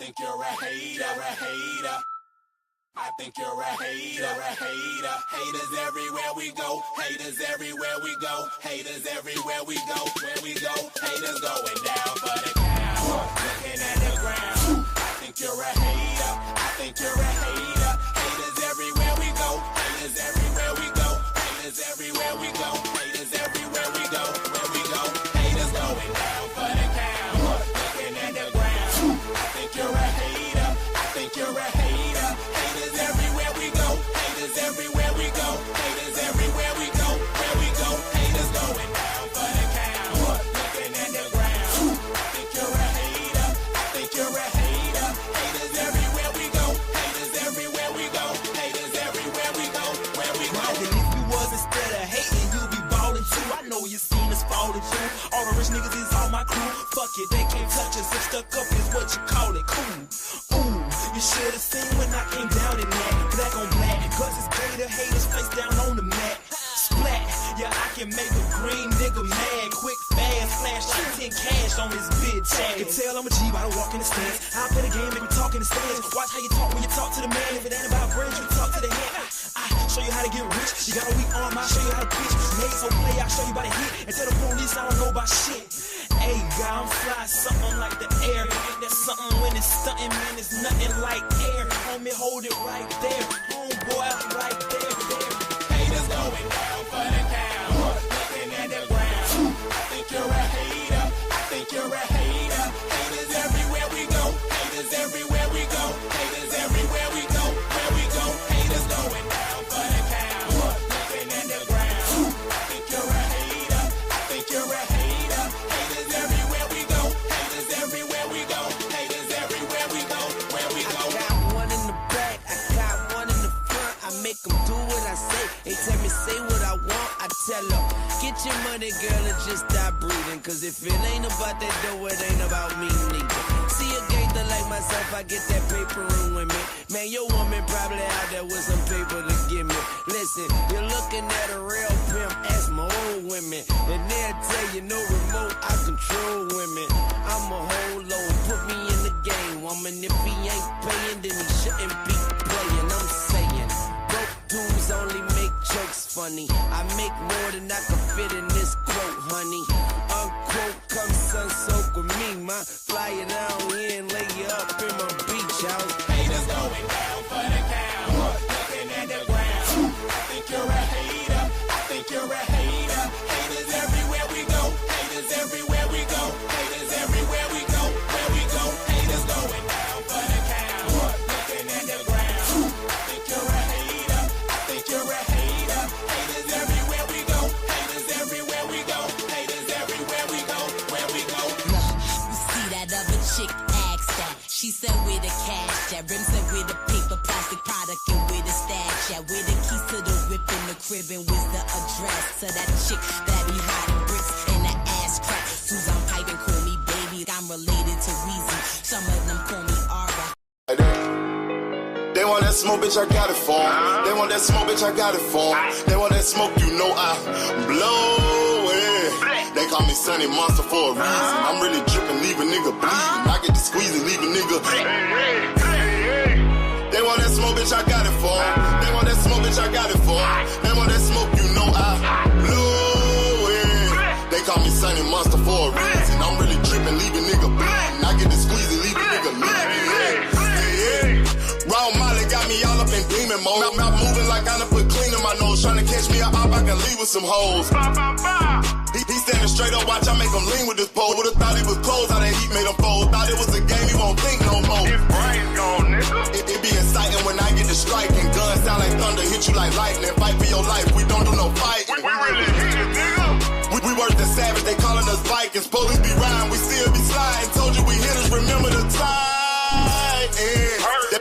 think you're a hater. I think you're a hater. Haters everywhere we go. Haters everywhere we go. Haters everywhere we go. Where we go, haters going down for the count. Looking at the ground. I think you're a hater. I think you're a hater. Haters everywhere we go. Haters everywhere we go. Haters everywhere we go. Haters everywhere we go. Where we go, haters going down for the count. Looking at the ground. I think you're a hater. I think you're a hater. Haters everywhere we go. Haters everywhere we go. Haters everywhere we go. Where we go, haters going down for the count. Looking at the ground. I think you're a hater. I think you're a hater. Haters everywhere we go. Haters everywhere we go. Haters everywhere we go. Where we go. And if you was instead of hating, you'd be balling too. I know you seen us falling too. All the rich niggas is all my crew. Fuck it, they can't touch us. If stuck up is what you call it, cool. Ooh, you should've seen when I came down in that. Black on black, cause it's greater haters face down on the mat. Splat, yeah, I can make a green nigga mad. Quick, fast, flash like 10 cash on this bitch ass. You can tell I'm a G by the walk in the stands. I play the game, make me talk in the stands. Watch how you talk when you talk to the man. If it ain't about bread, you talk to the hand. I show you how to get rich. You got a weak arm, I'll show you how to pitch. Made so play, I'll show you by the hit. And tell the police I don't know about shit. Hey, God, I'm fly, something like the air. Ain't that something when it's stunting, man? It's nothing like air. Homie, hold it right there. Homeboy, right there. Haters going down for the count. Looking at the ground. I think you're a hater. I think you're a hater. Haters everywhere we go. Haters everywhere we go. Haters everywhere we go. Where we go, haters going down for the count. Looking at the ground. I think you're a hater. I think you're a hater. Haters everywhere we go. Haters everywhere we go. Haters everywhere we go. Where we go. I got one in the back, I got one in the front. I make them do what I say. They tell me say what I want, I tell them get your money, girl, and just stop breathing. Cause if it ain't about that dough, it ain't about me neither. See a gangster like myself, I get that paper and women. Man, your woman probably out there with some paper to give me. Listen, you're looking at a real pimp, ask my old women. And they'll tell you no remote, I control women. I'm a whole load, put me in the game, woman. If he ain't paying, then he shouldn't be playing. I'm saying, broke dudes only make jokes funny. I make more than I can fit in this quote, honey. Unquote, come sun soak with me, ma. Fly it down here and lay you up in my beach house. Haters going down for the count. Looking at the ground. I think you're a hater. I think you're a hater. Haters everywhere we go. Haters everywhere we go. Haters everywhere we go. Where we go, haters going down for the count. Looking at the ground. I think you're a hater. I think you're a hater. Haters everywhere we go. Haters everywhere we go. Haters everywhere we go. Where we go. Look, you see that other chick asked that. She said where the cash at. Rim said where the paper, plastic product, and where the stash at. Where the keys to the whip in the crib, and where's the address to that chick that be hiding bricks in the ass crack. Susan Piping call me baby. I'm related to Weezy. Some of them call me Ara. They want that smoke, bitch, I got it for 'em. They want that smoke, bitch, I got it for 'em. They want that smoke, you know I blow it. They call me Sunny Monster for a reason. I'm really dripping, leave a nigga bleeding. I get to squeezing, leave a nigga. They want that smoke, bitch, I got it for 'em. They want that smoke, bitch, I got it for 'em. They want that smoke, you know I blow it. They call me Sunny Monster for a reason. I'm really dripping, leave a nigga bleeding. I get to squeezing, leave a nigga bleeding. Raw Molly got me all up in demon mode. I'm moving like I done put clean in my nose. Trying to catch me up, I can leave with some hoes. He standing straight up, watch I make him lean with this pole. Would've thought he was close, how that heat made him fold. Thought it was a game, he won't think no more. His brain's gone, nigga. It be exciting when I get to striking. Guns sound like thunder, hit you like lightning. Fight for your life, we don't do no fighting. We really hit it, nigga. We worse than savage, they calling us Vikings. Police be riding, we still be sliding. Told you we hitters, remember the time.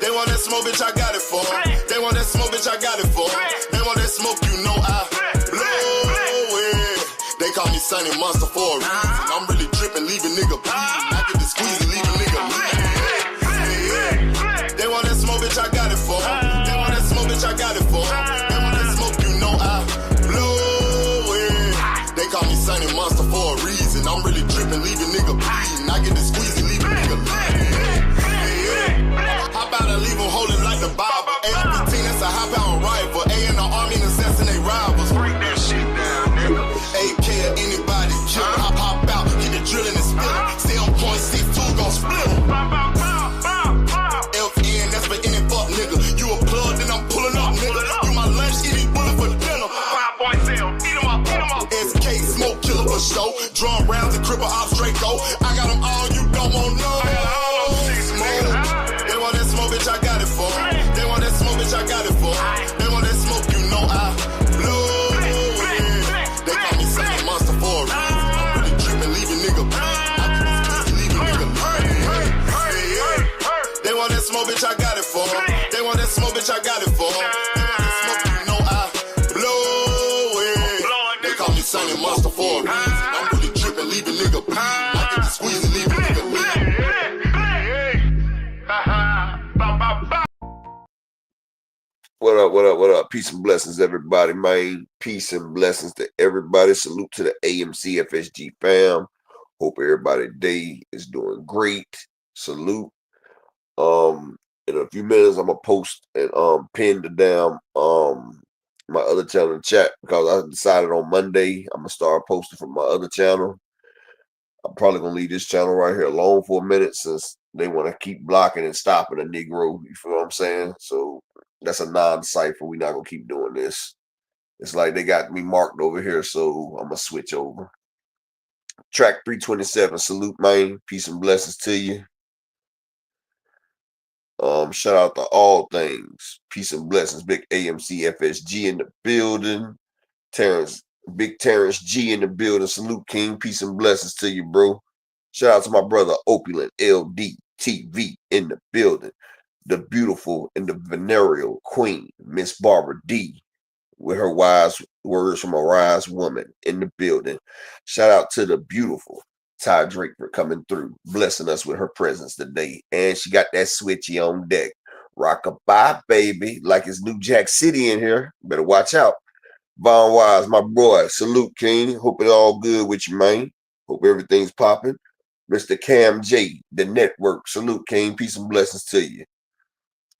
They want that smoke, bitch, I got it for 'em. They want that smoke, bitch, I got it for 'em. They want that smoke, you know I blow it. They call me Sunny Monster for a reason. I'm really dripping, leave a nigga bleeding. I get to squeeze and leave a nigga bleeding. They want that smoke, bitch, I got it for 'em. They want that smoke, bitch, I got it for 'em. They want that smoke, you know I blow it. They call me Sunny Monster for a reason. I'm really dripping, leave a nigga bleeding. I get to squeeze and leave a nigga bleeding. Drum rounds and cripple ops Draco. I got them all, you don't want no. Smoke. They want that smoke, bitch, I got it for. They want that smoke, bitch, I got it for. They want that smoke, you know I blow it. They call me such a monster for a reason. I'm really tripping, leaving nigga They want that smoke, bitch, I got it for. They want that smoke, bitch, I got it for. They want that smoke, you know I blow it. They call me Sonny Monster for a reason. I'm really tripping, leaving nigga bleed. I get the squeeze and leave a nigga bleed. What up, what up, what up? Peace and blessings, everybody, man. Peace and blessings to everybody. Salute to the AMC FSG fam. Hope everybody day is doing great. Salute. In a few minutes, I'm gonna post and pin the damn my other channel in chat because I decided on Monday I'm gonna start posting from my other channel. I'm probably gonna leave this channel right here alone for a minute since they want to keep blocking and stopping a Negro. You feel what I'm saying? So that's a non-cipher. We're not gonna keep doing this. It's like they got me marked over here, so I'm gonna switch over. Track 327. Salute, man. Peace and blessings to you. Shout out to all things. Peace and blessings. Big AMC FSG in the building. Big Terrence G in the building. Salute, King. Peace and blessings to you, bro. Shout out to my brother Opulent LD TV in the building. The beautiful and the venereal queen, Miss Barbara D, with her wise words from a wise woman in the building. Shout out to the beautiful Ty Drake for coming through, blessing us with her presence today. And she got that switchy on deck. Rock-a-bye, baby. Like it's New Jack City in here. Better watch out. Von Wise, my boy. Salute, King. Hope it all good with you, man. Hope everything's popping. Mr. Cam J, the network. Salute, King. Peace and blessings to you.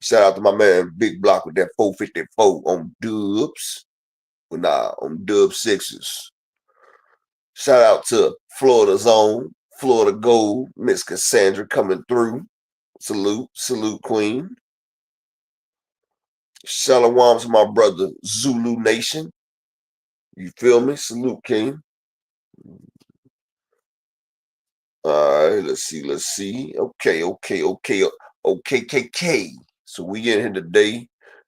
Shout out to my man Big Block with that 454 on dubs. Well, nah, on dub sixes. Shout out to Florida Zone, Florida Gold, Miss Cassandra coming through. Salute, salute, Queen. Shalom to my brother Zulu Nation. You feel me? Salute, King. All right, let's see. Okay, KK. So we in here today.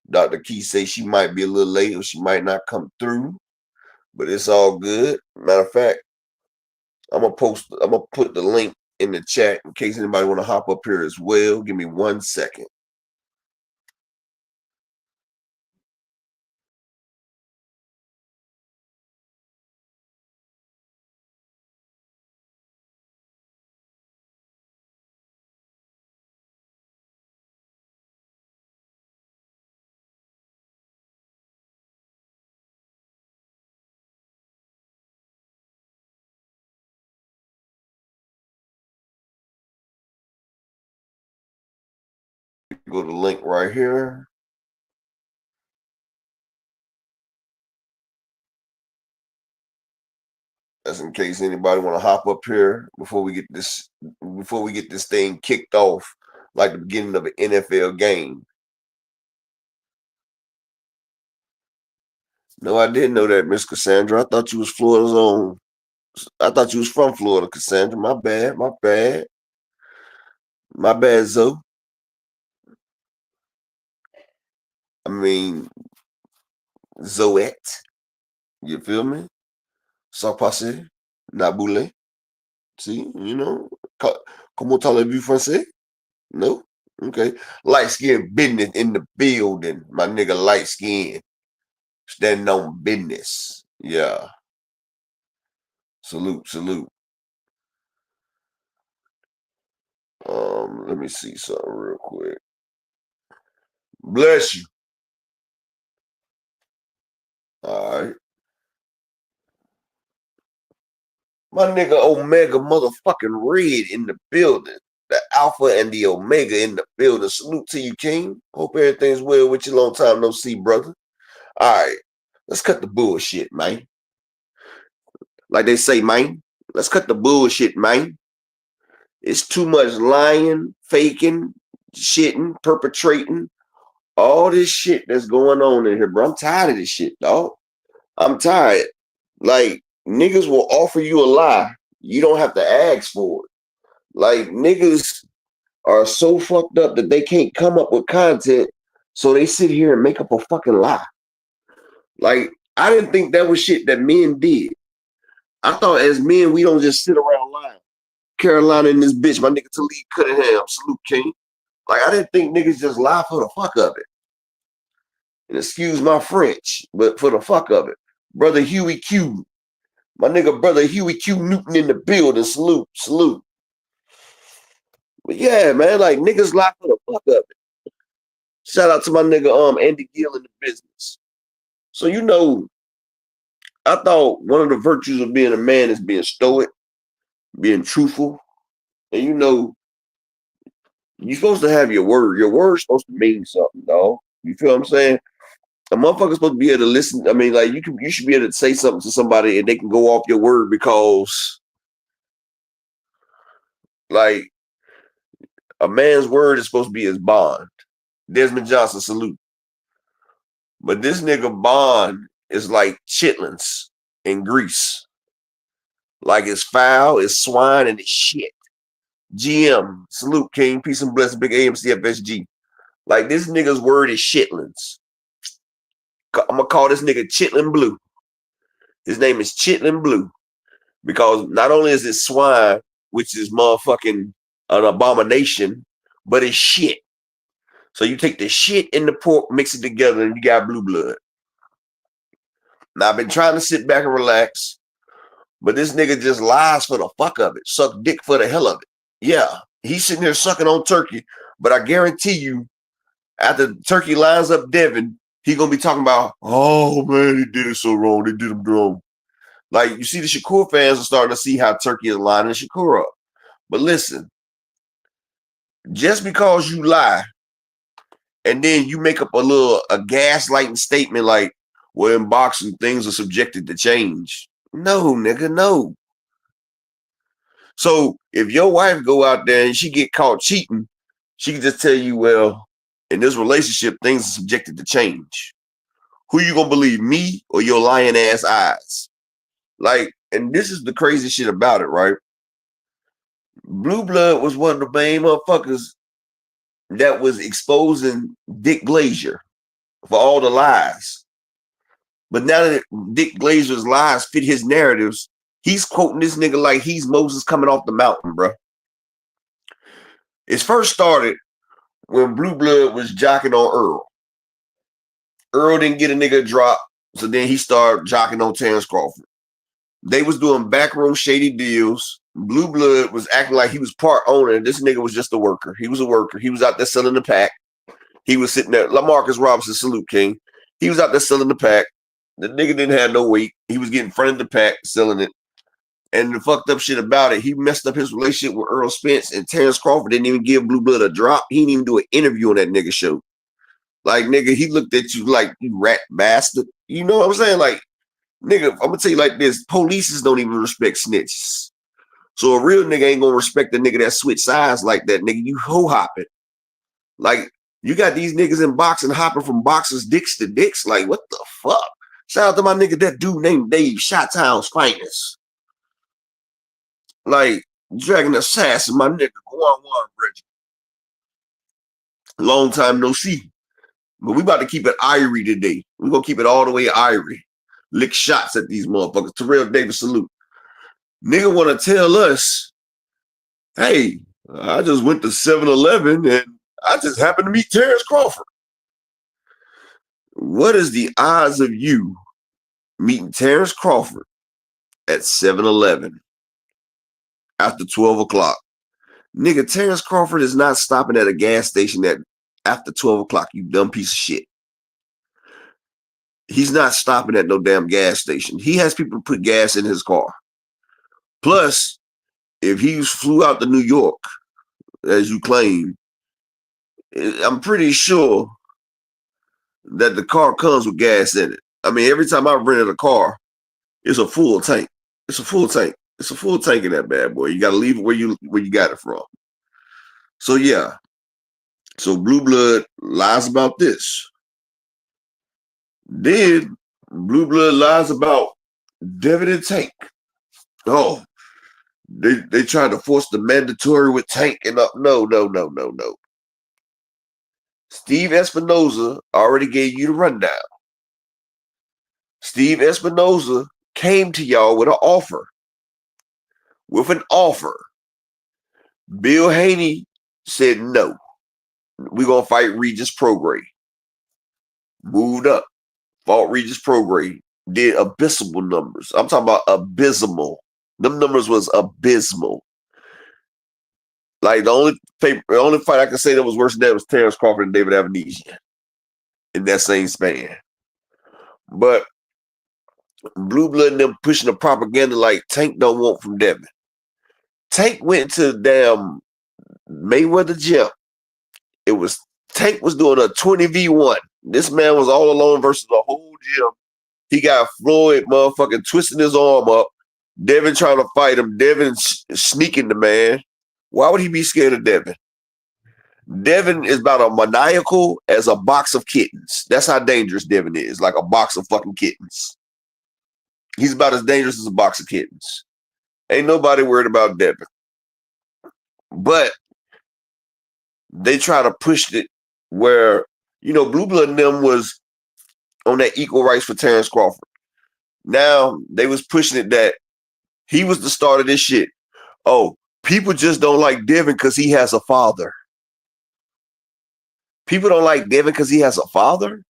Dr. Key says she might be a little late or she might not come through, but it's all good. Matter of fact, I'm gonna put the link in the chat in case anybody want to hop up here as well. Give me 1 second. Go to the link right here. That's in case anybody want to hop up here before we get this thing kicked off like the beginning of an NFL game. No, I didn't know that, Miss Cassandra. I thought you was Florida's own. I thought you was from Florida, Cassandra. My bad. My bad, Zoe. I mean, Zoette. You feel me? Sans passer. Naboulé. See, you know. Comment parlez-vous français? No? Okay. Light skin business in the building. My nigga light skin. Standing on business. Yeah. Salute. Let me see something real quick. Bless you. All right. My nigga Omega motherfucking Red in the building. The Alpha and the Omega in the building. Salute to you, King. Hope everything's well with you. Long time no see, brother. All right. Let's cut the bullshit, man. Like they say, man. Let's cut the bullshit, man. It's too much lying, faking, shitting, perpetrating. All this shit that's going on in here, bro. I'm tired of this shit, dog. I'm tired. Like, niggas will offer you a lie. You don't have to ask for it. Like, niggas are so fucked up that they can't come up with content, so they sit here and make up a fucking lie. Like, I didn't think that was shit that men did. I thought as men, we don't just sit around lying. Carolina and this bitch, my nigga Talib Cunningham, salute king. Like, I didn't think niggas just lie for the fuck of it. And excuse my French, but for the fuck of it. Brother Huey Q. My nigga brother Huey Q Newton in the building. Salute, salute. But yeah, man, like niggas lie for the fuck of it. Shout out to my nigga Andy Gill in the business. So you know, I thought one of the virtues of being a man is being stoic, being truthful. And you know, you're supposed to have your word. Your word's supposed to mean something, dog. You feel what I'm saying? A motherfucker's supposed to be able to listen. I mean, like you should be able to say something to somebody and they can go off your word because, like, a man's word is supposed to be his bond. Desmond Johnson, salute. But this nigga bond is like chitlins in Greece. Like it's foul, it's swine, and it's shit. GM, salute, King. Peace and blessings, big AMC FSG. Like this nigga's word is shitlins. I'm gonna call this nigga Chitlin Blue. His name is Chitlin Blue because not only is it swine, which is motherfucking an abomination, but it's shit. So you take the shit and the pork, mix it together, and you got blue blood. Now I've been trying to sit back and relax, but this nigga just lies for the fuck of it, suck dick for the hell of it. Yeah, he's sitting here sucking on Turkey, but I guarantee you, after Turkey lines up Devin, he gonna be talking about, oh man, he did it so wrong. They did him wrong. Like you see, the Shakur fans are starting to see how Turkey is lining Shakur up. But listen, just because you lie and then you make up a gaslighting statement like, well, in boxing, things are subjected to change. No, nigga, no. So if your wife go out there and she get caught cheating, she can just tell you, well, in this relationship, things are subjected to change. Who you gonna believe, me or your lying ass eyes? Like, and this is the crazy shit about it, right? Blue Blood was one of the main motherfuckers that was exposing Dick Glazier for all the lies. But now that Dick Glazier's lies fit his narratives, he's quoting this nigga like he's Moses coming off the mountain, bro. It first started when Blue Blood was jocking on Earl. Earl didn't get a nigga drop, so then he started jocking on Terrence Crawford. They was doing backroom shady deals. Blue Blood was acting like he was part owner, and this nigga was just a worker. He was a worker. He was out there selling the pack. He was sitting there. LaMarcus Robinson, salute, King. He was out there selling the pack. The nigga didn't have no weight. He was getting in front of the pack, selling it. And the fucked up shit about it, he messed up his relationship with Earl Spence, and Terrence Crawford didn't even give Blue Blood a drop. He didn't even do an interview on that nigga show. Like, nigga, he looked at you like, you rat bastard. You know what I'm saying? Like, nigga, I'm gonna tell you like this. Polices don't even respect snitches. So a real nigga ain't gonna respect the nigga that switch sides like that, nigga. You ho-hopping. Like, you got these niggas in boxing hopping from boxers' dicks to dicks. Like, what the fuck? Shout out to my nigga, that dude named Dave, Shot-Town's finest. Like, Dragon Assassin, my nigga, one, Reggie. Long time no see. But we about to keep it irie today. We're gonna keep it all the way irie. Lick shots at these motherfuckers. Terrell Davis, salute. Nigga wanna tell us, hey, I just went to 7-Eleven and I just happened to meet Terrence Crawford. What is the odds of you meeting Terrence Crawford at 7-Eleven after 12 o'clock? Nigga, Terrence Crawford is not stopping at a gas station after 12 o'clock, you dumb piece of shit. He's not stopping at no damn gas station. He has people put gas in his car. Plus, if he flew out to New York, as you claim, I'm pretty sure that the car comes with gas in it. I mean, every time I rented a car, it's a full tank. It's a full tank. It's a full tank in that bad boy. You got to leave it where you got it from. So, yeah. So, Blue Blood lies about this. Then, Blue Blood lies about Devin and Tank. Oh, they tried to force the mandatory with Tank and up. No. Steve Espinoza already gave you the rundown. Steve Espinoza came to y'all with an offer. Bill Haney said no. We're going to fight Regis Prograis. Moved up. Fought Regis Prograis. Did abysmal numbers. I'm talking about abysmal. Them numbers was abysmal. Like the only fight I can say that was worse than that was Terrence Crawford and David Avenesian in that same span. But Blue Blood and them pushing the propaganda like Tank don't want from Devin. Tank went to damn Mayweather gym. Tank was doing a 20v1. This man was all alone versus the whole gym. He got Floyd motherfucking twisting his arm up. Devin trying to fight him. Devin sneaking the man. Why would he be scared of Devin? Devin is about as maniacal as a box of kittens. That's how dangerous Devin is, like a box of fucking kittens. He's about as dangerous as a box of kittens. Ain't nobody worried about Devin. But they try to push it where, Blue Blood and them was on that equal rights for Terrence Crawford. Now they was pushing it that he was the start of this shit. Oh, people just don't like Devin because he has a father. People don't like Devin because he has a father?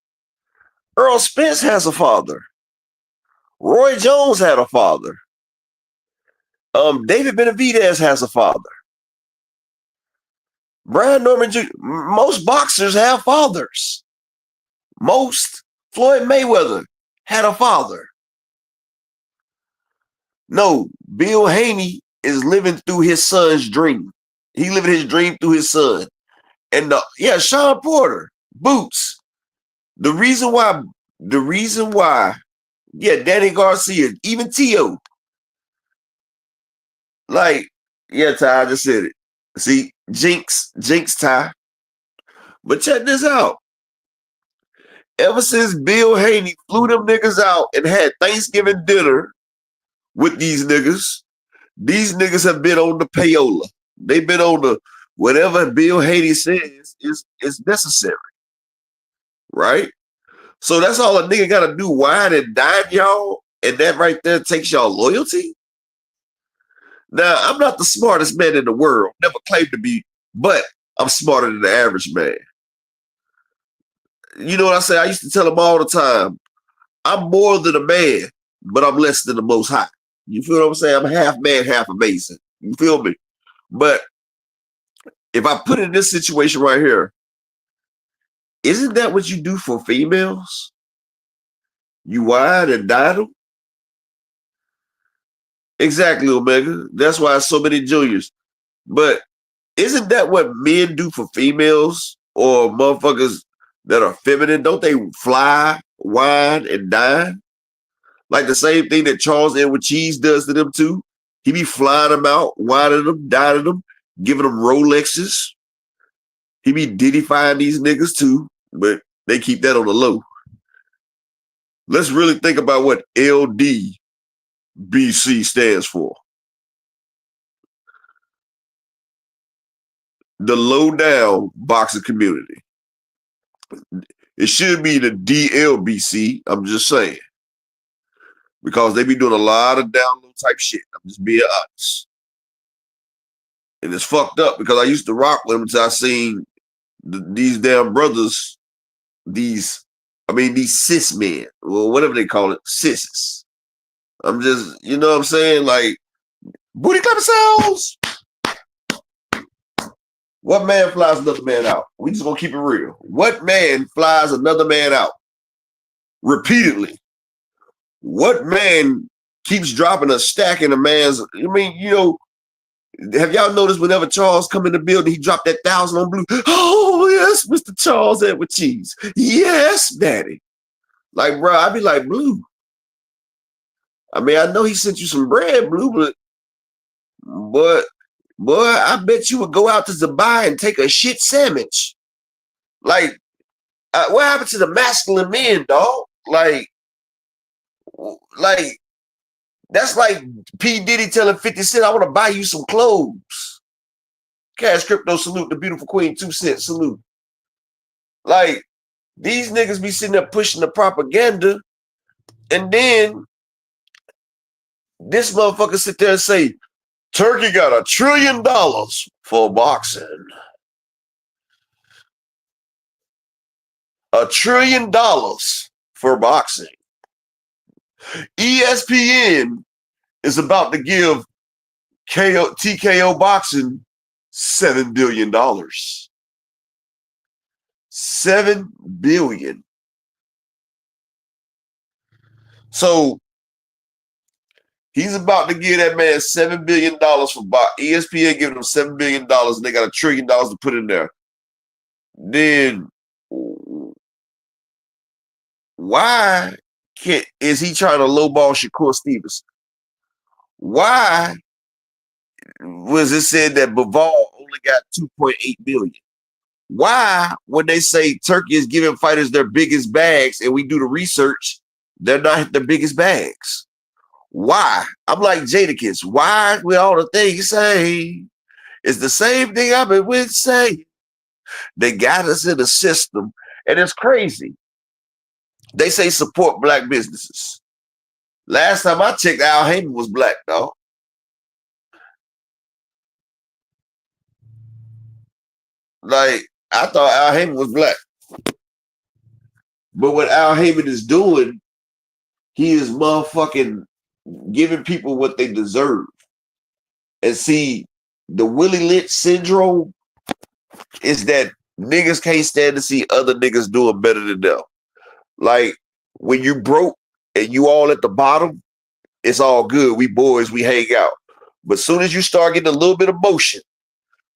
Earl Spence has a father. Roy Jones had a father. David Benavidez has a father. Brian Norman Jr. Most boxers have fathers. Most. Floyd Mayweather had a father. No, Bill Haney is living through his son's dream. He living his dream through his son. And Sean Porter, Boots. The reason why, Danny Garcia, even T.O. Ty, I just said it. See, Jinx, Ty. But check this out. Ever since Bill Haney flew them niggas out and had Thanksgiving dinner with these niggas have been on the payola. They've been on the whatever Bill Haney says is necessary. Right? So that's all a nigga gotta do, wine and dine y'all, and that right there takes y'all loyalty? Now, I'm not the smartest man in the world, never claimed to be, but I'm smarter than the average man. You know what I say? I used to tell them all the time, I'm more than a man, but I'm less than the most high. You feel what I'm saying? I'm half man, half amazing. You feel me? But if I put it in this situation right here, isn't that what you do for females? You wine and dine them? Exactly, Omega. That's why so many juniors. But isn't that what men do for females or motherfuckers that are feminine? Don't they fly, wine, and dine? Like the same thing that Charles Edward Cheese does to them too. He be flying them out, wining them, dining them, giving them Rolexes. He be diddyfying these niggas too, but they keep that on the low. Let's really think about what LDBC stands for. The low down boxing community. It should be the DLBC, I'm just saying. Because they be doing a lot of down low type shit. I'm just being honest. And it's fucked up because I used to rock with them until I seen these damn brothers, these cis men, or whatever they call it, cisses. I'm just, you know what I'm saying? Like, booty clap cells. What man flies another man out? We just gonna keep it real. What man flies another man out? Repeatedly. What man keeps dropping a stack in a man's, have y'all noticed whenever Charles come in the building, he dropped that 1,000 on Blue? Oh, yes, Mr. Charles Edward Cheese. Yes, daddy. Like, bro, I'd be like, Blue. I mean, I know he sent you some bread, Blue, but boy, I bet you would go out to Dubai and take a shit sandwich. Like, what happened to the masculine men, dog? Like, That's like P. Diddy telling 50 Cent, I want to buy you some clothes. Cash Crypto, salute. The beautiful queen, 2 cents, salute. Like, these niggas be sitting there pushing the propaganda, and then this motherfucker sit there and say, Turkey got $1 trillion for boxing. $1 trillion for boxing. ESPN is about to give TKO Boxing $7 billion. $7 billion. So he's about to give that man $7 billion for boxing. ESPN giving him $7 billion, and they got $1 trillion to put in there. Then why is he trying to lowball Shakur Stevenson? Why was it said that Bivol only got 2.8 billion? Why, when they say Turkey is giving fighters their biggest bags and we do the research, they're not the biggest bags? Why? I'm like Jadakiss. Why with all the things you say? It's the same thing I've been with saying. They got us in the system, and it's crazy. They say support black businesses. Last time I checked, Al Heyman was black, dog. Like, I thought Al Heyman was black. But what Al Heyman is doing, he is motherfucking giving people what they deserve. And see, the Willie Lynch syndrome is that niggas can't stand to see other niggas doing better than them. Like, when you broke and you all at the bottom, it's all good. We boys, we hang out. But soon as you start getting a little bit of motion,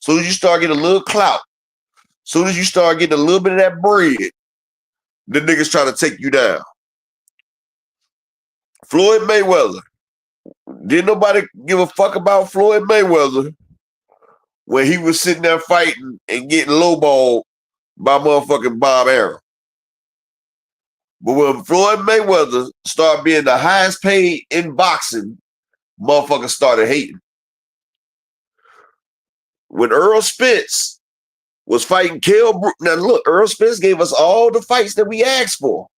soon as you start getting a little clout, soon as you start getting a little bit of that bread, the niggas trying to take you down. Floyd Mayweather. Didn't nobody give a fuck about Floyd Mayweather when he was sitting there fighting and getting lowballed by motherfucking Bob Arum. But when Floyd Mayweather started being the highest paid in boxing, motherfuckers started hating. When Earl Spence was fighting Kell Brook, now look, Earl Spence gave us all the fights that we asked for.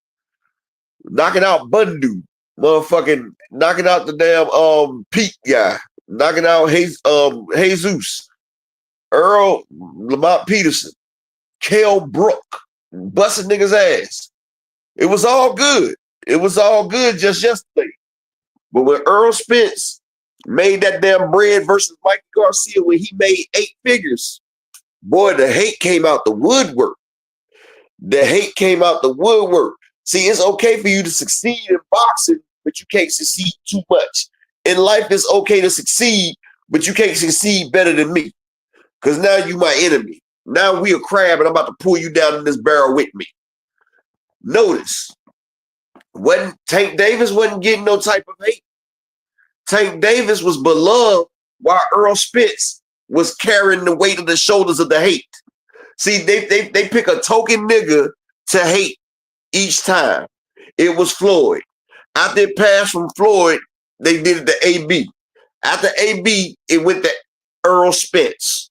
Knocking out Bundu, motherfucking knocking out the damn Pete guy, knocking out Jesus, Earl Lamont Peterson, Kell Brook, busting niggas' ass. It was all good. It was all good just yesterday. But when Earl Spence made that damn bread versus Mike Garcia when he made 8 figures, boy, the hate came out the woodwork. The hate came out the woodwork. See, it's okay for you to succeed in boxing, but you can't succeed too much. In life, it's okay to succeed, but you can't succeed better than me. Because now you my enemy. Now we a crab and I'm about to pull you down in this barrel with me. Notice, when Tank Davis wasn't getting no type of hate. Tank Davis was beloved while Earl Spence was carrying the weight of the shoulders of the hate. See, they pick a token nigga to hate each time. It was Floyd. After it passed from Floyd, they did it to AB. After AB, it went to Earl Spence.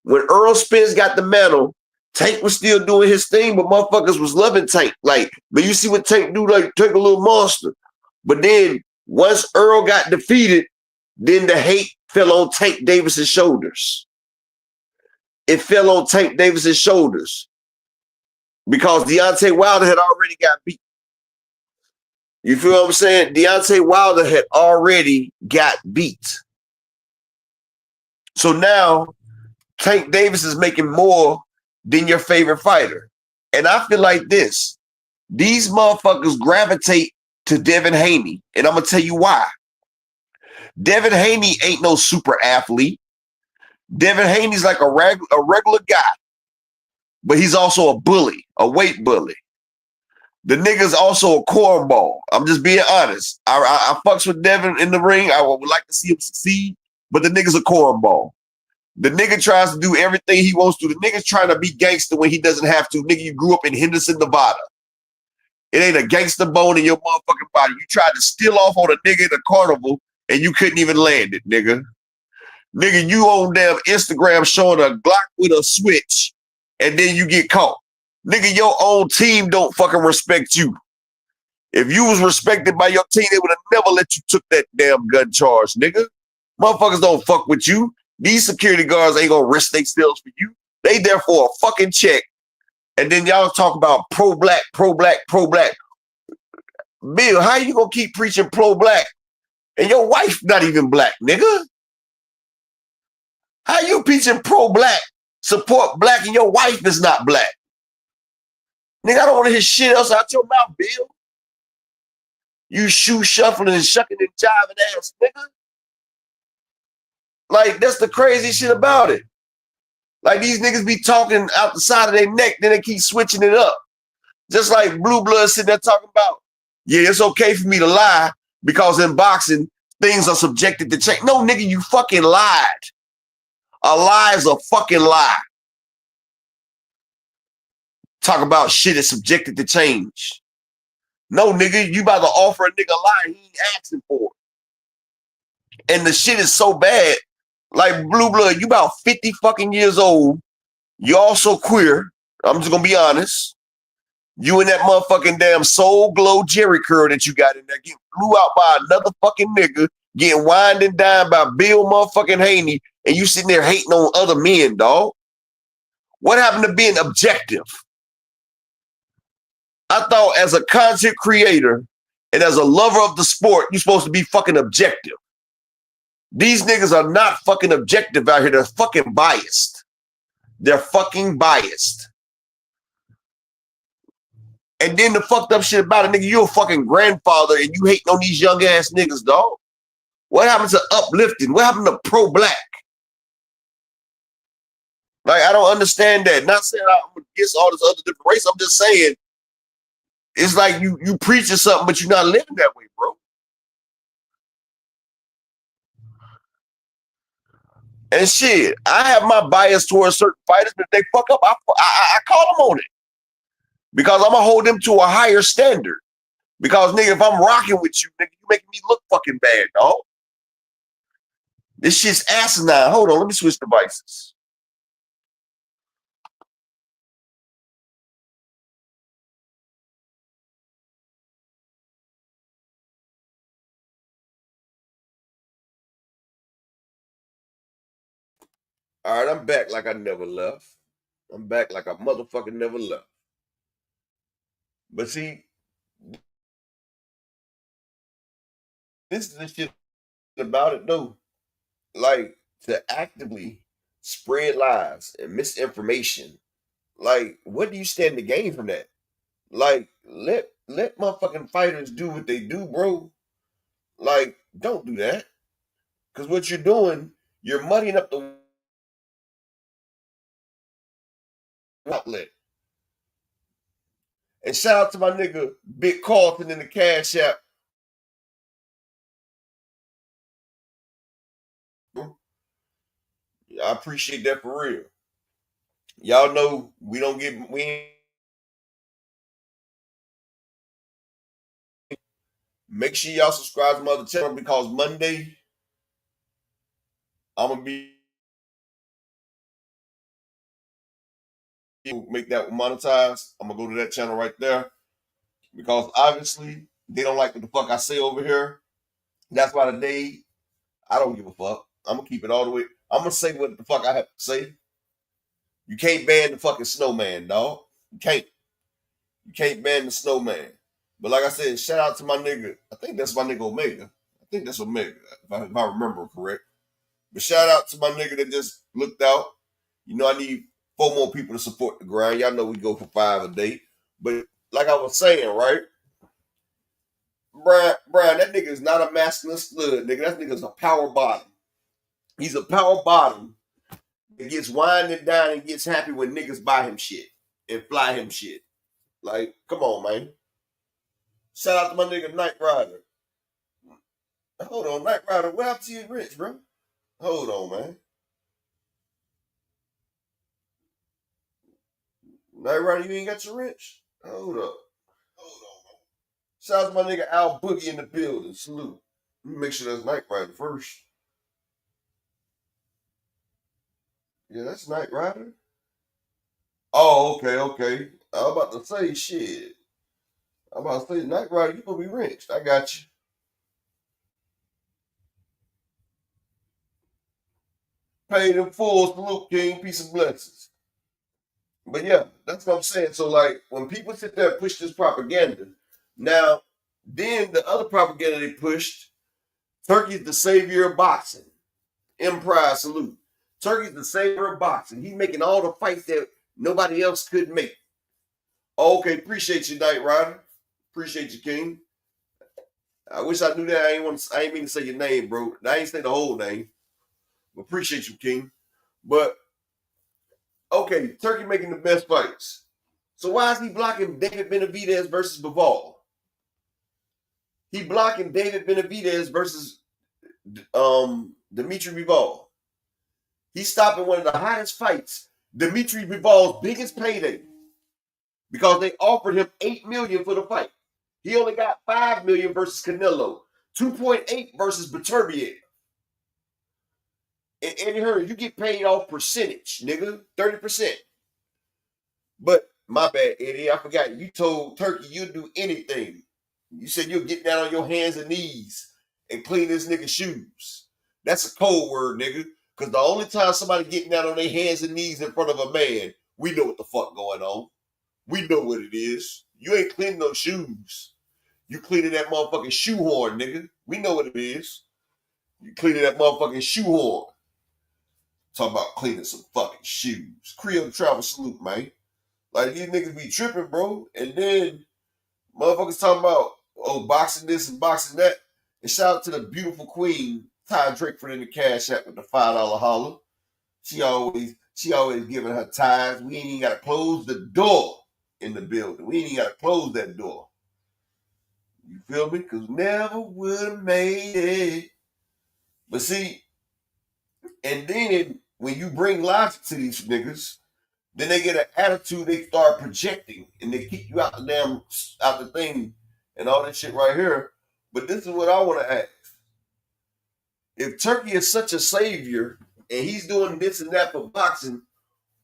When Earl Spence got the mantle, Tank was still doing his thing, but motherfuckers was loving Tank. Like, but you see what Tank do, like Tank a little monster. But then once Earl got defeated, then the hate fell on Tank Davis's shoulders. It fell on Tank Davis's shoulders because Deontay Wilder had already got beat. You feel what I'm saying? Deontay Wilder had already got beat. So now Tank Davis is making more than your favorite fighter. And I feel like this. These motherfuckers gravitate to Devin Haney. And I'm going to tell you why. Devin Haney ain't no super athlete. Devin Haney's like a regular guy. But he's also a bully, a weight bully. The nigga's also a cornball. I'm just being honest. I fucks with Devin in the ring. I would like to see him succeed. But the nigga's a cornball. The nigga tries to do everything he wants to. The nigga's trying to be gangster when he doesn't have to. Nigga, you grew up in Henderson, Nevada. It ain't a gangster bone in your motherfucking body. You tried to steal off on a nigga in a carnival and you couldn't even land it, nigga. Nigga, you on damn Instagram showing a Glock with a switch and then you get caught. Nigga, your own team don't fucking respect you. If you was respected by your team, they would have never let you took that damn gun charge, nigga. Motherfuckers don't fuck with you. These security guards ain't gonna risk they stills for you. They there for a fucking check. And then y'all talk about pro-black, pro-black, pro-black. Bill, how you gonna keep preaching pro-black? And your wife not even black, nigga? How you preaching pro-black, support black, and your wife is not black? Nigga, I don't want to hear shit else out your mouth, Bill. You shoe shuffling and shucking and jiving ass, nigga. Like, that's the crazy shit about it. Like, these niggas be talking out the side of their neck, then they keep switching it up. Just like Blue Blood sitting there talking about, yeah, it's okay for me to lie because in boxing, things are subjected to change. No, nigga, you fucking lied. A lie is a fucking lie. Talk about shit is subjected to change. No, nigga, you about to offer a nigga a lie he ain't asking for. And the shit is so bad. Like, Blue Blood, you about 50 fucking years old. You also queer. I'm just gonna be honest. You and that motherfucking damn Soul Glow Jerry curl that you got in there getting blew out by another fucking nigga, getting wined and dined by Bill motherfucking Haney, and you sitting there hating on other men, dog. What happened to being objective? I thought as a content creator and as a lover of the sport, you're supposed to be fucking objective. These niggas are not fucking objective out here. They're fucking biased. They're fucking biased. And then the fucked up shit about it, nigga, you a fucking grandfather and you hating on these young ass niggas, dog. What happened to uplifting? What happened to pro-black? Like, I don't understand that. Not saying I'm against all this other different race. I'm just saying it's like you preaching something, but you're not living that way, bro. And shit, I have my bias towards certain fighters, but if they fuck up, I call them on it. Because I'm going to hold them to a higher standard. Because, nigga, if I'm rocking with you, nigga, you making me look fucking bad, dog. This shit's asinine. Hold on, let me switch devices. All right, I'm back like I never left. I'm back like I motherfucking never left. But see, this is the shit about it, though. Like, to actively spread lies and misinformation, like, what do you stand to gain from that? Like, let motherfucking fighters do what they do, bro. Like, don't do that. Because what you're doing, you're muddying up the outlet. And shout out to my nigga Big Carlton in the Cash App. I appreciate that for real. Y'all know we ain't. Make sure y'all subscribe to my other channel because Monday I'm gonna make that monetized. I'm gonna go to that channel right there because obviously they don't like what the fuck I say over here. That's why today I don't give a fuck. I'm gonna keep it all the way. I'm gonna say what the fuck I have to say. You can't ban the fucking snowman, dog. You can't. You can't ban the snowman. But like I said, shout out to my nigga. I think that's my nigga Omega. I think that's Omega, if I remember correct. But shout out to my nigga that just looked out. You know, I need 4 more people to support the grind. Y'all know we go for 5 a day. But like I was saying, right? Brian, that nigga is not a masculine stud, nigga. That nigga's a power bottom. He's a power bottom that gets wined and dined and gets happy when niggas buy him shit and fly him shit. Like, come on, man. Shout out to my nigga Knight Rider. Hold on, Knight Rider, what happened to you rich, bro? Hold on, man. Knight Rider, you ain't got your wrench? Hold up. Hold on, Shout out to my nigga Al Boogie in the building. Salute. Let me make sure that's Knight Rider first. Yeah, that's Knight Rider. Oh, okay. I was about to say shit. I'm about to say Knight Rider, you gonna be wrenched. I got you. Paid in full, salute, King. Peace and blessings. But yeah, that's what I'm saying. So like when people sit there and push this propaganda, now then the other propaganda they pushed, Turkey's the savior of boxing. Empire salute. Turkey's the savior of boxing. He's making all the fights that nobody else could make. Okay, appreciate you, Knight Rider. Appreciate you, King. I wish I knew that. I ain't mean to say your name, bro. I ain't say the whole name. But appreciate you, King. But okay, Turkey making the best fights. So why is he blocking David Benavidez versus Bivol? He blocking David Benavidez versus Dimitri Bivol. He's stopping one of the hottest fights, Dimitri Bivol's biggest payday, because they offered him $8 million for the fight. He only got $5 million versus Canelo, 2.8 versus Beterbiev. And Eddie Hearn, you get paid off percentage, nigga, 30%. But my bad, Eddie, I forgot. You told Turkey you'd do anything. You said you'll get down on your hands and knees and clean this nigga's shoes. That's a code word, nigga. Because the only time somebody getting down on their hands and knees in front of a man, we know what the fuck going on. We know what it is. You ain't cleaning those shoes. You cleaning that motherfucking shoehorn, nigga. We know what it is. You cleaning that motherfucking shoehorn. Talking about cleaning some fucking shoes. Creole travel salute, man. Like, these niggas be tripping, bro. And then motherfuckers talking about, oh, boxing this and boxing that. And shout out to the beautiful queen, Ty Drakeford in the Cash App with the $5 holler. She always giving her ties. We ain't even got to close the door in the building. We ain't even got to close that door. You feel me? Because never would have made it. But see, and then when you bring logic to these niggas, then they get an attitude, they start projecting, and they kick you out the thing, and all that shit right here. But this is what I want to ask. If Turkey is such a savior, and he's doing this and that for boxing,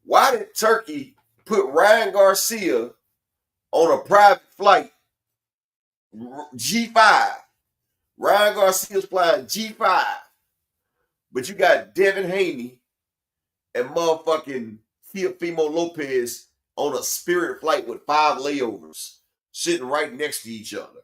why did Turkey put Ryan Garcia on a private flight, G5? Ryan Garcia's flying G5. But you got Devin Haney and motherfucking Teofimo Lopez on a Spirit flight with 5 layovers, sitting right next to each other.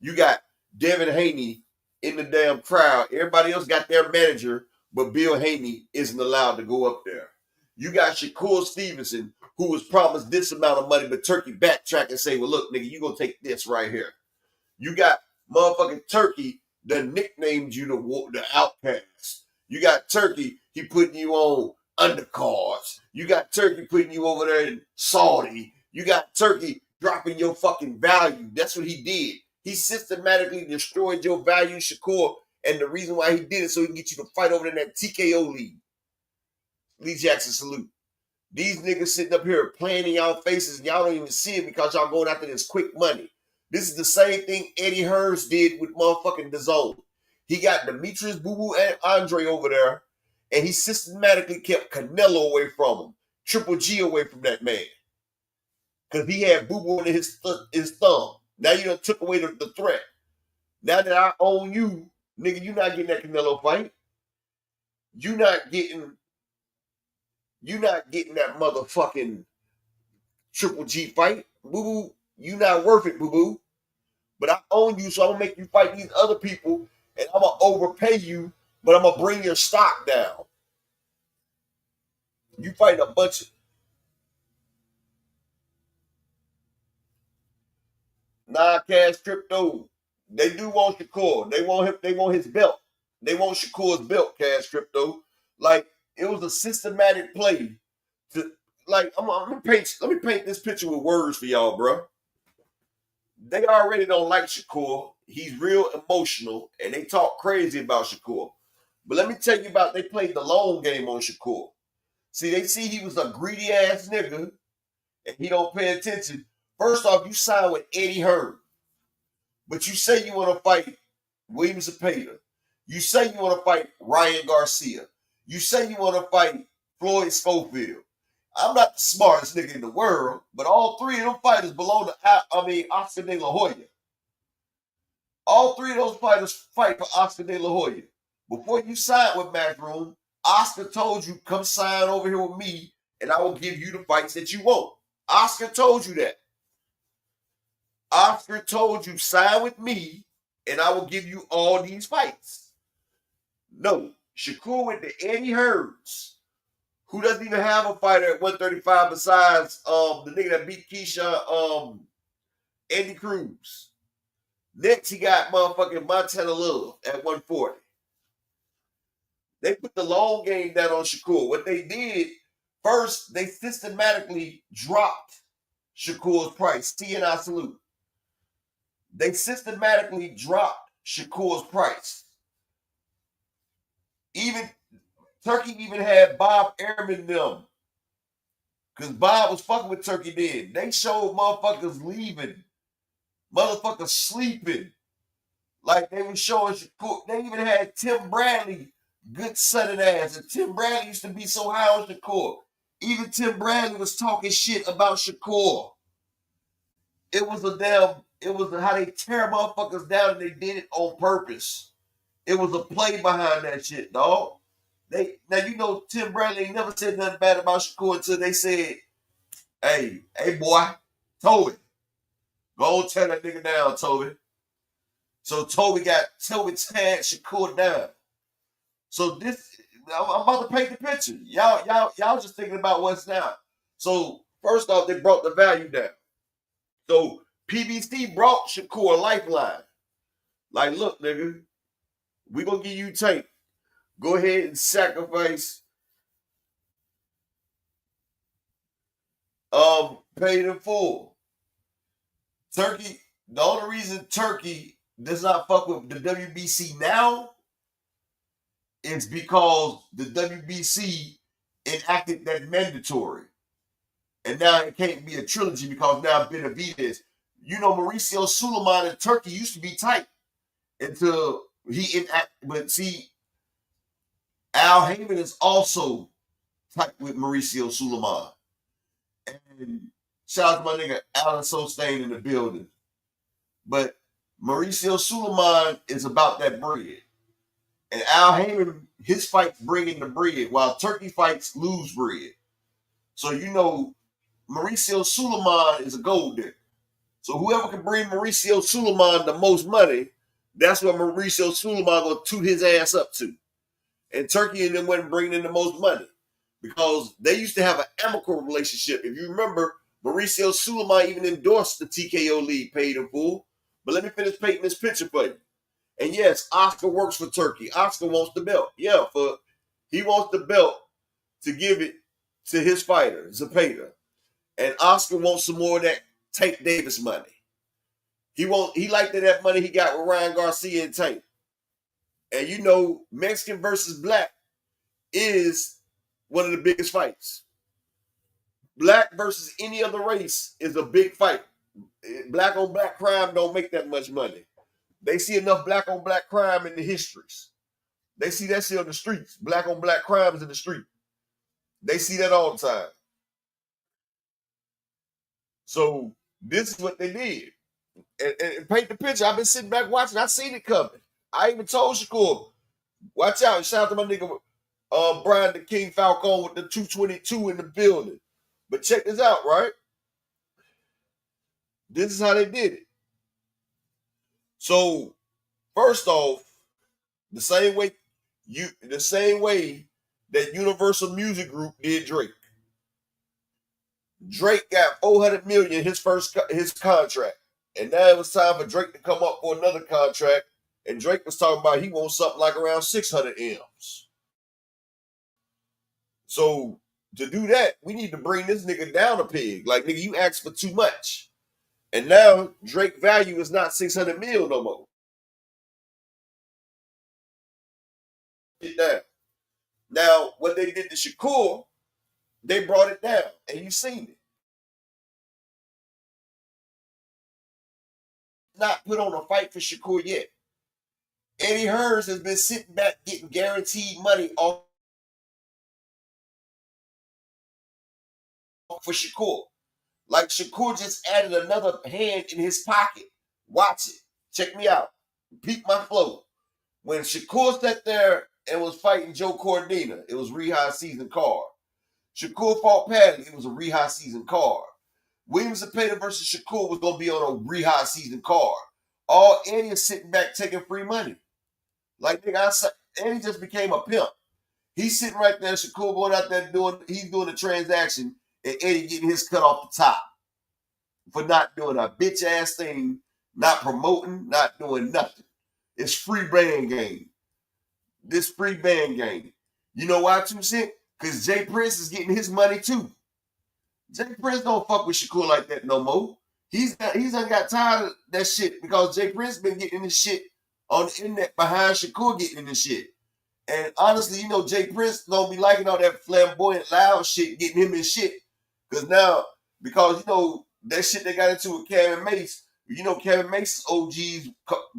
You got Devin Haney in the damn crowd. Everybody else got their manager, but Bill Haney isn't allowed to go up there. You got Shakur Stevenson, who was promised this amount of money, but Turkey backtrack and say, well, look, nigga, you gonna take this right here. You got motherfucking Turkey that nicknamed you the outcast. You got Turkey, he putting you on undercards. You got Turkey putting you over there in Saudi. You got Turkey dropping your fucking value. That's what he did. He systematically destroyed your value, Shakur, and the reason why he did it so he can get you to fight over in that TKO league. Lee Jackson salute. These niggas sitting up here playing in y'all faces and y'all don't even see it because y'all going after this quick money. This is the same thing Eddie Hearns did with motherfucking DAZN. He got Demetrius Boo Boo and Andre over there, and he systematically kept Canelo away from him, Triple G away from that man. Because he had Boo Boo in his thumb. Now you done took away the threat. Now that I own you, nigga, you not getting that Canelo fight. You not getting that motherfucking Triple G fight. Boo Boo, you not worth it, Boo Boo. But I own you, so I'm gonna make you fight these other people, and I'm gonna overpay you, but I'm gonna bring your stock down. You fighting a bunch of non-cash crypto. They do want Shakur. They want him. They want his belt. They want Shakur's belt, cash crypto. Like, it was a systematic play to, like, let me paint this picture with words for y'all, bro. They already don't like Shakur. He's real emotional, and they talk crazy about Shakur. But let me tell you about, they played the long game on Shakur. See, they see he was a greedy ass nigga, and he don't pay attention. First off, you signed with Eddie Hearn. But you say you want to fight William Zepeda. You say you want to fight Ryan Garcia. You say you want to fight Floyd Schofield. I'm not the smartest nigga in the world, but all three of them fighters belong to, Oscar De La Hoya. All three of those fighters fight for Oscar De La Hoya. Before you sign with Matchroom, Oscar told you, come sign over here with me, and I will give you the fights that you want. Oscar told you that. Oscar told you, sign with me, and I will give you all these fights. No, Shakur went to Eddie Hearns, who doesn't even have a fighter at 135 besides the nigga that beat Keisha, Andy Cruz. Next, he got motherfucking Montana Love at 140. They put the long game down on Shakur. What they did, first, they systematically dropped Shakur's price. T&I salute. They systematically dropped Shakur's price. Even Turkey even had Bob Airman them. Because Bob was fucking with Turkey then. They showed motherfuckers leaving. Motherfuckers sleeping. Like they were showing Shakur. They even had Tim Bradley, good sudden ass. And Tim Bradley used to be so high on Shakur. Even Tim Bradley was talking shit about Shakur. It was how they tear motherfuckers down, and they did it on purpose. It was a play behind that shit, dog. Now Tim Bradley ain't never said nothing bad about Shakur until they said, hey boy, Toby, go tear that nigga down, Toby. So Toby had Shakur down. So this, I'm about to paint the picture. Y'all just thinking about what's now. So first off, they brought the value down. So PBC brought Shakur a lifeline. Like, look, nigga, we gonna give you Tank. Go ahead and sacrifice paid in full. Turkey, the only reason Turkey does not fuck with the WBC now is because the WBC enacted that mandatory. And now it can't be a trilogy because now Benavidez, Mauricio Suleiman and Turkey used to be tight until he enacted. But see, Al Heyman is also tight with Mauricio Suleiman. And shout out to my nigga Alan Sostain in the building. But Mauricio Suleiman is about that bread. And Al Heyman, his fights bring in the bread, while Turkey fights lose bread. So Mauricio Suleiman is a gold digger. So whoever can bring Mauricio Suleiman the most money, that's what Mauricio Suleiman gonna toot his ass up to. And Turkey and them wasn't bringing in the most money because they used to have an amicable relationship. If you remember, Mauricio Suleiman even endorsed the TKO League, paid in full. But let me finish painting this picture for you. And yes, Oscar works for Turkey. Oscar wants the belt. Yeah, he wants the belt to give it to his fighter, Zepeda. And Oscar wants some more of that Tank Davis money. He liked that money he got with Ryan Garcia and Tank. And Mexican versus black is one of the biggest fights. Black versus any other race is a big fight. Black on black crime don't make that much money. They see enough black on black crime in the histories. They see that shit on the streets. Black on black crimes in the street. They see that all the time. So this is what they did. And paint the picture. I've been sitting back watching. I seen it coming. I even told Shakur, watch out. Shout out to my nigga Brian the King Falcone with the 222 in the building. But check this out, right? This is how they did it. So first off, the same way that Universal Music Group did Drake. Drake got $400 million his contract. And now it was time for Drake to come up for another contract. And Drake was talking about he wants something like around 600 M's. So to do that, we need to bring this nigga down a peg. Like, nigga, you asked for too much. And now Drake value is not 600 mil no more. Get down. Now, what they did to Shakur, they brought it down. And you seen it. not put on a fight for Shakur yet. Eddie Hearns has been sitting back getting guaranteed money off for Shakur. Like Shakur just added another hand in his pocket. Watch it. Check me out. Peep my flow. When Shakur sat there and was fighting Joe Cordina, it was Rehigh season card. Shakur fought Paddy, it was a Rehigh season card. William Zepeda versus Shakur was going to be on a Rehigh season card. All Eddie is sitting back taking free money. Like, nigga, Eddie just became a pimp. He's sitting right there, Shakur going out there doing the transaction, and Eddie getting his cut off the top for not doing a bitch-ass thing, not promoting, not doing nothing. It's free band game. This free band game. You know why, 2 Cent? Because Jay Prince is getting his money too. Jay Prince don't fuck with Shakur like that no more. He's done got tired of that shit because Jay Prince been getting this shit on the internet behind Shakur getting in this shit. And honestly, you know, Jay Prince don't be liking all that flamboyant, loud shit, getting him in shit. Because now, because, you know, that shit they got into with Kevin Mace, you know, Kevin Mace's OGs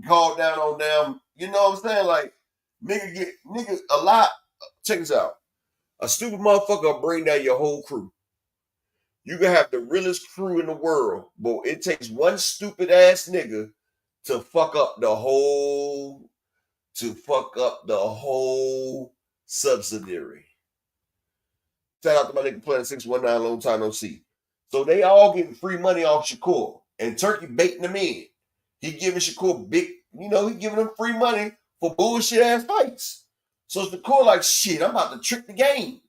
called down on them. You know what I'm saying? Like, nigga, a lot. Check this out. A stupid motherfucker will bring down your whole crew. You can have the realest crew in the world, but it takes one stupid ass nigga to fuck up the whole subsidiary. Shout out to my nigga Planet 619, long time no see. So they all getting free money off Shakur. And Turkey baiting them in. He giving Shakur he giving them free money for bullshit ass fights. So Shakur like, shit, I'm about to trick the game.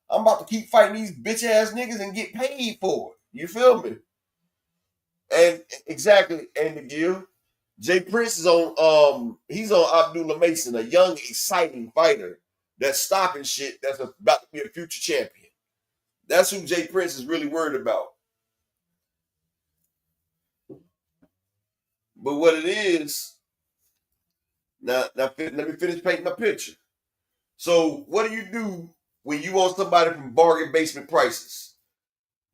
I'm about to keep fighting these bitch ass niggas and get paid for it. You feel me? And exactly, and the deal. Jay Prince is on he's on Abdullah Mason, a young, exciting fighter that's stopping shit that's about to be a future champion. That's who Jay Prince is really worried about. But what it is, now let me finish painting my picture. So what do you do when you want somebody from bargain basement prices?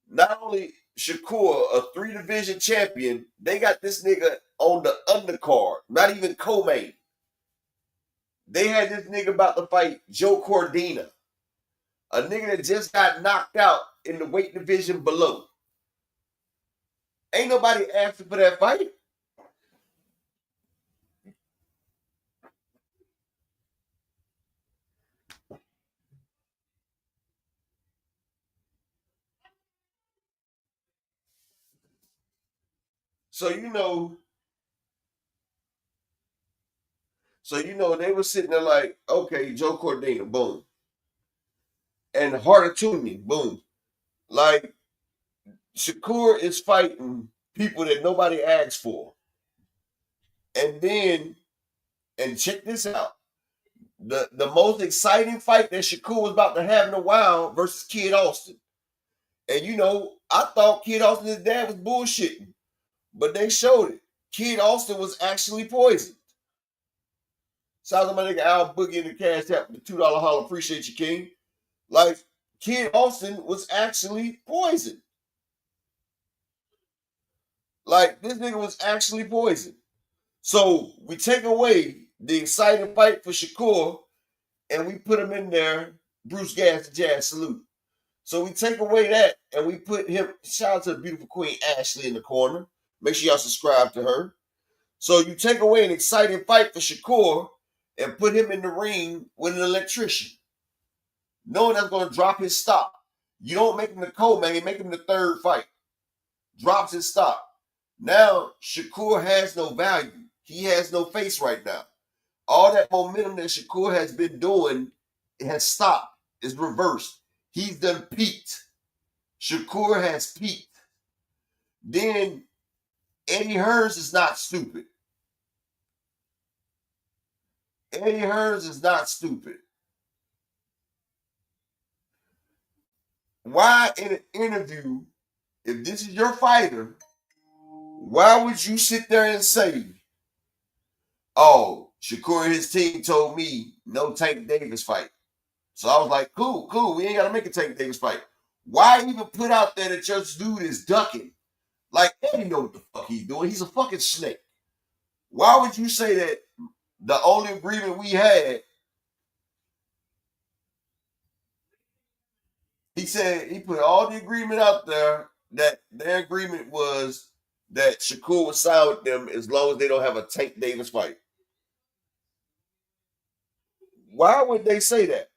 Not only Shakur, a 3-division champion, they got this nigga on the undercard, not even co-main. They had this nigga about to fight Joe Cordina, a nigga that just got knocked out in the weight division below. Ain't nobody asking for that fight. So you know, they were sitting there like, okay, Joe Cordina, boom. And Harder Toomey, boom. Like, Shakur is fighting people that nobody asked for. And then, and check this out. The most exciting fight that Shakur was about to have in a while versus Kid Austin. And you know, I thought Kid Austin and his dad was bullshitting. But they showed it. Kid Austin was actually poisoned. Shout out to my nigga Al Boogie in the cash app with the $2 holler. Appreciate you, King. Like, Kid Austin was actually poisoned. Like, this nigga was actually poisoned. So we take away the exciting fight for Shakur and we put him in there, Bruce Gas the Jazz salute. So we take away that and we put him, shout out to the beautiful Queen Ashley in the corner. Make sure y'all subscribe to her. So you take away an exciting fight for Shakur and put him in the ring with an electrician, knowing that's going to drop his stock. You don't make him the co-main, you make him the third fight. Drops his stock. Now Shakur has no value. He has no face right now. All that momentum that Shakur has been doing, it has stopped. It's reversed. He's done peaked. Shakur has peaked. Then Eddie Hearns is not stupid. Eddie Hearns is not stupid. Why in an interview, if this is your fighter, why would you sit there and say, oh, Shakur and his team told me no Tank Davis fight? So I was like, cool, we ain't got to make a Tank Davis fight. Why even put out there that your dude is ducking? Like, Eddie know what the fuck he's doing. He's a fucking snake. Why would you say that the only agreement we had? He said he put all the agreement out there that their agreement was that Shakur would sign with them as long as they don't have a Tank Davis fight. Why would they say that?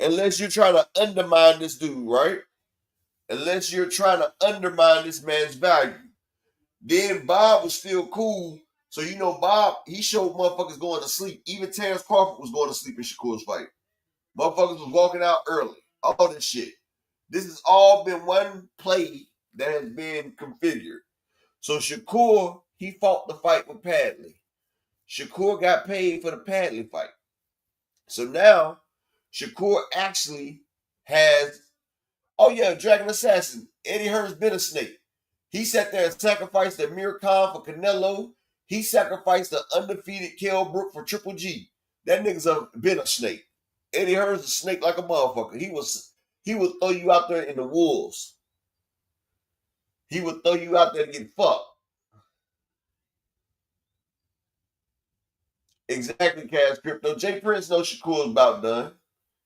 Unless you're trying to undermine this dude, right? Unless you're trying to undermine this man's value. Then Bob was still cool. So you know Bob, he showed motherfuckers going to sleep. Even Terrence Crawford was going to sleep in Shakur's fight. Motherfuckers was walking out early. All this shit. This has all been one play that has been configured. So Shakur, he fought the fight with Padley. Shakur got paid for the Padley fight. So now Shakur actually has, oh yeah, Dragon Assassin. Eddie Hearn's been a snake. He sat there and sacrificed Amir Khan for Canelo. He sacrificed the undefeated Kell Brook for Triple G. That nigga's been a snake. Eddie Hearn's a snake like a motherfucker. He would throw you out there in the wolves. He would throw you out there to get fucked. Exactly, Cash Crypto. Jay Prince knows Shakur's about done.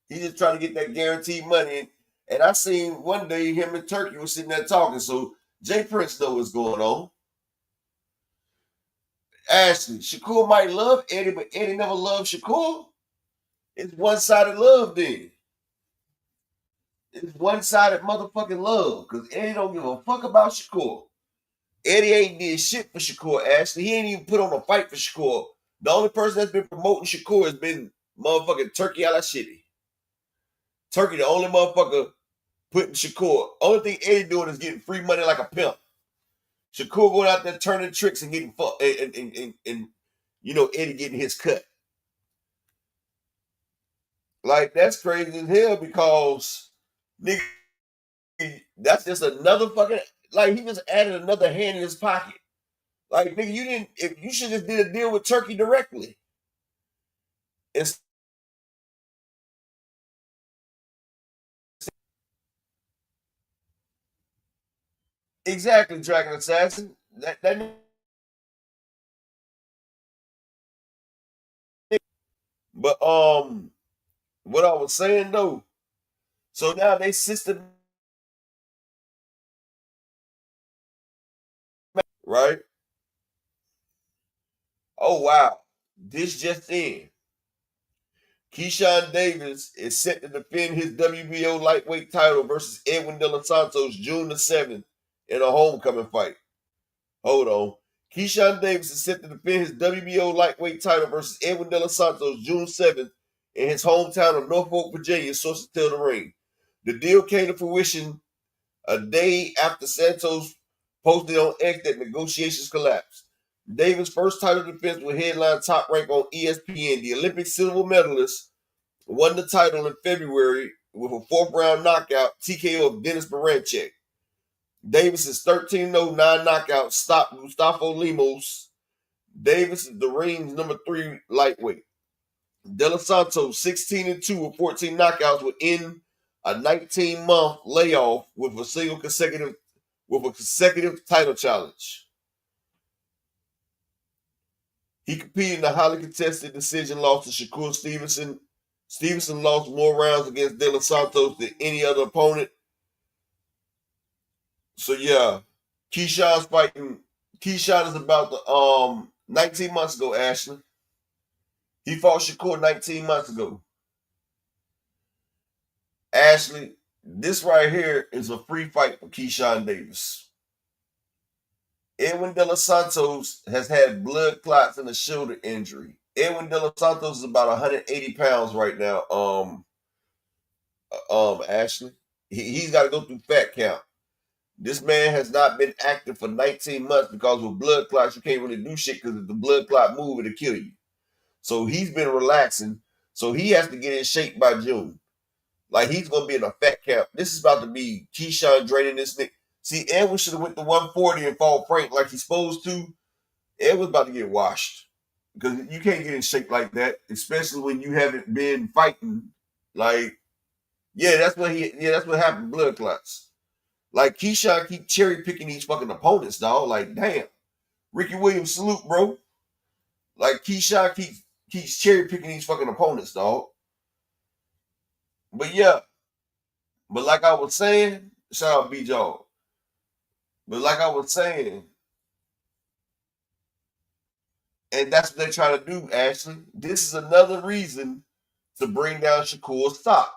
He's just trying to get that guaranteed money. And I seen one day him and Turkey was sitting there talking. So Jay Prince knows what's going on. Ashley, Shakur might love Eddie, but Eddie never loved Shakur. It's one-sided love then. It's one-sided motherfucking love. Because Eddie don't give a fuck about Shakur. Eddie ain't did shit for Shakur, Ashley. He ain't even put on a fight for Shakur. The only person that's been promoting Shakur has been motherfucking Turkey Ala Shitty. Turkey, the only motherfucker putting Shakur. Only thing Eddie doing is getting free money like a pimp. Shakur going out there turning tricks and getting fucked, and you know Eddie getting his cut. Like that's crazy as hell because nigga, that's just another fucking like he just added another hand in his pocket. Like nigga, you should just did a deal with Turkey directly. It's exactly Dragon Assassin. But what I was saying though, so now they system right? Oh wow, this just in. Keyshawn Davis is set to defend his WBO lightweight title versus Edwin De Los Santos June the 7th in a homecoming fight. Hold on. Keyshawn Davis is set to defend his WBO lightweight title versus Edwin De Los Santos June 7th in his hometown of Norfolk, Virginia, sources tell the ring. The deal came to fruition a day after Santos posted on X that negotiations collapsed. Davis' first title defense will headline Top Rank on ESPN. The Olympic silver medalist won the title in February with a fourth-round knockout TKO of Dennis Baranchek. Davis is 13-0, 9 knockouts, stopped Gustavo Lemos. Davis is the ring's number 3 lightweight. De Los Santos, 16-2 with 14 knockouts, would end a 19-month layoff with a consecutive title challenge. He competed in a highly contested decision loss to Shakur Stevenson. Stevenson lost more rounds against De Los Santos than any other opponent. So yeah, Keyshawn's fighting. Keyshawn is about to 19 months ago, Ashley. He fought Shakur 19 months ago. Ashley, this right here is a free fight for Keyshawn Davis. Edwin De Los Santos has had blood clots and a shoulder injury. Edwin De Los Santos is about 180 pounds right now. Ashley, he's got to go through fat count. This man has not been active for 19 months because with blood clots, you can't really do shit because if the blood clot move, it'll kill you. So he's been relaxing. So he has to get in shape by June. Like he's gonna be in a fat camp. This is about to be Keyshawn draining this nigga. See, Edwin should have went to 140 and fought Frank like he's supposed to. Edwin's about to get washed. Because you can't get in shape like that, especially when you haven't been fighting. Like, that's what happened, blood clots. Like Keyshawn keep cherry picking these fucking opponents, dog. Like, damn. Ricky Williams, salute, bro. Like Keyshawn keeps cherry picking these fucking opponents, dog. But yeah, but like I was saying, shout out B Joe. But like I was saying, and that's what they're trying to do, Ashley. This is another reason to bring down Shakur's stock.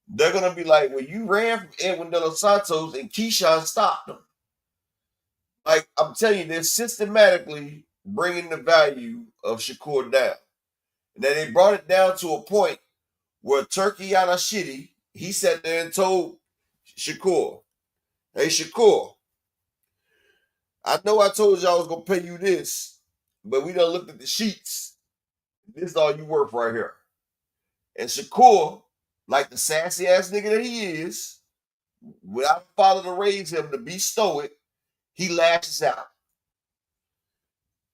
They're gonna be like, well, you ran from Edwin De Los Santos and Keyshawn stopped him. Like I'm telling you, they're systematically bringing the value of Shakur down. And then they brought it down to a point where Turkey out of shitty, he sat there and told Shakur, hey Shakur, I know I told you I was gonna pay you this, but we done looked at the sheets. This is all you worth right here. And Shakur, like the sassy ass nigga that he is, without a father to raise him to be stoic, he lashes out.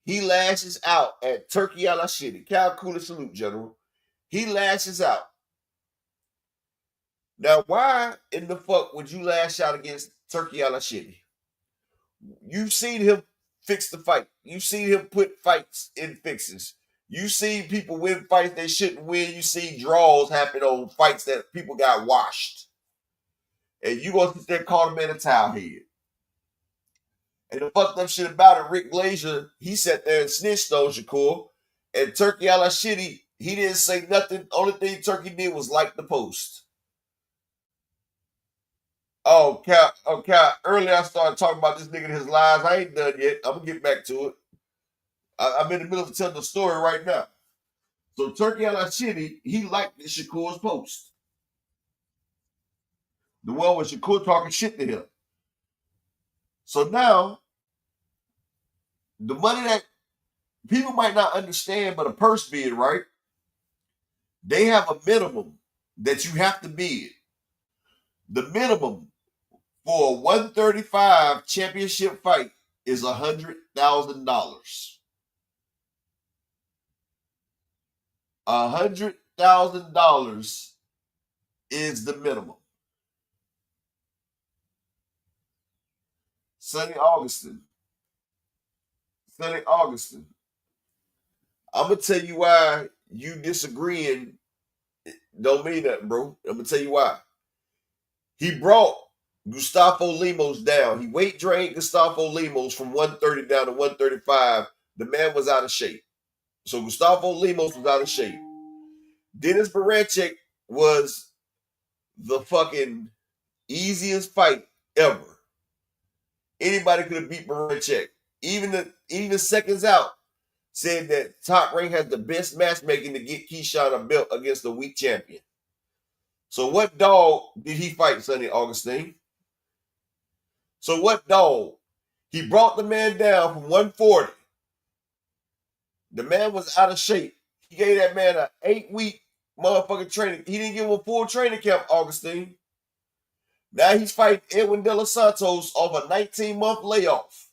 He lashes out at Turkey a la shitty. Calculated salute, General. He lashes out. Now, why in the fuck would you lash out against Turkey a la shitty? You've seen him fix the fight. You've seen him put fights in fixes. You've seen people win fights they shouldn't win. You see draws happen on fights that people got washed. And you gonna sit there and call the man a towel head. And the fucked up shit about it, Rick Glazier, he sat there and snitched on Shakur. And Turkey a la shitty, he didn't say nothing. Only thing Turkey did was like the post. Oh, Cal, earlier I started talking about this nigga and his lies. I ain't done yet. I'm going to get back to it. I'm in the middle of telling the story right now. So Turkey a la shitty, he liked Shakur's post. The one with Shakur talking shit to him. So now, the money that people might not understand, but a purse bid, right? They have a minimum that you have to bid. The minimum for a 135 championship fight is $100,000. $100,000 is the minimum. Sonny Augustin. I'm going to tell you why you disagreeing don't mean nothing, bro. I'm going to tell you why. He brought Gustavo Lemos down. He weight drained Gustavo Lemos from 130 down to 135. The man was out of shape. So Gustavo Lemos was out of shape. Dennis Barancek was the fucking easiest fight ever. Anybody could have beat Barancek. Even seconds out said that Top Rank has the best matchmaking to get Keyshawn a belt against a weak champion. So what dog did he fight, Sonny Augustine? So what dog? He brought the man down from 140. The man was out of shape. He gave that man an 8-week motherfucking training. He didn't give him a full training camp, Augustine. Now he's fighting Edwin De Los Santos off a 19-month layoff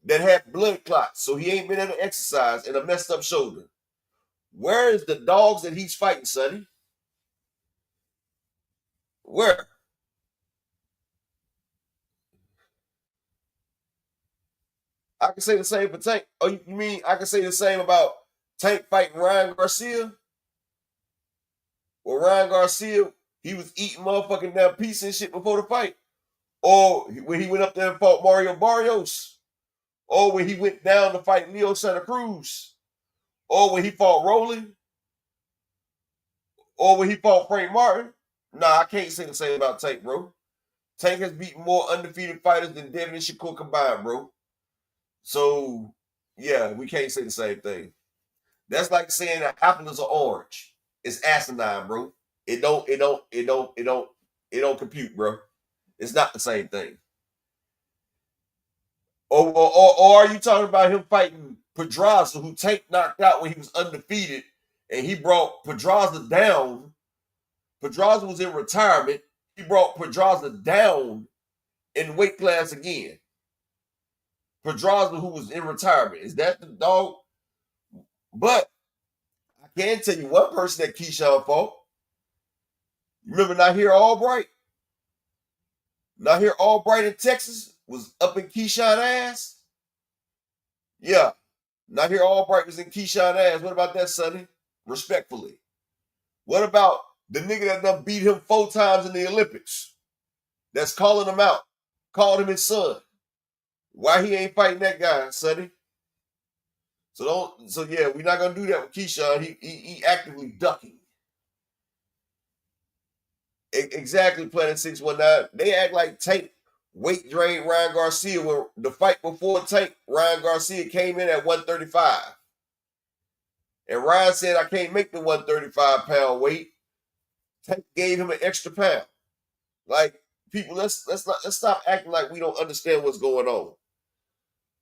that had blood clots, so he ain't been able to exercise and a messed up shoulder. Where is the dogs that he's fighting, Sonny? Where? I can say the same for Tank. Oh, you mean I can say the same about Tank fighting Ryan Garcia? Well, Ryan Garcia, he was eating mottanking damn pizza and shit before the fight. Or when he went up there and fought Mario Barrios. Or when he went down to fight Leo Santa Cruz. Or when he fought Rolling. Or when he fought Frank Martin. Nah, I can't say the same about Tank, bro. Tank has beaten more undefeated fighters than Devin and Shakur combined, bro. So, yeah, we can't say the same thing. That's like saying an apple is an orange. It's asinine, bro. It don't compute, bro. It's not the same thing. Or are you talking about him fighting Pedraza, who Tank knocked out when he was undefeated, and he brought Pedraza down? Pedraza was in retirement. He brought Pedraza down in weight class again. Pedraza, who was in retirement. Is that the dog? But I can tell you one person that Keyshawn fought. Remember Nahir Albright? Nahir Albright in Texas was up in Keyshawn's ass. Yeah. Not here Albright was in Keyshawn ass. What about that, Sonny? Respectfully. What about the nigga that done beat him 4 times in the Olympics? That's calling him out. Called him his son. Why he ain't fighting that guy, Sonny? So yeah, we're not gonna do that with Keyshawn. He actively ducking. Exactly, Planet 619. They act like Tank weight drained Ryan Garcia when the fight before Tank, Ryan Garcia came in at 135. And Ryan said, I can't make the 135-pound weight. Tank gave him an extra pound. Like, people, let's stop acting like we don't understand what's going on.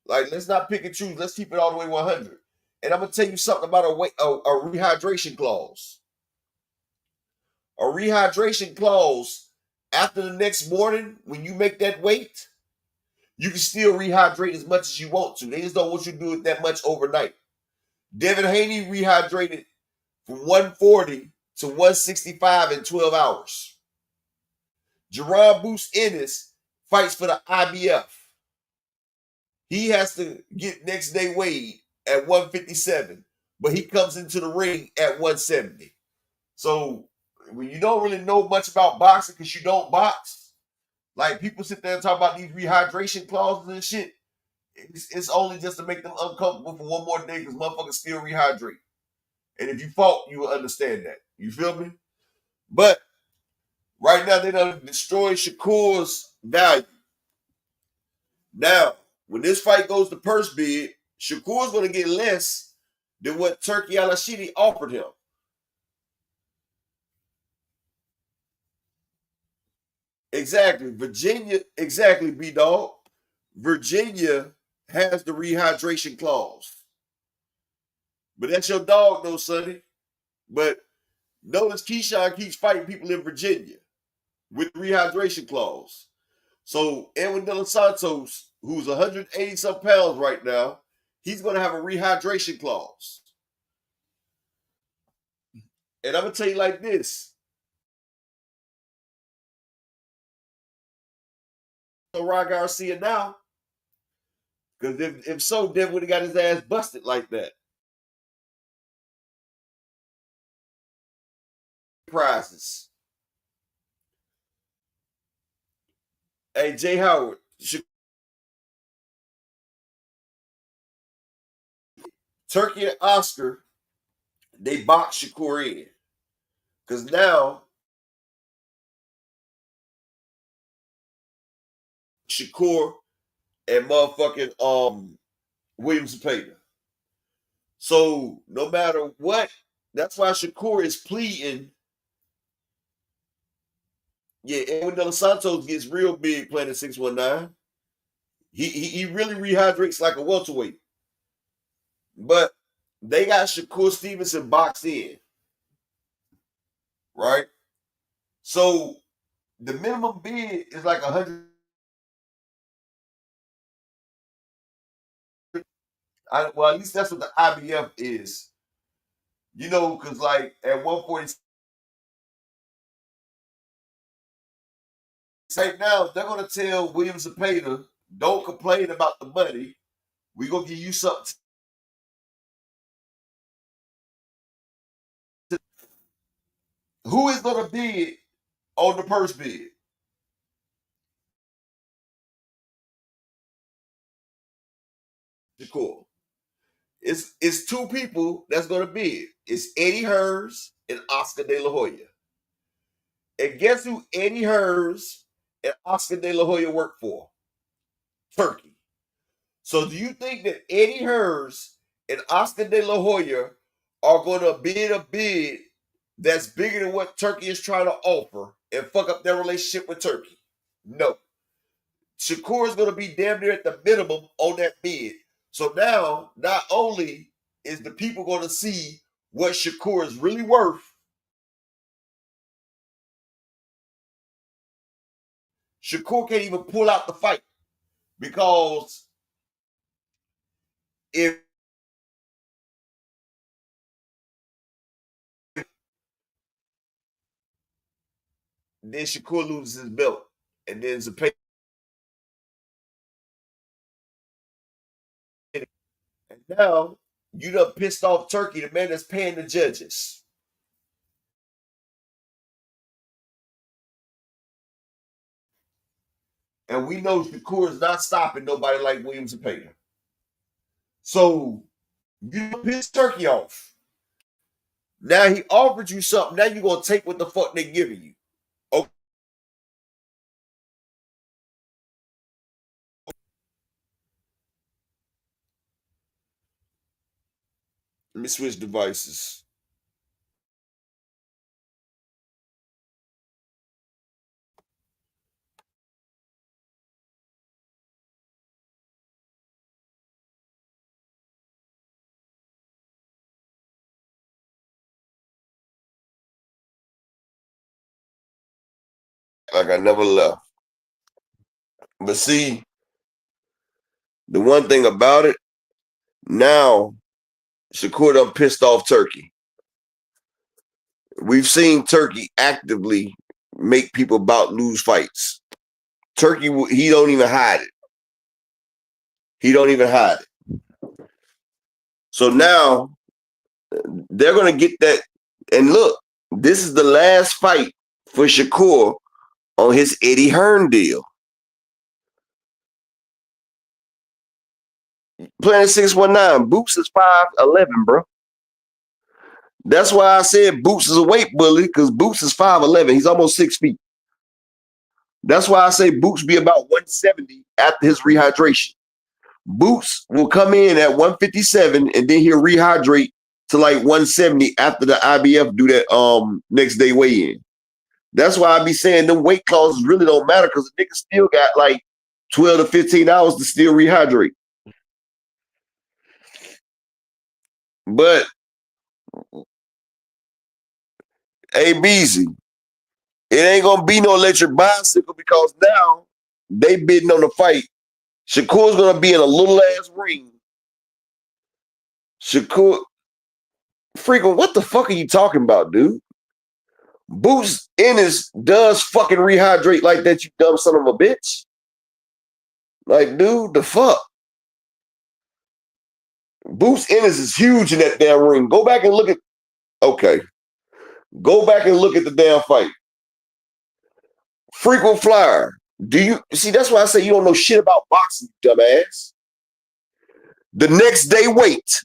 Like, let's not pick and choose. Let's keep it all the way 100. And I'm gonna tell you something about a rehydration clause. A rehydration clause after the next morning, when you make that weight, you can still rehydrate as much as you want to. They just don't want you to do it that much overnight. Devin Haney rehydrated from 140 to 165 in 12 hours. Jerron Boost Ennis fights for the IBF. He has to get next day weighed at 157, but he comes into the ring at 170. So when you don't really know much about boxing because you don't box, like people sit there and talk about these rehydration clauses and shit, it's only just to make them uncomfortable for one more day because motherfuckers still rehydrate. And if you fought, you will understand that. You feel me? But right now, they done destroyed Shakur's value. Now, when this fight goes to purse bid, Shakur's going to get less than what Turkey Al-Ashidi offered him. Exactly. Virginia, exactly, B-Dog. Virginia has the rehydration clause. But that's your dog, though, Sonny. But notice Keyshawn keeps fighting people in Virginia with the rehydration clause. So Edwin De Los Santos, who's 180-some pounds right now, he's going to have a rehydration clause. And I'm going to tell you like this. So Ryan Garcia now, because if so, Devin would have got his ass busted like that. Prizes. Hey, Jay Howard, Turkey and Oscar, they boxed Shakur in. Because now, Shakur and motherfucking Williams Zepeda. So no matter what, that's why Shakur is pleading. Yeah, Edwin De Los Santos gets real big playing at 619. He really rehydrates like a welterweight. But they got Shakur Stevenson boxed in. Right? So the minimum bid is like 100. Well, at least that's what the IBF is. You know, because like at 140 right now, they're gonna tell Williams Zepeda, don't complain about the money. We're gonna give you something. Who is gonna bid on the purse bid? Shakur. It's 2 people that's gonna bid. It's Eddie Hearns and Oscar De La Hoya. And guess who Eddie Hearns and Oscar De La Hoya work for? Turkey. So do you think that Eddie Hearns and Oscar De La Hoya are going to bid a bid that's bigger than what Turkey is trying to offer and fuck up their relationship with Turkey? No. Shakur is going to be damn near at the minimum on that bid. So now, not only is the people going to see what Shakur is really worth, Shakur can't even pull out the fight because if then Shakur loses his belt and then Zepeda. Now you done pissed off Turkey, the man that's paying the judges. And we know Shakur is not stopping nobody like Williams and Payton. So you pissed Turkey off. Now he offered you something. Now you're going to take what the fuck they giving you. Okay. Let me switch devices. Like I never left. But see, the one thing about it, now Shakur done pissed off Turkey. We've seen Turkey actively make people about lose fights. Turkey, he don't even hide it. He don't even hide it. So now they're going to get that. And look, this is the last fight for Shakur on his Eddie Hearn deal. Planet 619, Boots is 5'11", bro. That's why I said Boots is a weight bully, because Boots is 5'11". He's almost 6 feet. That's why I say Boots be about 170 after his rehydration. Boots will come in at 157 and then he'll rehydrate to like 170 after the IBF do that next day weigh-in. That's why I be saying them weight classes really don't matter, because the nigga still got like 12 to 15 hours to still rehydrate. But hey, BZ, it ain't gonna be no electric bicycle, because now they bidding on the fight. Shakur's gonna be in a little ass ring. Shakur, freaking, what the fuck are you talking about, dude? Boots Ennis does fucking rehydrate like that, you dumb son of a bitch. Like, dude, the fuck? Boots Ennis is huge in that damn ring. Go back and look at, okay. Go back and look at the damn fight. Frequent flyer. Do you see? That's why I say you don't know shit about boxing, dumbass. The next day weight,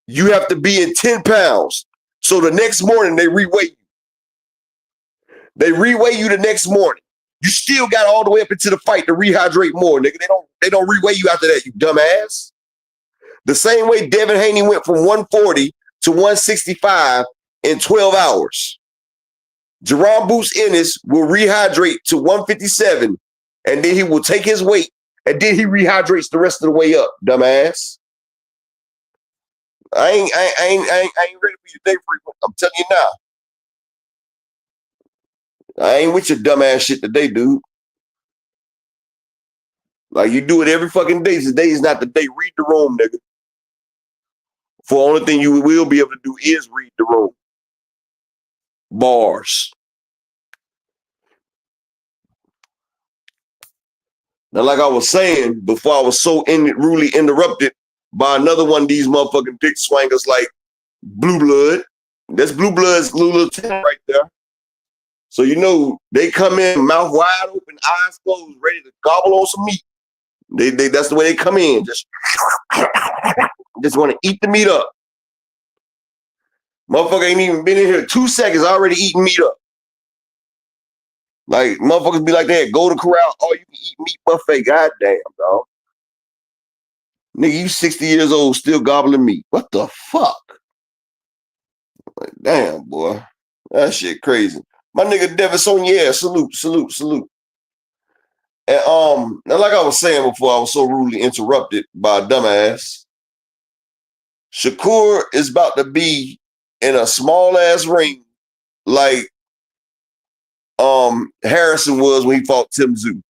you have to be in 10 pounds. So the next morning they reweigh you. They reweigh you the next morning. You still got all the way up into the fight to rehydrate more, nigga. They don't reweigh you after that, you dumbass. The same way Devin Haney went from 140 to 165 in 12 hours. Jerome Boots Ennis will rehydrate to 157, and then he will take his weight, and then he rehydrates the rest of the way up, dumbass. I ain't ready for your day, frequent. I'm telling you now. I ain't with your dumbass shit today, dude. Like, you do it every fucking day. Today is not the day. Read the room, nigga. For the only thing you will be able to do is read the room. Bars. Now, like I was saying before, I was so rudely interrupted by another one of these motherfucking dick swangers like Blue Blood. That's Blue Blood's little 10 right there. So, you know, they come in mouth wide open, eyes closed, ready to gobble on some meat. That's the way they come in. Just want to eat the meat up. Motherfucker ain't even been in here 2 seconds, already eating meat up. Like, motherfuckers be like that, go to corral, oh, you can eat meat buffet. Goddamn, dog. Nigga, you 60 years old, still gobbling meat. What the fuck? Like, damn, boy. That shit crazy. My nigga Devis on your ass. Salute. And now, like I was saying before, I was so rudely interrupted by a dumbass. Shakur is about to be in a small ass ring like Harrison was when he fought Tim Tszyu.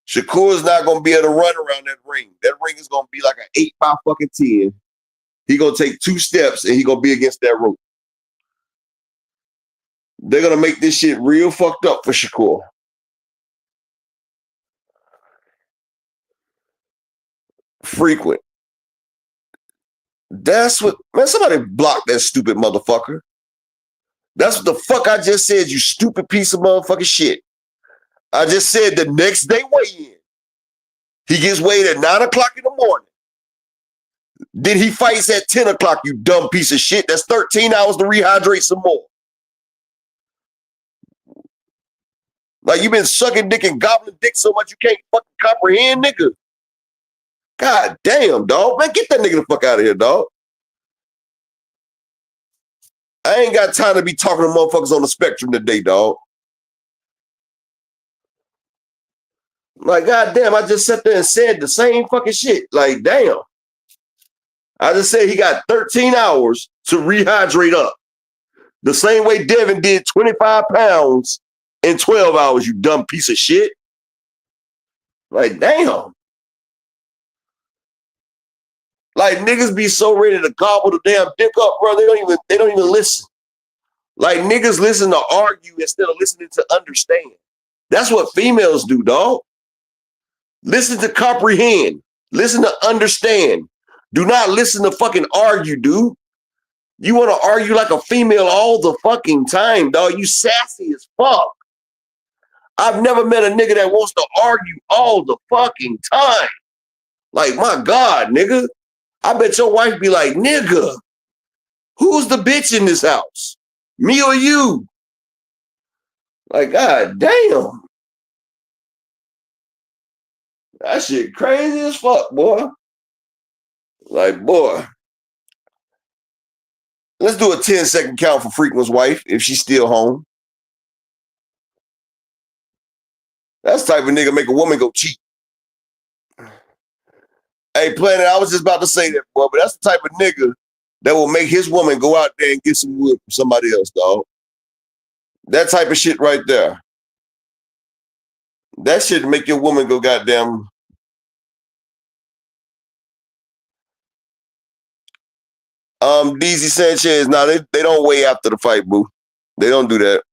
Shakur is not gonna be able to run around that ring. That ring is gonna be like an 8 by fucking 10. He gonna take 2 steps and he gonna be against that rope. They're gonna make this shit real fucked up for Shakur. Frequent. That's what, man, somebody block that stupid motherfucker. That's what the fuck I just said, you stupid piece of motherfucking shit. I just said the next day weigh-in. He gets weighed at 9 o'clock in the morning. Then he fights at 10 o'clock, you dumb piece of shit. That's 13 hours to rehydrate some more. Like, you been sucking dick and gobbling dick so much you can't fucking comprehend, nigga. God damn, dog. Man, get that nigga the fuck out of here, dog. I ain't got time to be talking to motherfuckers on the spectrum today, dog. Like, goddamn, I just sat there and said the same fucking shit. Like, damn. I just said he got 13 hours to rehydrate up. The same way Devin did 25 pounds in 12 hours, you dumb piece of shit. Like, damn. Like, niggas be so ready to gobble the damn dick up, bro. They don't even listen. Like, niggas listen to argue instead of listening to understand. That's what females do, dog. Listen to comprehend. Listen to understand. Do not listen to fucking argue, dude. You want to argue like a female all the fucking time, dog. You sassy as fuck. I've never met a nigga that wants to argue all the fucking time. Like, my God, nigga. I bet your wife be like, nigga, who's the bitch in this house? Me or you? Like, God damn. That shit crazy as fuck, boy. Like, boy. Let's do a 10-second count for Freakman's wife if she's still home. That's the type of nigga make a woman go cheat. Hey, Planet, I was just about to say that, boy, but that's the type of nigga that will make his woman go out there and get some wood from somebody else, dog. That type of shit right there. That shit make your woman go goddamn. DZ Sanchez, no, they don't weigh after the fight, boo. They don't do that.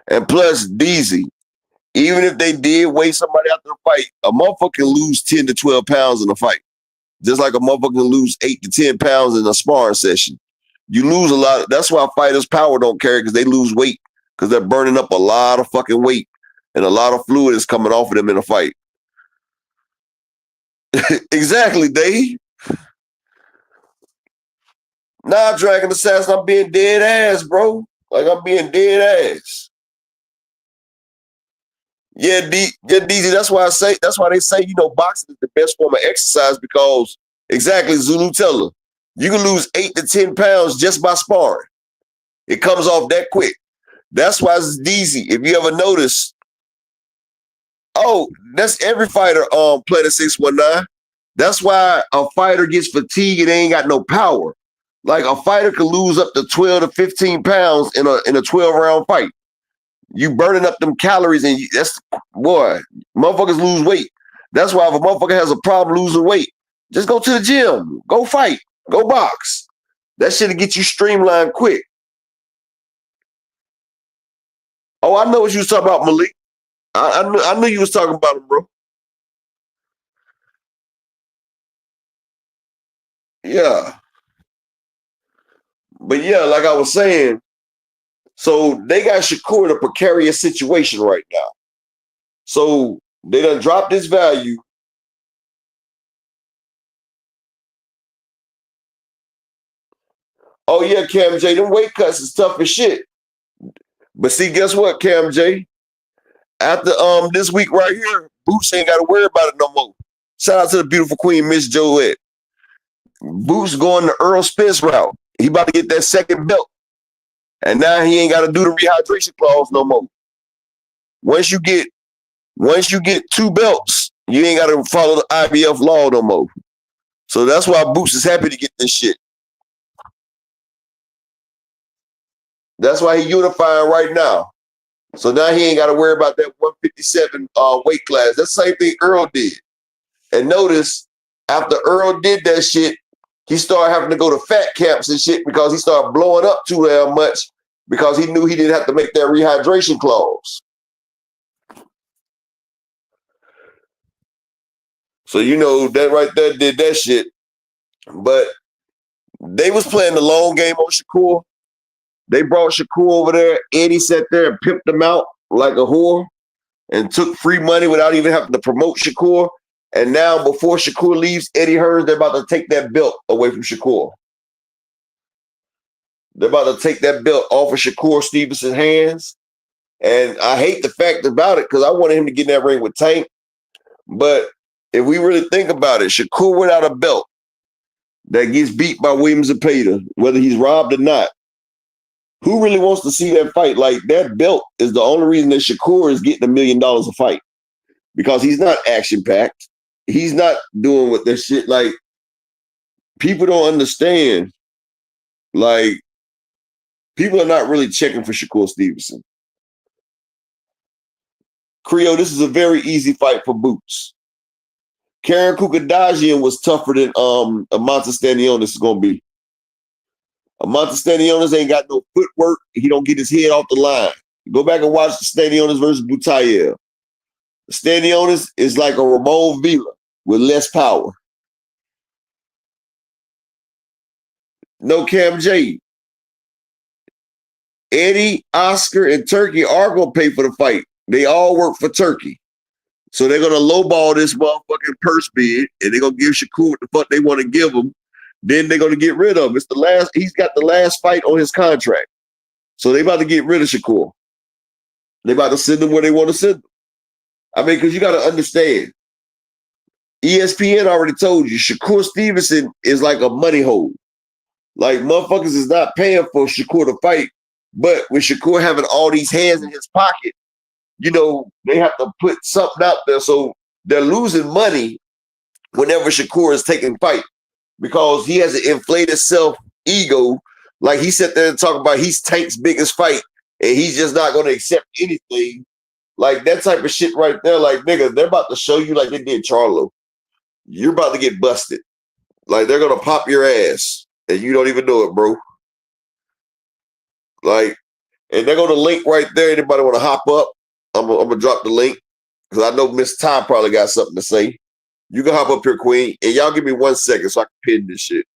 And plus, DZ, even if they did weigh somebody after the fight, a motherfucker can lose 10 to 12 pounds in a fight. Just like a motherfucker can lose 8 to 10 pounds in a sparring session. You lose a lot. That's why fighters' power don't carry, because they lose weight, because they're burning up a lot of fucking weight and a lot of fluid is coming off of them in a fight. Exactly, Dave. Nah, Dragon Assassin, I'm being dead ass, bro. Like, I'm being dead ass. Yeah, DZ, that's why they say, boxing is the best form of exercise, because exactly, Zulu Teller, you can lose 8 to 10 pounds just by sparring. It comes off that quick. That's why it's DZ. If you ever notice, that's every fighter Planet 619. That's why a fighter gets fatigued and they ain't got no power. Like, a fighter could lose up to 12 to 15 pounds in a 12-round fight. You burning up them calories, and motherfuckers lose weight. That's why if a motherfucker has a problem losing weight, just go to the gym, go fight, go box. That shit'll get you streamlined quick. Oh, I know what you was talking about, Malik. I knew you was talking about him, bro. Yeah. But yeah, like I was saying, so they got Shakur in a precarious situation right now. So they done dropped his value. Oh yeah, Cam J, them weight cuts is tough as shit. But see, guess what, Cam J? After this week right here, Boots ain't got to worry about it no more. Shout out to the beautiful queen, Miss Joette. Boots going the Earl Spence route. He about to get that second belt. And now he ain't got to do the rehydration clause no more. Once you get 2 belts, you ain't got to follow the IBF law no more. So that's why Boots is happy to get this shit. That's why he unifying right now. So now he ain't got to worry about that 157 weight class. That's the same thing Earl did. And notice, after Earl did that shit, he started having to go to fat camps and shit because he started blowing up too damn much because he knew he didn't have to make that rehydration clause. So that right there did that shit. But they was playing the long game on Shakur. They brought Shakur over there. Eddie sat there and pimped him out like a whore and took free money without even having to promote Shakur. And now, before Shakur leaves Eddie Hearns, they're about to take that belt away from Shakur. They're about to take that belt off of Shakur Stevenson's hands. And I hate the fact about it because I wanted him to get in that ring with Tank. But if we really think about it, Shakur without a belt that gets beat by Williams and Zepeda, whether he's robbed or not, who really wants to see that fight? Like, that belt is the only reason that Shakur is getting $1 million a fight, because he's not action-packed. He's not doing what that shit, like, people don't understand. Like, people are not really checking for Shakur Stevenson. Creo, this is a very easy fight for Boots. Karen Kukadajian was tougher than Amanta Stanionis is going to be. Amanta Stanionis ain't got no footwork. He don't get his head off the line. Go back and watch Stanionis versus Butayev. Stanionis is like a Ramon Villa with less power. No Cam J. Eddie, Oscar, and Turkey are going to pay for the fight. They all work for Turkey. So they're going to lowball this motherfucking purse bid, and they're going to give Shakur what the fuck they want to give him. Then they're going to get rid of him. He's got the last fight on his contract. So they about to get rid of Shakur. They about to send him where they want to send him. I mean, because you got to understand, ESPN already told you, Shakur Stevenson is like a money hole. Like, motherfuckers is not paying for Shakur to fight, but with Shakur having all these hands in his pocket, they have to put something out there. So they're losing money whenever Shakur is taking fight because he has an inflated self-ego. Like, he sat there and talked about he's Tank's biggest fight and he's just not going to accept anything. Like, that type of shit right there, like, nigga, they're about to show you like they did Charlo. You're about to get busted. Like, they're going to pop your ass and you don't even know it, bro. Like, and they're going to link right there. Anybody want to hop up? I'm gonna drop the link because I know Miss Ty probably got something to say. You can hop up here, Queen, and y'all give me 1 second so I can pin this shit.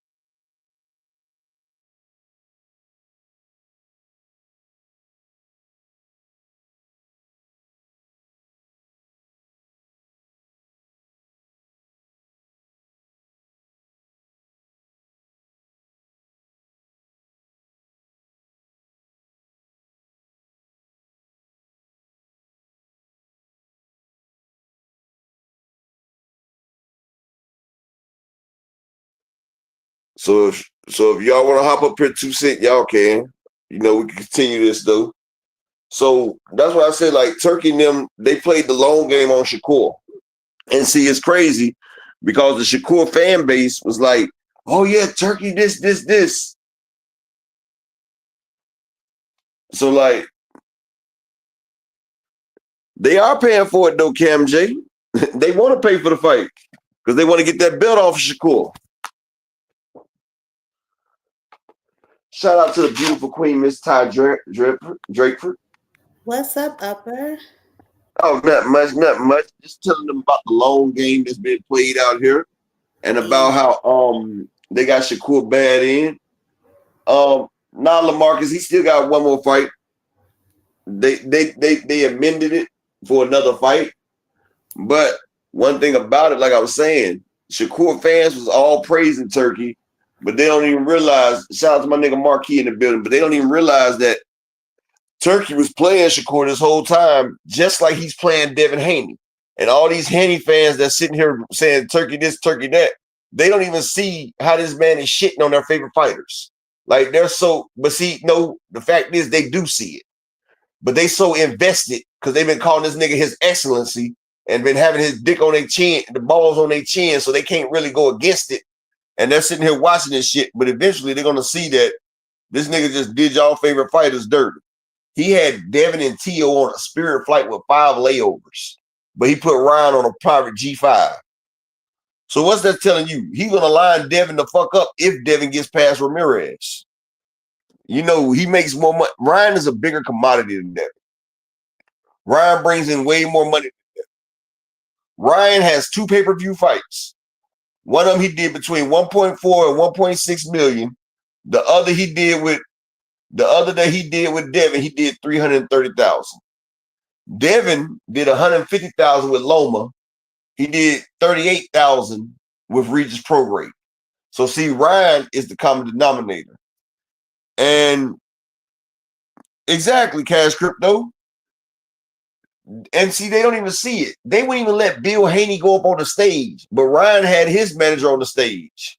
So if y'all want to hop up here 2 cents, y'all can. We can continue this though. So that's why I said, like, Turkey and them, they played the long game on Shakur. And see, it's crazy because the Shakur fan base was like, oh yeah, Turkey, this. So, like, they are paying for it though, Cam J. They want to pay for the fight because they want to get that belt off of Shakur. Shout out to the beautiful queen, Miss Ty Drakeford. What's up, Upper? Oh, not much. Just telling them about the long game that's been played out here and about how they got Shakur bad in. Now LaMarcus, he still got one more fight. They amended it for another fight. But one thing about it, like I was saying, Shakur fans was all praising Turkey, but they don't even realize, shout out to my nigga Marquis in the building, but they don't even realize that Turkey was playing Shakur this whole time, just like he's playing Devin Haney. And all these Haney fans that's sitting here saying Turkey this, Turkey that, they don't even see how this man is shitting on their favorite fighters. Like, they're so, but see, no, the fact is they do see it. But they so invested because they've been calling this nigga His Excellency and been having his dick on their chin, the balls on their chin, so they can't really go against it. And they're sitting here watching this shit, but eventually they're going to see that this nigga just did y'all favorite fighters dirty. He had Devin and Tio on a Spirit flight with 5 layovers, but he put Ryan on a private G5. So what's that telling you? He's going to line Devin the fuck up if Devin gets past Ramirez. He makes more money. Ryan is a bigger commodity than Devin. Ryan brings in way more money than Devin. Ryan has 2 pay-per-view fights. One of them he did between 1.4 and 1.6 million. The other that he did with Devin, he did 330,000. Devin did 150,000 with Loma. He did 38,000 with Regis Prograde. So see, Ryan is the common denominator. And exactly, Cash Crypto. And see, they don't even see it. They wouldn't even let Bill Haney go up on the stage, but Ryan had his manager on the stage.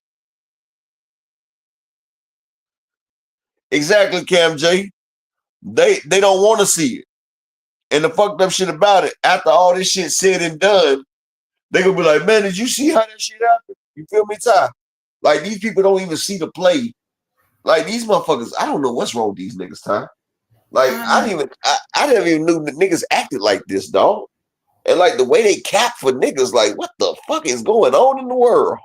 Exactly, Cam J. They don't want to see it. And the fucked up shit about it, after all this shit said and done, they gonna be like, man, did you see how that shit happened? You feel me, Ty? Like, these people don't even see the play. Like, these motherfuckers, I don't know what's wrong with these niggas, Ty. Like, I never even knew that niggas acted like this, dog. And like the way they cap for niggas, like, what the fuck is going on in the world?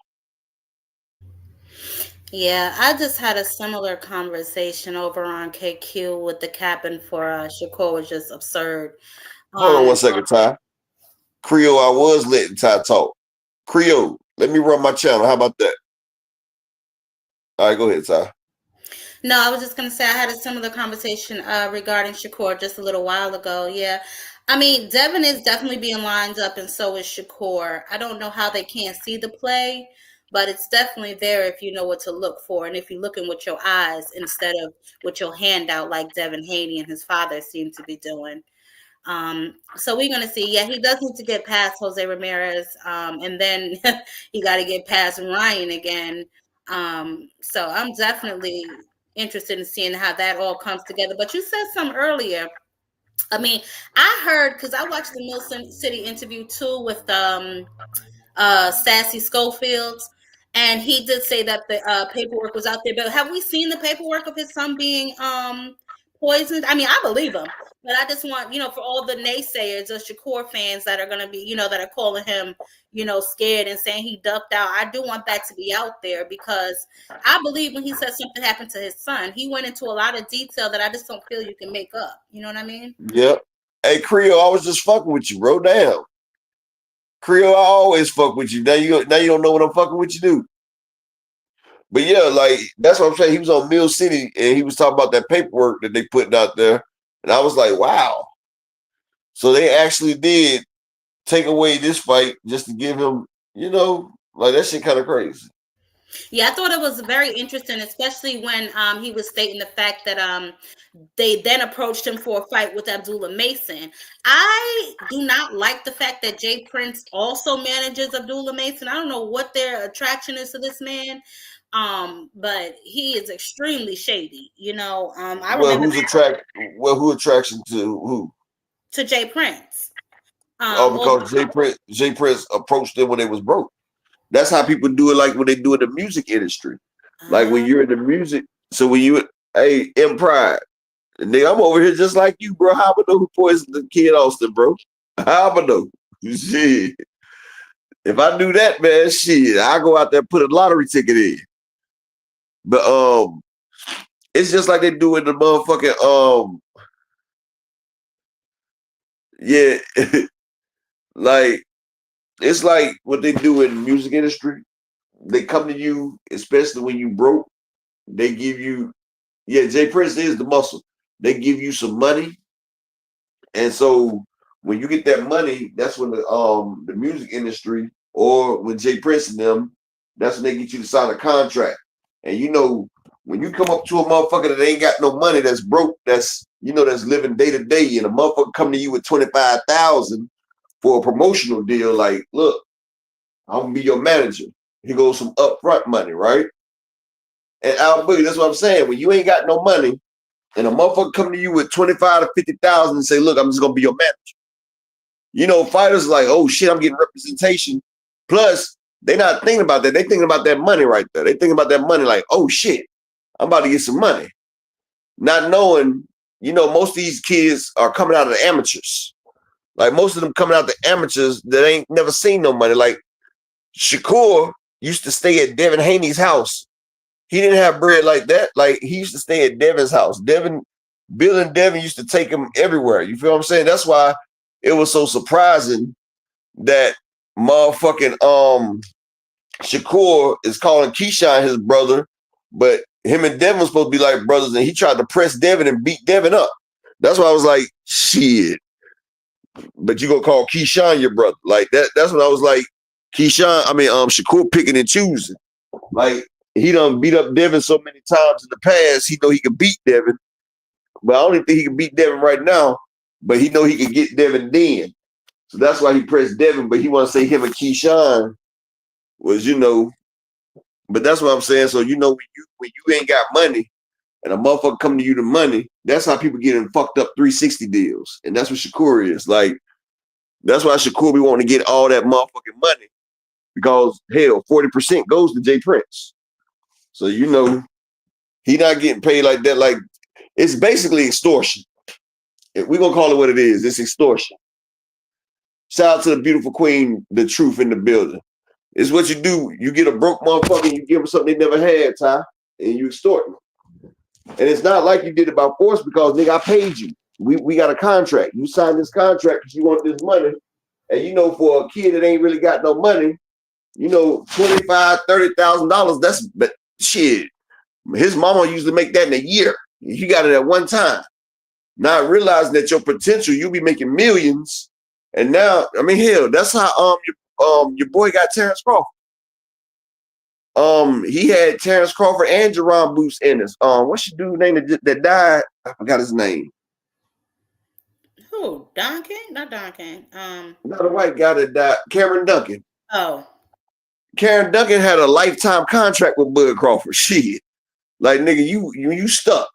Yeah, I just had a similar conversation over on KQ with the capping for Shakur was just absurd. Hold on one second, Ty. Creole, I was letting Ty talk. Creole, let me run my channel. How about that? All right, go ahead, Ty. No, I was just going to say I had a similar conversation regarding Shakur just a little while ago. Yeah. I mean, Devin is definitely being lined up, and so is Shakur. I don't know how they can't see the play, but it's definitely there if you know what to look for, and if you're looking with your eyes instead of with your hand out like Devin Haney and his father seem to be doing. So we're going to see. Yeah, he does need to get past Jose Ramirez, and then he got to get past Ryan again. So I'm definitely interested in seeing how that all comes together. But you said something earlier. I mean, I heard, because I watched the Mill City interview too with Sassy Schofield, and he did say that the paperwork was out there. But have we seen the paperwork of his son being poisoned? I mean, I believe him, but I just want, for all the naysayers, the Shakur fans that are going to be, that are calling him, scared and saying he ducked out. I do want that to be out there, because I believe when he said something happened to his son, he went into a lot of detail that I just don't feel you can make up. You know what I mean? Yep. Hey, Creole, I was just fucking with you, bro. Damn. Creole, I always fuck with you. Now you don't know what I'm fucking with you, dude. But yeah, like, that's what I'm saying. He was on Mill City and he was talking about that paperwork that they putting out there. And I was like, wow. So they actually did take away this fight just to give him, like, that shit kind of crazy. Yeah, I thought it was very interesting, especially when he was stating the fact that they then approached him for a fight with Abdullah Mason. I do not like the fact that Jay Prince also manages Abdullah Mason. I don't know what their attraction is to this man, but he is extremely shady. I remember who attraction to who? To Jay Prince. Because Jay Prince approached them when they was broke. That's how people do it, like when they do in the music industry. Like when you're in the music, so when you, hey, in Pride, nigga, I'm over here just like you, bro. How I know who poisoned the kid Austin, bro? How I know? Shit. If I knew that, man, shit, I go out there and put a lottery ticket in. But it's just like they do in the motherfucking yeah, like, it's like what they do in the music industry. They come to you, especially when you broke. They give you, Jay Prince is the muscle. They give you some money, and so when you get that money, that's when the music industry, or when Jay Prince and them, that's when they get you to sign a contract. And when you come up to a motherfucker that ain't got no money, that's broke, that's that's living day to day, and a motherfucker come to you with 25,000 for a promotional deal, like, look, I'm gonna be your manager. He goes some upfront money, right? And Al Boogie, that's what I'm saying. When you ain't got no money, and a motherfucker come to you with 25 to 50,000 and say, look, I'm just gonna be your manager. Fighters like, oh shit, I'm getting representation. Plus, they're not thinking about that. They thinking about that money right there. They thinking about that money like, oh shit, I'm about to get some money. Not knowing, most of these kids are coming out of the amateurs. Like, most of them coming out the amateurs that ain't never seen no money. Like, Shakur used to stay at Devin Haney's house. He didn't have bread like that. Like, he used to stay at Devin's house. Bill and Devin used to take him everywhere. You feel what I'm saying? That's why it was so surprising that motherfucking Shakur is calling Keyshawn his brother, but him and Devin was supposed to be like brothers, and he tried to press Devin and beat Devin up. That's why I was like, shit. But you gonna call Keyshawn your brother? Like that's what I was like. Shakur picking and choosing. Like he done beat up Devin so many times in the past, he know he can beat Devin. But I don't even think he can beat Devin right now. But he know he can get Devin then. So that's why he pressed Devin. But he want to say him and Keyshawn was, but that's what I'm saying. So when you ain't got money and a motherfucker come to you to money, that's how people get in fucked up 360 deals. And that's what Shakur is. Like, that's why Shakur be wanting to get all that motherfucking money. Because hell, 40% goes to Jay Prince. So he not getting paid like that. Like, it's basically extortion. We're gonna call it what it is. It's extortion. Shout out to the beautiful queen, the truth in the building. It's what you do. You get a broke motherfucker and you give them something they never had, Ty, and you extort them. And it's not like you did it by force because, nigga, I paid you. We got a contract. You signed this contract because you want this money. And, for a kid that ain't really got no money, $25,000, $30,000, but shit. His mama used to make that in a year. You got it at one time. Not realizing that your potential, you'll be making millions. And now, hell, that's how your boy got Terrence Crawford. He had Terrence Crawford and Jerron Boots in his. What's your dude name that died? I forgot his name. Who? Don King? Not Don King. Not a white guy that died. Cameron Duncan. Oh. Cameron Duncan had a lifetime contract with Bud Crawford. Shit. Like, nigga, you stuck.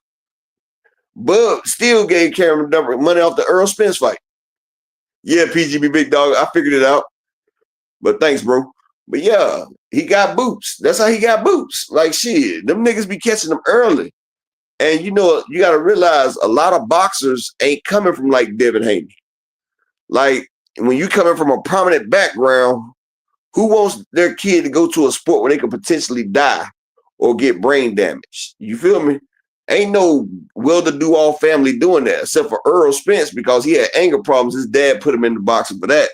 Bud still gave Cameron Duncan money off the Earl Spence fight. Yeah, PGB big dog. I figured it out. But thanks, bro. But yeah, he got Boots. That's how he got Boots. Like, shit, them niggas be catching them early. And you got to realize a lot of boxers ain't coming from like Devin Haney. Like, when you coming from a prominent background, who wants their kid to go to a sport where they could potentially die or get brain damage? You feel me? Ain't no well-to-do all family doing that, except for Earl Spence because he had anger problems. His dad put him in the boxing for that.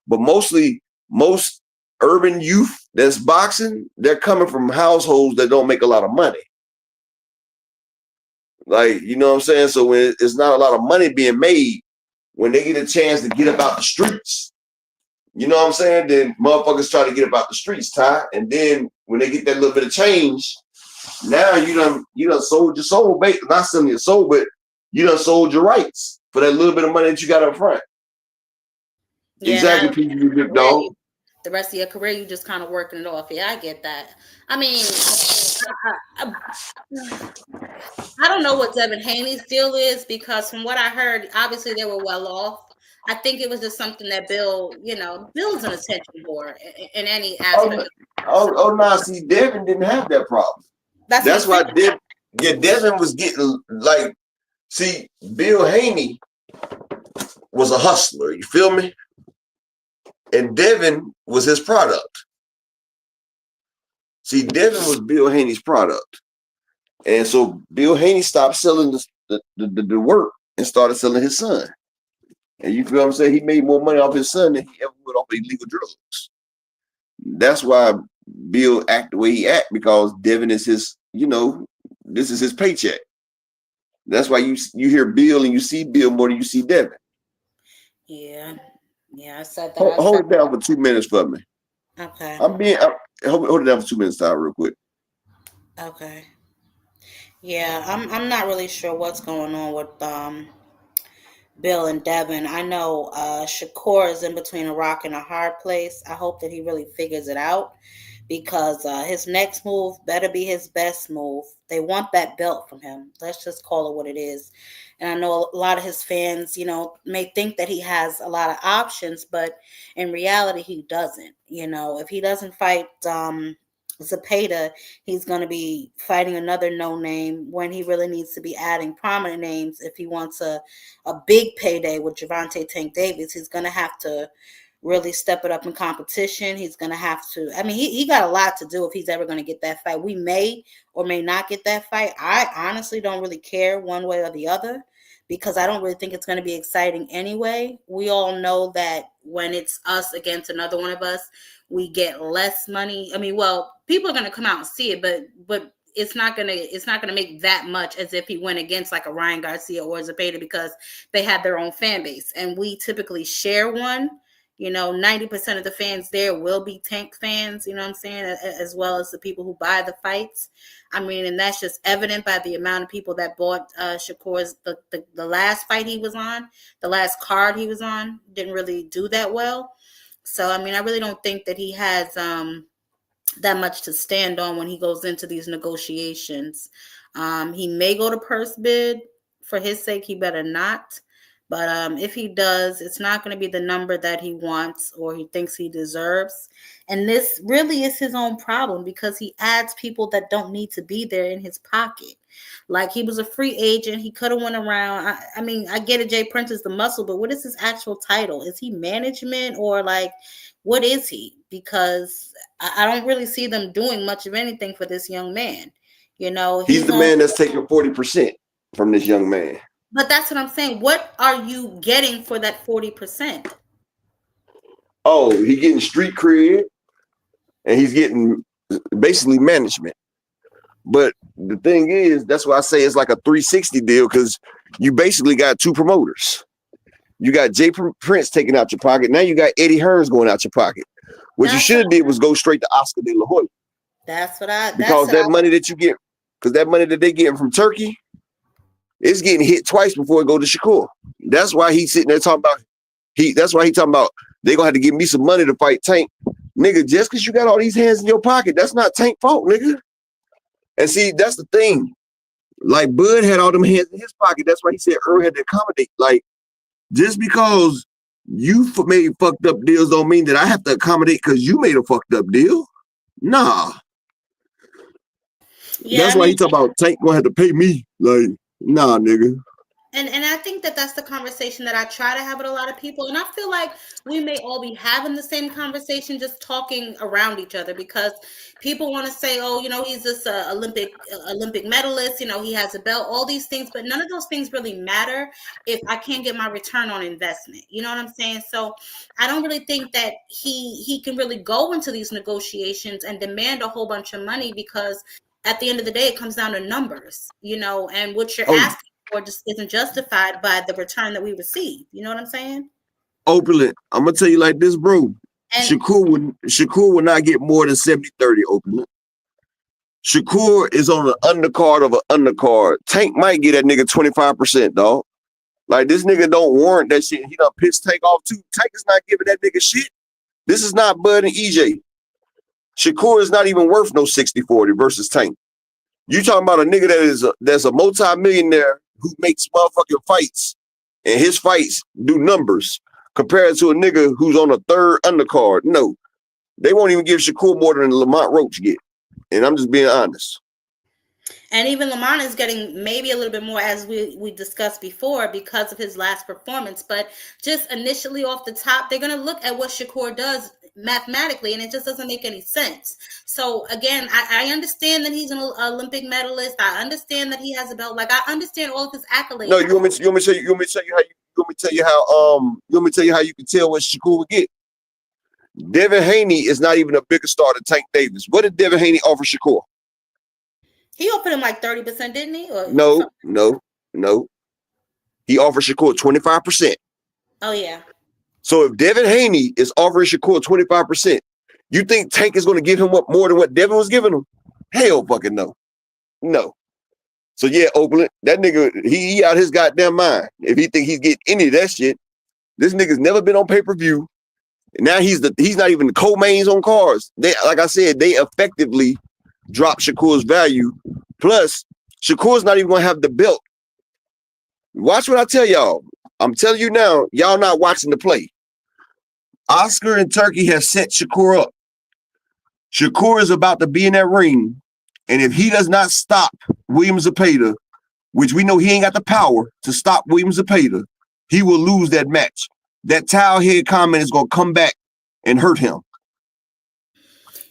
But most urban youth that's boxing, they're coming from households that don't make a lot of money. Like, you know what I'm saying? So when it's not a lot of money being made, when they get a chance to get about the streets, you know what I'm saying? Then motherfuckers try to get about the streets, Ty. And then when they get that little bit of change, now you done sold your soul, not selling your soul, but you done sold your rights for that little bit of money that you got up front. Yeah, exactly, you big dog. The rest of your career, you just kind of working it off. Yeah, I get that. I don't know what Devin Haney's deal is because from what I heard, obviously they were well off. I think it was just something that Bill's an attention whore in any aspect. No, see, Devin didn't have that problem. That's why Devin was getting like, see, Bill Haney was a hustler. You feel me? And Devin was his product. See, Devin was Bill Haney's product. And so Bill Haney stopped selling the work and started selling his son. And you feel what I'm saying? He made more money off his son than he ever would off illegal drugs. That's why Bill act the way he act, because Devin is his, this is his paycheck. That's why you hear Bill and you see Bill more than you see Devin. Yeah. Yeah, I said that. Hold it down for 2 minutes for me. Okay. Hold it down for 2 minutes, Ty, real quick. Okay. Yeah, I'm not really sure what's going on with Bill and Devin. I know Shakur is in between a rock and a hard place. I hope that he really figures it out because his next move better be his best move. They want that belt from him. Let's just call it what it is. And I know a lot of his fans, may think that he has a lot of options, but in reality, he doesn't. If he doesn't fight Zepeda, he's going to be fighting another no name when he really needs to be adding prominent names. If he wants a big payday with Gervonta Tank Davis, he's going to have to really step it up in competition. He's going to have to, I mean, he got a lot to do if he's ever going to get that fight. We may or may not get that fight. I honestly don't really care one way or the other because I don't really think it's going to be exciting anyway. We all know that when it's us against another one of us, we get less money. I mean, well, people are going to come out and see it, but it's not gonna make that much as if he went against like a Ryan Garcia or Zepeda because they have their own fan base, and we typically share one. 90% of the fans there will be Tank fans, you know what I'm saying, as well as the people who buy the fights. I mean, and that's just evident by the amount of people that bought Shakur's the last fight he was on, the last card he was on, didn't really do that well. So, I mean, I really don't think that he has that much to stand on when he goes into these negotiations. He may go to purse bid. For his sake, he better not. But if he does, it's not going to be the number that he wants or he thinks he deserves. And this really is his own problem because he adds people that don't need to be there in his pocket. Like, he was a free agent. He could have went around. I mean, I get it. Jay Prince is the muscle, but what is his actual title? Is he management or like, what is he? Because I don't really see them doing much of anything for this young man. He's the man that's taking 40% from this young man. But that's what I'm saying. What are you getting for that 40%? Oh, he's getting street cred and he's getting basically management. But the thing is, that's why I say it's like a 360 deal because you basically got two promoters. You got Jay Prince taking out your pocket. Now you got Eddie Hearns going out your pocket. What you should have did was go straight to Oscar De La Hoya. Because that money that you get, because that money that they getting from Turkey, it's getting hit twice before it go to Shakur. That's why he's sitting there talking about that's why he talking about they gonna have to give me some money to fight Tank. Nigga, just because you got all these hands in your pocket, that's not Tank fault, nigga. And see, that's the thing. Like, Bud had all them hands in his pocket. That's why he said Earl had to accommodate. Like, just because you made fucked up deals don't mean that I have to accommodate because you made a fucked up deal. Nah. Yeah, that's why he talk about Tank gonna have to pay me. Like, nah, nigga. And I think that that's the conversation that I try to have with a lot of people. And I feel like we may all be having the same conversation, just talking around each other, because people want to say, oh, he's this Olympic medalist, he has a belt, all these things, but none of those things really matter if I can't get my return on investment. You know what I'm saying? So I don't really think that he can really go into these negotiations and demand a whole bunch of money, because at the end of the day, it comes down to numbers, and what you're asking or just isn't justified by the return that we receive. You know what I'm saying? Opulent. I'm gonna tell you like this, bro. Shakur would not get more than 70-30, Opulent. Shakur is on an undercard of an undercard. Tank might get that nigga 25%, dog. Like, this nigga don't warrant that shit. He done pissed Tank off too. Tank is not giving that nigga shit. This is not Bud and EJ. Shakur is not even worth no 60-40 versus Tank. You talking about a nigga that's a multi-millionaire who makes motherfucking fights, and his fights do numbers compared to a nigga who's on a third undercard. No, they won't even give Shakur more than Lamont Roach get. And I'm just being honest. And even Lamont is getting maybe a little bit more, as we discussed before, because of his last performance. But just initially off the top, they're going to look at what Shakur does mathematically, and it just doesn't make any sense. So again, I understand that he's an Olympic medalist. I understand that he has a belt. Like, I understand all of his accolades. No, you want me to tell you how you can tell what Shakur would get. Devin Haney is not even a bigger star than Tank Davis. What did Devin Haney offer Shakur? He offered him like 30%, didn't he? Or No. He offered Shakur 25%. Oh yeah. So if Devin Haney is offering Shakur 25%, you think Tank is going to give him up more than what Devin was giving him? Hell fucking no. No. So yeah, Oakland, that nigga, he out his goddamn mind. If he think he's getting any of that shit, this nigga's never been on pay-per-view. And now he's not even the co-mains on cards. They, like I said, they effectively dropped Shakur's value. Plus, Shakur's not even going to have the belt. Watch what I tell y'all. I'm telling you now, y'all not watching the play. Oscar and Turkey has set Shakur up. Shakur is about to be in that ring, and if he does not stop William Zepeda, which we know he ain't got the power to stop William Zepeda, he will lose that match. that towel head comment is gonna come back and hurt him.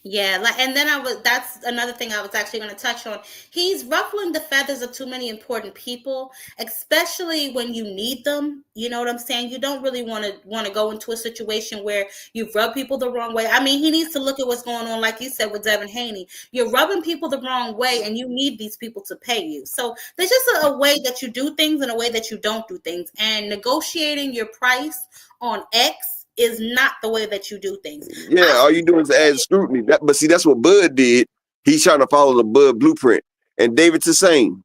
Yeah, and then that's another thing I was actually going to touch on. He's ruffling the feathers of too many important people, especially when you need them. You know what I'm saying? You don't really want to go into a situation where you rub people the wrong way. I mean, he needs to look at what's going on, like you said, with Devin Haney. You're rubbing people the wrong way, and you need these people to pay you. So there's just a way that you do things and a way that you don't do things. And negotiating your price on X is not the way that you do things. Yeah, all you do is add scrutiny. But see, that's what Bud did. He's trying to follow the Bud blueprint. And David's the same.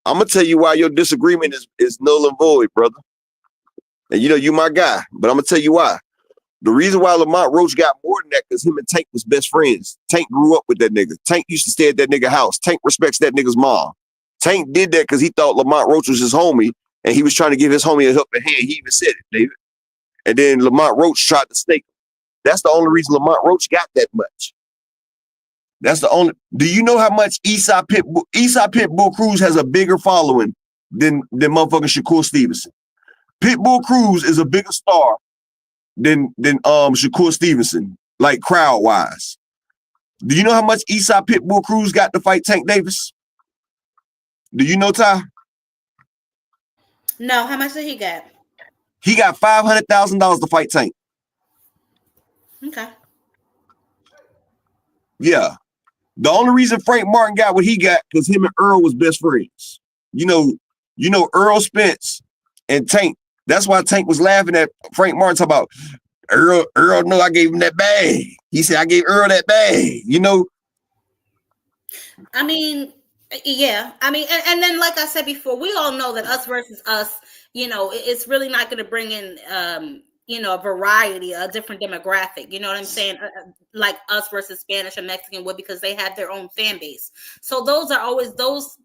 I'm gonna tell you why your disagreement is null and void, brother. And you know you my guy, but I'm gonna tell you why. The reason why Lamont Roach got more than that because him and Tank was best friends. Tank grew up with that nigga. Tank used to stay at that nigga house. Tank respects that nigga's mom. Tank did that because he thought Lamont Roach was his homie, and he was trying to give his homie a helping hand. He even said it, David. And then Lamont Roach tried to snake him. That's the only reason Lamont Roach got that much. That's the only. Do you know how much Eastside Pitbull Cruz has a bigger following than motherfucking Shakur Stevenson? Pitbull Cruz is a bigger star than Shakur Stevenson, like crowd wise. Do you know how much Eastside Pitbull Cruz got to fight Tank Davis? Do you know, Ty? No, how much did he get? He got $500,000 to fight Tank. Okay. Yeah. The only reason Frank Martin got what he got because him and Earl was best friends. You know Earl Spence and Tank. That's why Tank was laughing at Frank Martin talking about Earl. No, I gave him that bag. He said I gave Earl that bag. You know. I mean, yeah. I mean, and then like I said before, we all know that us versus us. You know, it's really not going to bring in, a variety, a different demographic. You know what I'm saying? Like us versus Spanish or Mexican would, because they have their own fan base. So those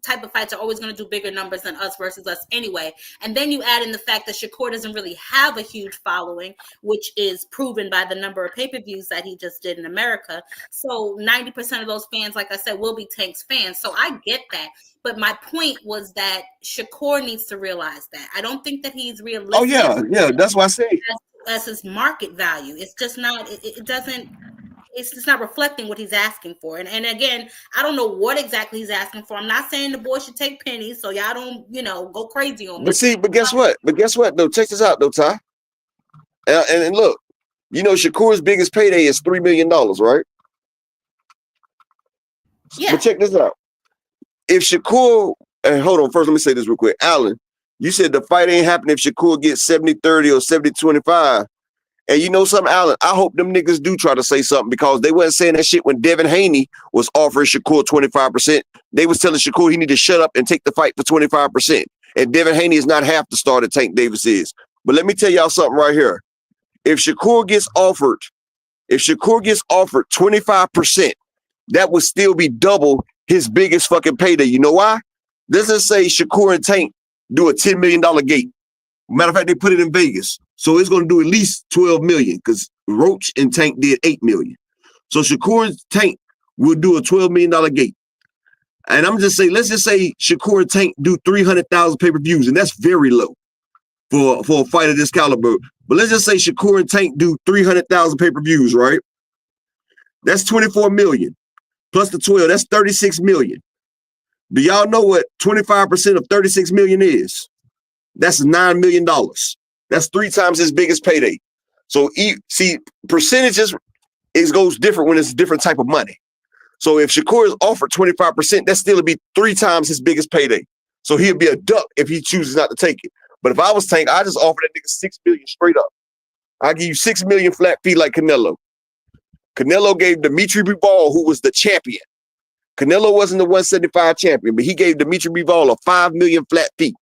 type of fights are always going to do bigger numbers than us versus us anyway. And then you add in the fact that Shakur doesn't really have a huge following, which is proven by the number of pay-per-views that he just did in America. So 90% of those fans, like I said, will be Tank's fans. So I get that. But my point was that Shakur needs to realize that. I don't think that he's realistic. Oh, yeah. That's what I say. As his market value. It's just not, it's just not reflecting what he's asking for. And again, I don't know what exactly he's asking for. I'm not saying the boy should take pennies, so y'all don't, go crazy on me. But guess what, though? Check this out, though, Ty. And look, Shakur's biggest payday is $3 million, right? Yeah. But check this out. If Shakur, and hold on, first let me say this real quick. Alan, you said the fight ain't happening if Shakur gets 70-30 or 70-25. And you know something, Alan? I hope them niggas do try to say something because they wasn't saying that shit when Devin Haney was offering Shakur 25%. They was telling Shakur he need to shut up and take the fight for 25%. And Devin Haney is not half the star that Tank Davis is. But let me tell y'all something right here. If Shakur gets offered 25%, that would still be double his biggest fucking payday. You know why? Let's just say Shakur and Tank do a $10 million gate. Matter of fact, they put it in Vegas. So it's going to do at least $12 million because Roach and Tank did $8 million. So Shakur and Tank will do a $12 million gate. And let's just say Shakur and Tank do 300,000 pay-per-views, and that's very low for a fight of this caliber. But let's just say Shakur and Tank do 300,000 pay-per-views, right? That's 24 million. Plus the 12, that's 36 million. Do y'all know what 25% of 36 million is? That's $9 million. That's 3 times his biggest payday. So see, percentages, it goes different when it's a different type of money. So if Shakur is offered 25%, that still would be 3 times his biggest payday. So he'd be a duck if he chooses not to take it. But if I was Tank, I just offer that nigga 6 million straight up. I give you 6 million flat fee like Canelo. Canelo gave Dimitri Bivol, who was the champion. Canelo wasn't the 175 champion, but he gave Dimitri Bivol a 5 million flat fee.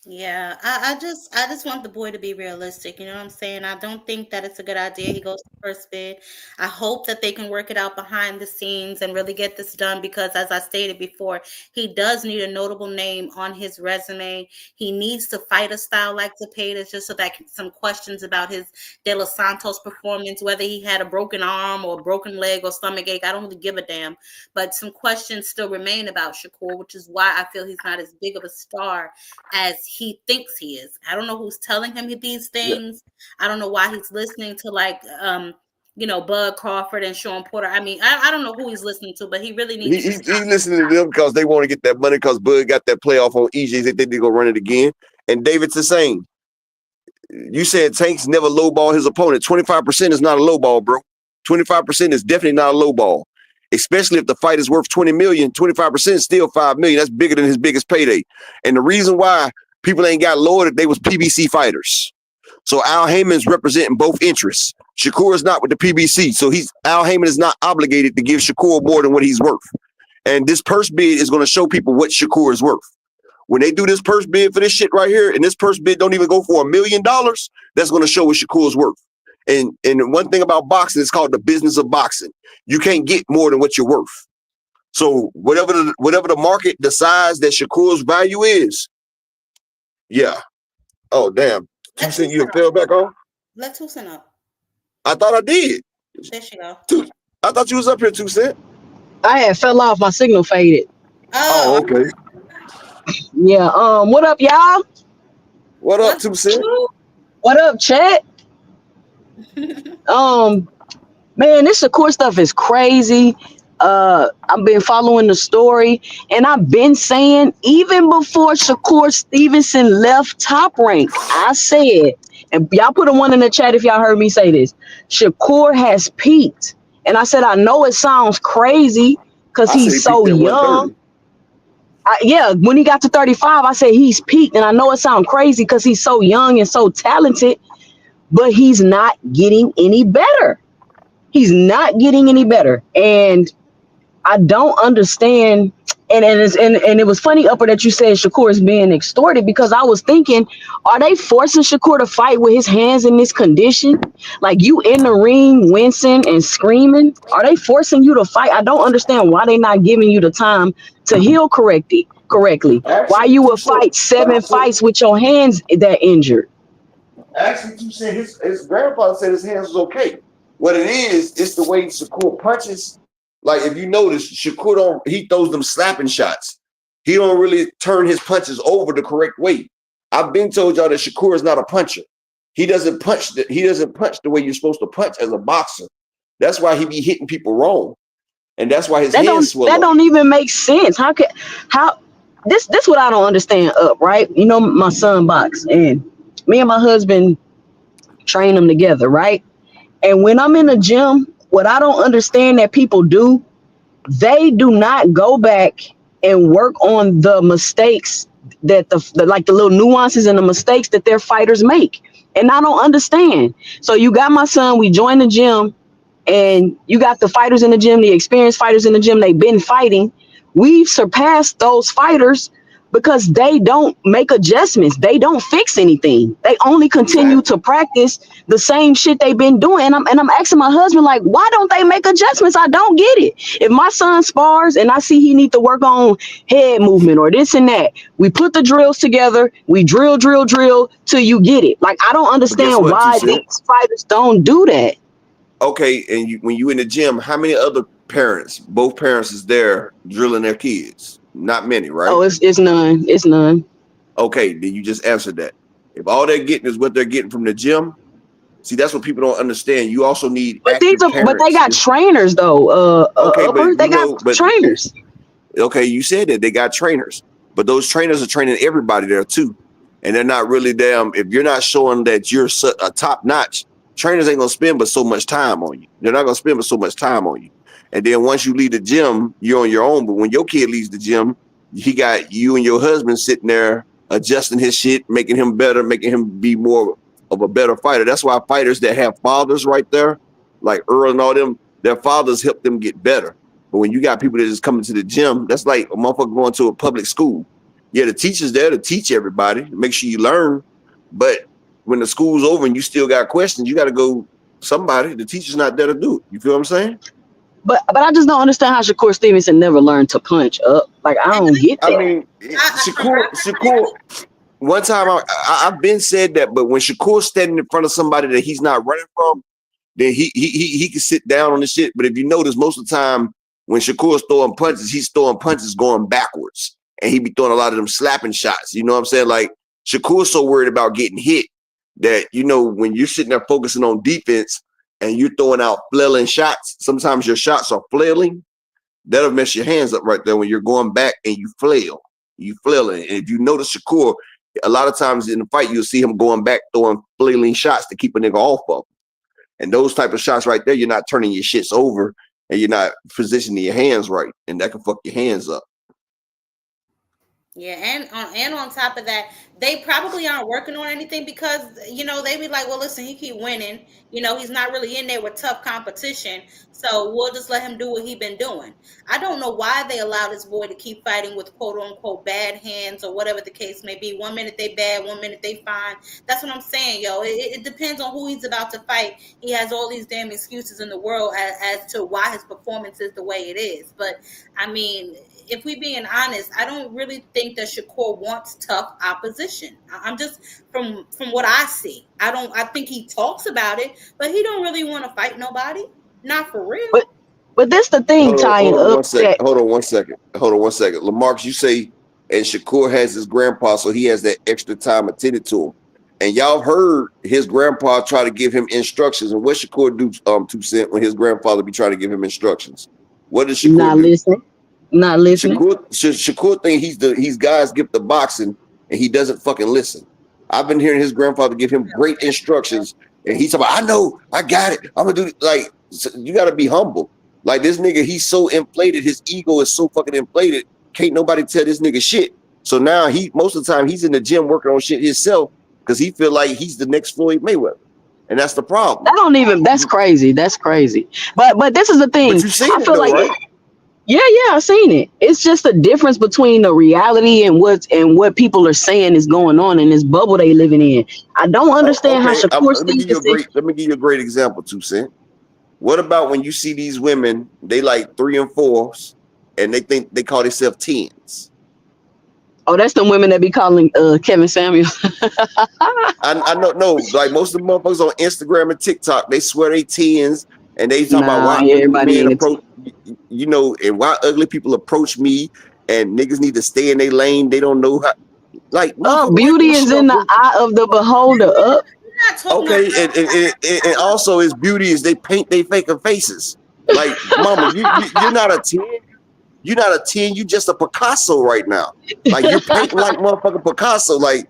Yeah, I just want the boy to be realistic. You know what I'm saying? I don't think that it's a good idea. He goes to first bid. I hope that they can work it out behind the scenes and really get this done because, as I stated before, he does need a notable name on his resume. He needs to fight a style like Zepeda just so that some questions about his De Los Santos performance, whether he had a broken arm or a broken leg or stomach ache, I don't really give a damn. But some questions still remain about Shakur, which is why I feel he's not as big of a star as he thinks he is. I don't know who's telling him these Yeah. things. I don't know why he's listening to Bud Crawford and Sean Porter. I mean, I don't know who he's listening to, but he really needs to He stop. listening to them because they want to get that money because Bud got that playoff on EJ. They think they're going to run it again. And David's the same. You said Tank's never lowball his opponent. 25% is not a lowball, bro. 25% is definitely not a lowball. Especially if the fight is worth 20 million, 25% is still 5 million. That's bigger than his biggest payday. And the reason why people ain't got lowered, they was PBC fighters. So Al Heyman's representing both interests. Shakur is not with the PBC. So Al Heyman is not obligated to give Shakur more than what he's worth. And this purse bid is going to show people what Shakur is worth. When they do this purse bid for this shit right here, and this purse bid don't even go for $1 million, that's going to show what Shakur's worth. And one thing about boxing, it's called the business of boxing. You can't get more than what you're worth. So whatever the market decides that Shakur's value is, yeah. Oh damn! Let 2 cent, Tucson you up. fell back on? Let Tucson up. I thought I did. There she go. I thought you was up here 2 cent. I had fell off. My signal faded. Oh, Oh, okay. Yeah. What up, y'all? What up, what's 2 cent? What up, chat? Um, Man, this Shakur stuff is crazy. I've been following the story, and I've been saying even before Shakur Stevenson left Top Rank, I said, and y'all put a one in the chat if y'all heard me say this. Shakur has peaked, and I said I know it sounds crazy because I said he's he so peaked at young. 130. Yeah, when he got to 35, I said he's peaked, and I know it sounds crazy because he's so young and so talented, but he's not getting any better. He's not getting any better. And I don't understand. And it was funny, Upper, that you said Shakur is being extorted because I was thinking, are they forcing Shakur to fight with his hands in this condition? Like you in the ring wincing and screaming? Are they forcing you to fight? I don't understand why they not giving you the time to heal correctly. Why Actually, you 2 would cent. fight 7 fights with your hands that injured? Actually, 2 cent. His grandfather said his hands was okay. What it is, it's the way Shakur punches. Like if you notice, he throws them slapping shots. He don't really turn his punches over the correct way. I've been told y'all that Shakur is not a puncher. He doesn't punch the way you're supposed to punch as a boxer. That's why he be hitting people wrong. And that's why his That hands don't swell that up. don't even make sense. How this what I don't understand, Up, right? You know, my son box, and me and my husband train them together, right? And when I'm in the gym, what I don't understand that people do, they do not go back and work on the mistakes that the like the little nuances and the mistakes that their fighters make. And I don't understand. So you got my son, we join the gym, and you got the fighters in the gym, the experienced fighters in the gym, they've been fighting. We've surpassed those fighters because they don't make adjustments. They don't fix anything. They only continue to practice the same shit they've been doing. And I'm asking my husband, like, why don't they make adjustments? I don't get it. If my son spars and I see he need to work on head movement or this and that, we put the drills together, we drill till you get it. Like, I don't But guess understand what, why 2 cent? these fighters don't do that. Okay, and when you in the gym, how many other parents, both parents is there drilling their kids? Not many, right? Oh, it's none. It's none. Okay, then you just answered that. If all they're getting is what they're getting from the gym, see, that's what people don't understand. You also need But active they parents. got trainers though. Okay, Upper, but they got trainers. okay, you said that they got trainers, but those trainers are training everybody there too, and they're not really damn. If you're not showing that you're a top notch, trainers ain't gonna spend but so much time on you. They're not gonna spend but so much time on you, and then once you leave the gym, you're on your own. But when your kid leaves the gym, he got you and your husband sitting there adjusting his shit, making him better, making him be more of a better fighter. That's why fighters that have fathers right there, like Earl and all them, their fathers help them get better. But when you got people that just coming to the gym, that's like a motherfucker going to a public school. Yeah, the teacher's there to teach everybody, to make sure you learn. But when the school's over and you still got questions, you got to go somebody. The teacher's not there to do it. You feel what I'm saying? But I just don't understand how Shakur Stevenson never learned to punch up. Like I don't get I that. mean, Shakur. One time I've been said that, but when Shakur's standing in front of somebody that he's not running from, then he can sit down on the shit. But if you notice, most of the time when Shakur's throwing punches, he's throwing punches going backwards, and he be throwing a lot of them slapping shots. You know what I'm saying? Like Shakur's so worried about getting hit that, you know, when you're sitting there focusing on defense and you're throwing out flailing shots, sometimes your shots are flailing. That'll mess your hands up right there when you're going back and you flail. You flailing. And if you notice Shakur, a lot of times in the fight, you'll see him going back throwing flailing shots to keep a nigga off of him. And those type of shots right there, you're not turning your shits over and you're not positioning your hands right. And that can fuck your hands up. Yeah, and on top of that, they probably aren't working on anything because, you know, they be like, well, listen, he keep winning. You know, he's not really in there with tough competition. So we'll just let him do what he been doing. I don't know why they allow this boy to keep fighting with quote unquote bad hands or whatever the case may be. 1 minute they bad, 1 minute they fine. That's what I'm saying, yo. It depends on who he's about to fight. He has all these damn excuses in the world as to why his performance is the way it is. But I mean, if we being honest, I don't really think that Shakur wants tough opposition. I'm just from what I see. I think he talks about it, but he don't really want to fight nobody. Not for real. But that's the thing, tying up. Hold on one second. Lamarcus, you say, and Shakur has his grandpa, so he has that extra time attended to him. And y'all heard his grandpa try to give him instructions. And what Shakur do, 2 Cent, when his grandfather be trying to give him instructions? What does Shakur do? Not listening. Shakur think he's God's gift of boxing, and he doesn't fucking listen. I've been hearing his grandfather give him great instructions, and he's talking about, I know, I got it. I'm gonna do it. Like, you gotta be humble. Like, this nigga, he's so inflated, his ego is so fucking inflated, can't nobody tell this nigga shit. So now most of the time he's in the gym working on shit himself because he feel like he's the next Floyd Mayweather. And that's the problem. That's crazy. That's crazy. But this is the thing. But you seen I feel like right? Yeah, I've seen it. It's just a difference between the reality and what people are saying is going on in this bubble they living in. I don't understand how Shakur let me give you a great example, 2 Cent. What about when you see these women, they like 3 and 4s, and they think they call themselves 10s? Oh, that's the women that be calling Kevin Samuel. I know, no, like most of the motherfuckers on Instagram and TikTok, they swear they 10s, and they talk about why everybody men approach, you know, and why ugly people approach me, and niggas need to stay in their lane. They don't know how. Like, beauty is in the eye of the beholder. Okay, and also his beauty is they paint they faking faces. Like, mama, you're not a 10. You're not a 10. You just a Picasso right now. Like, you're painting like motherfucking Picasso. Like,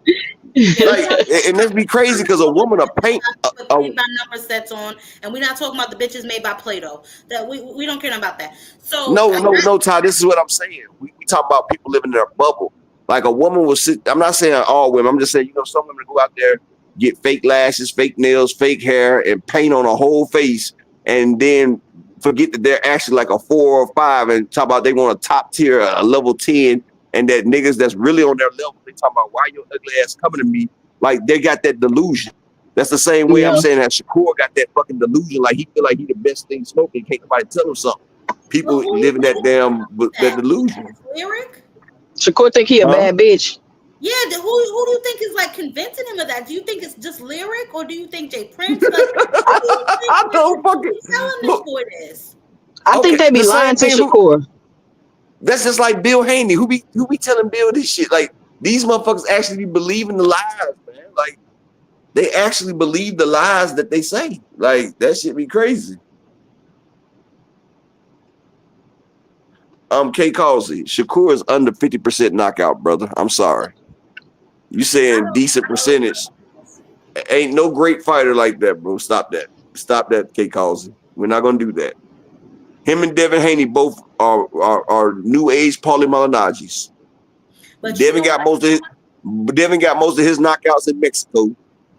and that'd be crazy because a woman will paint by number sets on, and we're not talking about the bitches made by Play-Doh. That we don't care about that. So no, Ty. This is what I'm saying. We talk about people living in their bubble. Like, a woman will sit. I'm not saying all women. I'm just saying, you know, some women go out there, get fake lashes, fake nails, fake hair, and paint on a whole face, and then forget that they're actually like a 4 or 5, and talk about they want a top tier, a level 10, and that niggas that's really on their level, they talk about why your ugly ass coming to me. Like, they got that delusion. That's the same way I'm saying that Shakur got that fucking delusion. Like, he feel like he the best thing smoking. Can't nobody tell him something. People living that damn that delusion. Lyric? Shakur think he a bad bitch. Yeah, who do you think is like convincing him of that? Do you think it's just Lyric, or do you think Jay Prince? Like, I don't fucking telling this boy this. I think they be lying to Shakur. That's just like Bill Haney. Who be telling Bill this shit? Like, these motherfuckers actually be believing the lies, man. Like, they actually believe the lies that they say. Like, that shit be crazy. K Causey, Shakur is under 50% knockout, brother. I'm sorry. You saying decent percentage. Ain't no great fighter like that, bro. Stop that, K Causey. We're not gonna do that. Him and Devin Haney both are new age Paulie Malignaggi's. Devin got most of his knockouts in Mexico,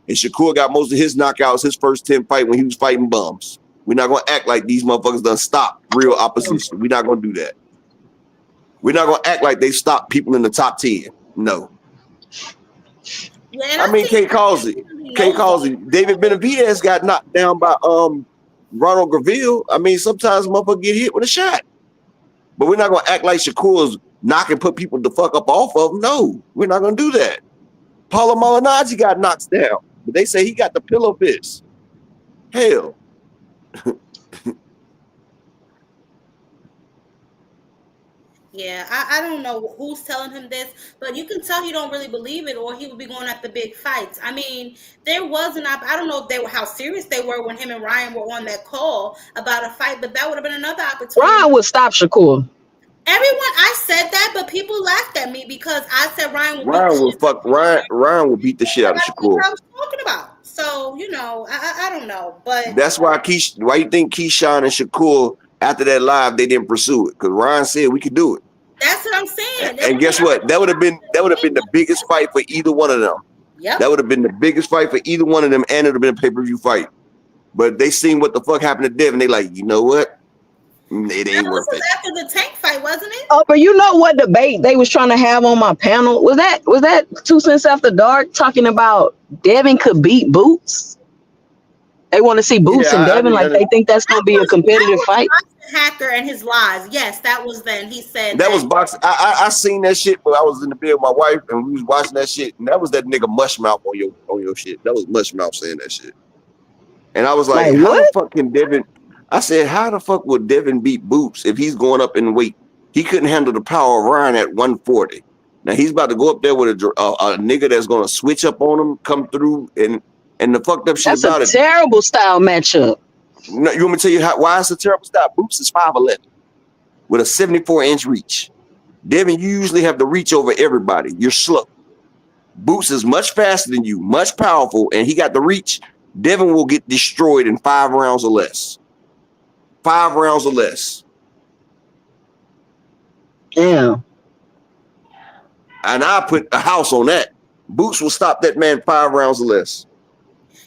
and Shakur got most of his knockouts his first 10 fight when he was fighting bums. We're not gonna act like these motherfuckers done stop real opposition. We're not gonna do that. We're not gonna act like they stopped people in the top 10. No. Yeah, and I mean, can't cause it. David Benavidez got knocked down by Ronald Graville. I mean, sometimes motherfucker get hit with a shot. But we're not gonna act like Shakur's knocking put people the fuck up off of him. No, we're not gonna do that. Paulo Malignaggi got knocked down, but they say he got the pillow fist. Hell. Yeah, I don't know who's telling him this, but you can tell he don't really believe it, or he would be going at the big fights. I mean, there was I don't know if they were how serious they were when him and Ryan were on that call about a fight, but that would have been another opportunity. Ryan would stop Shakur. Everyone, I said that, but people laughed at me because I said Ryan would beat the shit out of Shakur. What I was talking about. So I don't know, but that's why why you think Keyshawn and Shakur after that live they didn't pursue it? Because Ryan said we could do it. That's what I'm saying. And guess what? That would have been the biggest fight for either one of them. Yep. That would have been the biggest fight for either one of them, and it would have been a pay-per-view fight. But they seen what the fuck happened to Devin. They like, you know what? It ain't worth it. After the Tank fight, wasn't it? Oh, but you know what debate they was trying to have on my panel? Was that 2 Cents After Dark talking about Devin could beat Boots? They want to see Boots and Devin, they think that's gonna be a competitive fight. Hacker and his lies. Yes, that was then. He said that was boxing. I seen that shit, but I was in the bed with my wife and we was watching that shit, and that was that nigga Mushmouth on your shit. That was Mushmouth saying that shit. And I was like how the fuck can Devin? I said, how the fuck would Devin beat Boots if he's going up in weight? He couldn't handle the power of Ryan at 140. Now he's about to go up there with a nigga that's gonna switch up on him, come through, and the fucked up shit about it. That's a terrible style matchup. No, you want me to tell you why it's a terrible style? Boots is 5'11" with a 74-inch reach. Devin, you usually have the reach over everybody. You're slow. Boots is much faster than you, much powerful, and he got the reach. Devin will get destroyed in 5 rounds or less. 5 rounds or less. Yeah. And I put a house on that. Boots will stop that man 5 rounds or less.